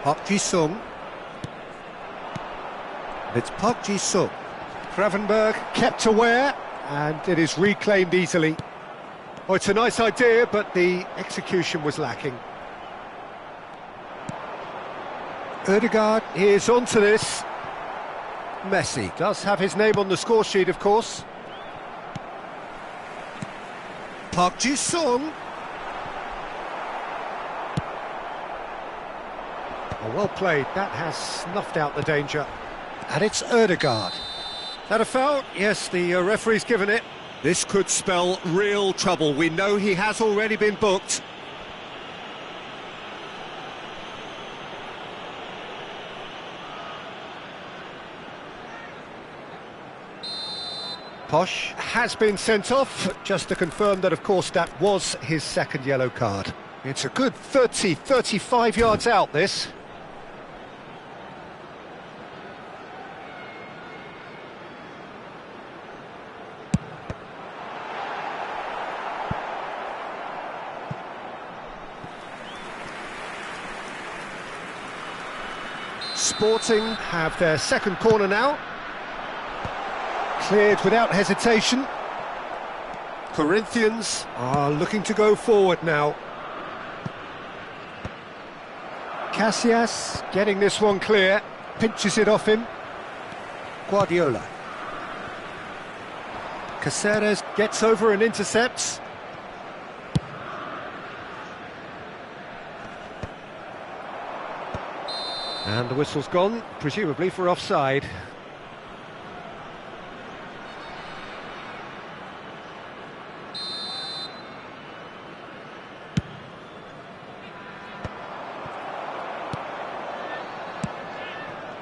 Park Ji-sung. It's Park Ji-sung. Gravenberg kept aware, and it is reclaimed easily. Oh, it's a nice idea, but the execution was lacking. Ødegaard is onto this. Messi does have his name on the score sheet, of course. Park Ji-sung. Oh, well played. That has snuffed out the danger. And it's Ødegaard. That a foul? Yes, the referee's given it. This could spell real trouble. We know he has already been booked. Posh has been sent off, just to confirm that, of course, that was his second yellow card. It's a good 35 yards out, this. Sporting have their second corner now. Cleared without hesitation. Corinthians are looking to go forward now. Casillas getting this one clear. Pinches it off him. Guardiola. Caceres gets over and intercepts. And the whistle's gone, presumably for offside.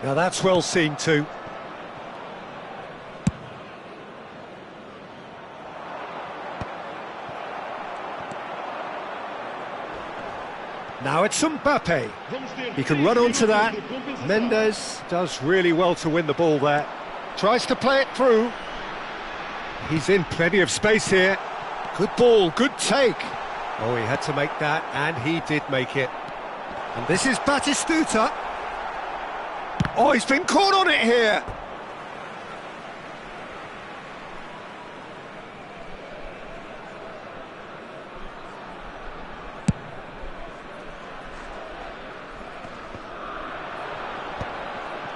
Now that's well seen too. Now it's Mbappe. He can run onto that. Mendes does really well to win the ball there. Tries to play it through. He's in plenty of space here. Good ball, good take. Oh, he had to make that, and he did make it. And this is Batistuta. Oh, he's been caught on it here.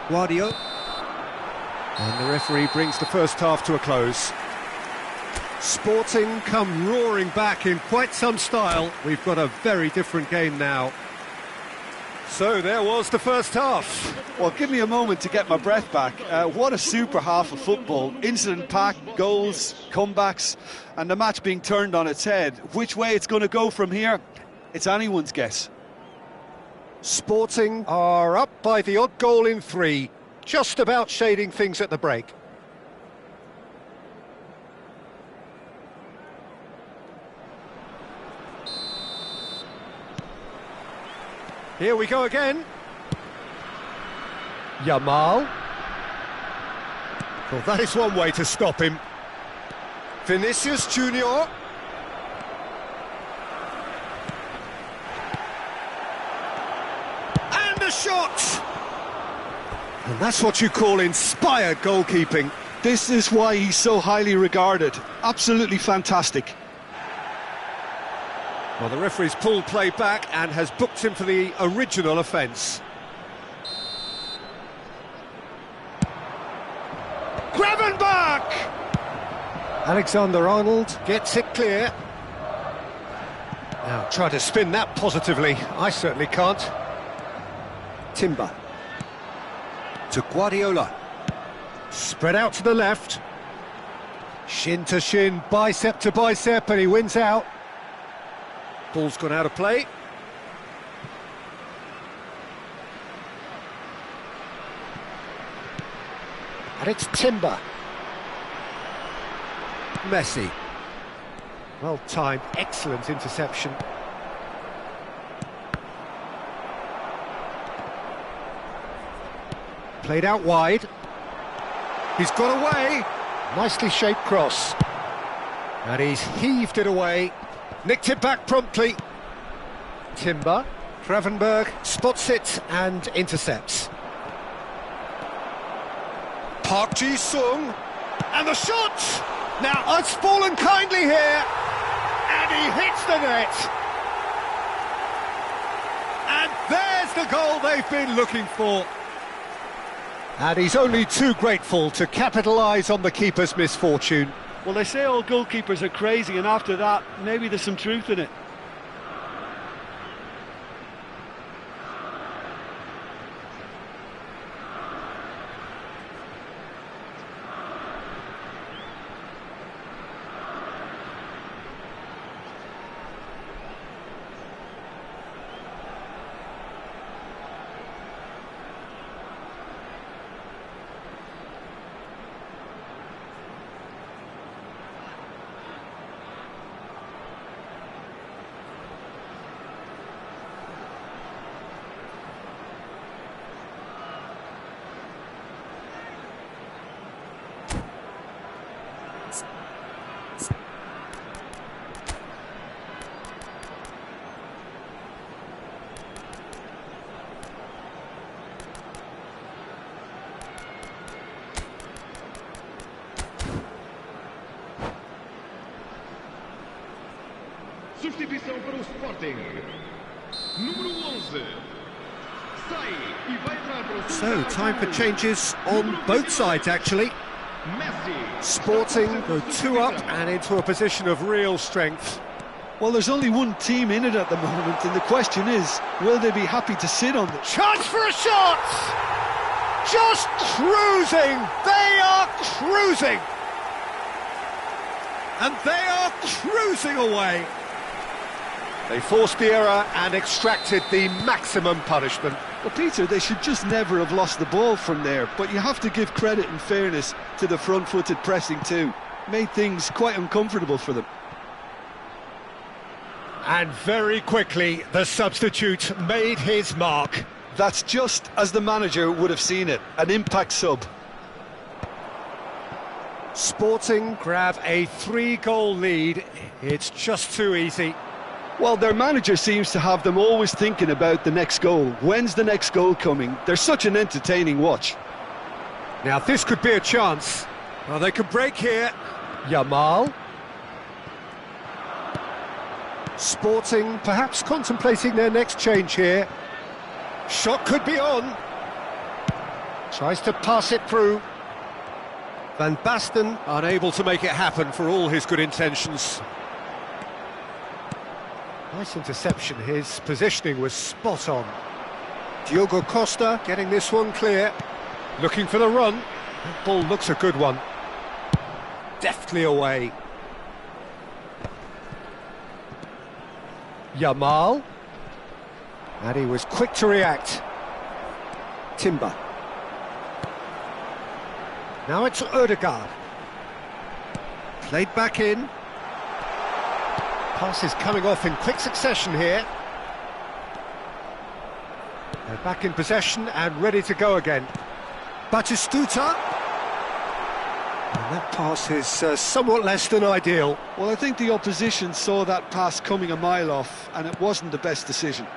Guardiola. And the referee brings the first half to a close. Sporting come roaring back in quite some style. We've got a very different game now. So there was the first half. Well, give me a moment to get my breath back. What a super half of football. Incident-packed, goals, comebacks, and the match being turned on its head. Which way it's going to go from here, it's anyone's guess. Sporting are up by the odd goal in 3, just about shading things at the break. Here we go again. Yamal. Well, that is one way to stop him. Vinicius Junior. And a shot! And that's what you call inspired goalkeeping. This is why he's so highly regarded. Absolutely fantastic. Well, the referee's pulled play back and has booked him for the original offence. Gravenberg! Alexander-Arnold gets it clear. Now, try to spin that positively. I certainly can't. Timber. To Guardiola. Spread out to the left. Shin to shin, bicep to bicep, and he wins out. Ball's gone out of play. And it's Timber. Messi. Well timed, excellent interception. Played out wide. He's got away. Nicely shaped cross. And he's heaved it away. Nicked it back promptly. Timber. Gravenberg spots it and intercepts. Park Ji-sung. And the shot! Now, it's fallen kindly here. And he hits the net. And there's the goal they've been looking for. And he's only too grateful to capitalise on the keeper's misfortune. Well, they say all goalkeepers are crazy, and after that, maybe there's some truth in it. Substituição para o Sporting. Número 11. Sai e vai entrar para o So, time for changes on both sides, actually. Messi. Sporting go 2 up and into a position of real strength. Well, there's only one team in it at the moment, and the question is, will they be happy to sit on the... Chance for a shot! Just cruising! They are cruising! And they are cruising away! They forced the error and extracted the maximum punishment. Well, Peter, they should just never have lost the ball from there, but you have to give credit and fairness to the front-footed pressing too. Made things quite uncomfortable for them. And very quickly, the substitute made his mark. That's just as the manager would have seen it, an impact sub. Sporting grab a 3-goal lead. It's just too easy. Well, their manager seems to have them always thinking about the next goal. When's the next goal coming? They're such an entertaining watch. Now, this could be a chance. Well, they could break here. Yamal. Sporting perhaps contemplating their next change here. Shot could be on. Tries to pass it through. Van Basten unable to make it happen for all his good intentions. Nice interception, his positioning was spot on. Diogo Costa getting this one clear. Looking for the run. That ball looks a good one. Deftly away. Yamal. And he was quick to react. Timber. Now it's Ødegaard. Played back in. Passes coming off in quick succession here. They're back in possession and ready to go again. Batistuta. And that pass is somewhat less than ideal. Well, I think the opposition saw that pass coming a mile off, and it wasn't the best decision.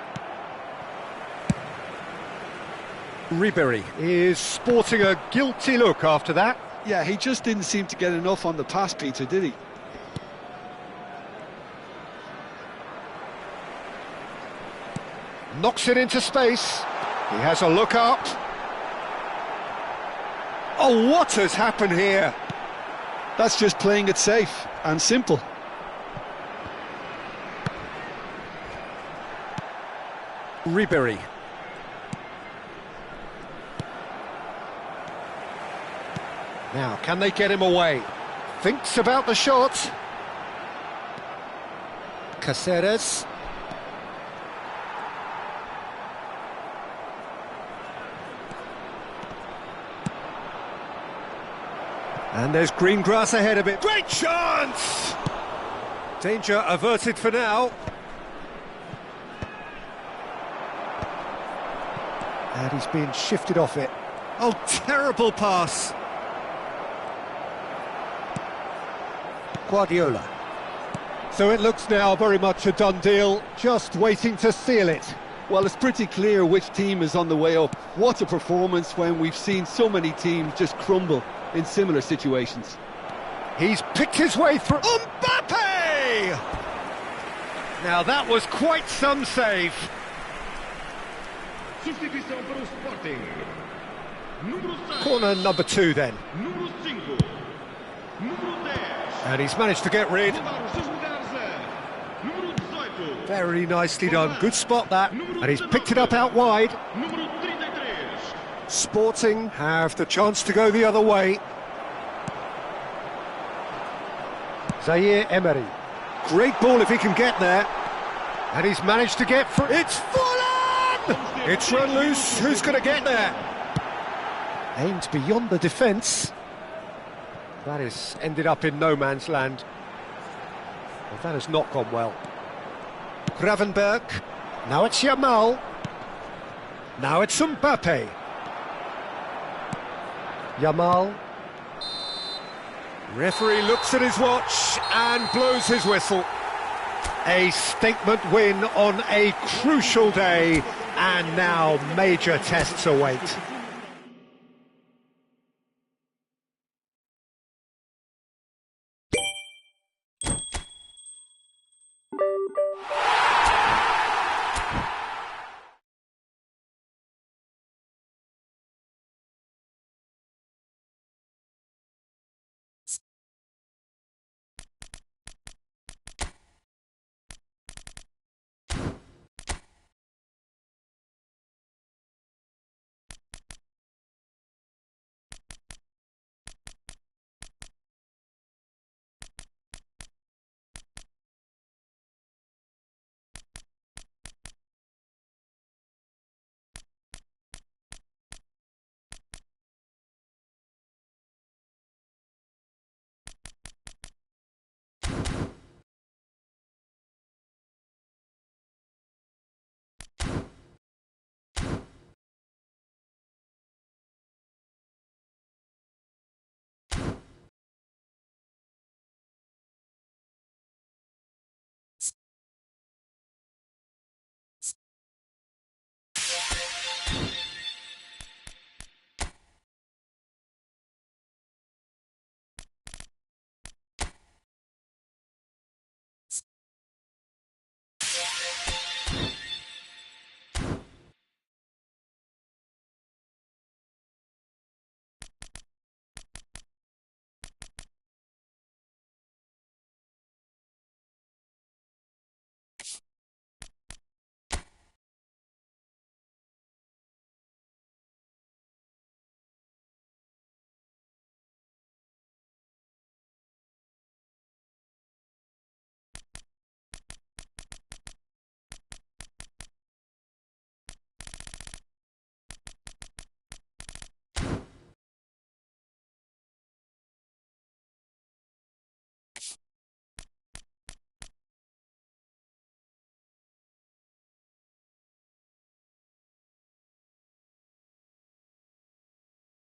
Ribery is sporting a guilty look after that. Yeah, he just didn't seem to get enough on the pass, Peter, did he? Knocks it into space. He has a look up. Oh, what has happened here? That's just playing it safe and simple. Ribery. Now, can they get him away? Thinks about the shot. Caceres. And there's green grass ahead of it. Great chance! Danger averted for now. And he's being shifted off it. Oh, terrible pass. Guardiola. So it looks now very much a done deal, just waiting to seal it. Well, it's pretty clear which team is on the way up. What a performance when we've seen so many teams just crumble in similar situations. He's picked his way through. Mbappe! Now that was quite some save. Sustituição para o Sporting. Número 6. Corner number 2 then. Número 5. Número 10. And he's managed to get rid. Roubar os seus lugares é número 18. Very nicely done. Good spot that. And he's picked it up out wide. Número 33. Sporting have the chance to go the other way. Zaire Emery. Great ball if he can get there. And he's managed to get through. It's fallen! It's run loose. Who's going to get there? Aimed beyond the defence. That has ended up in no man's land. Well, that has not gone well. Gravenberg. Now it's Yamal. Now it's Mbappe. Yamal. Referee looks at his watch and blows his whistle. A statement win on a crucial day, and now major tests await.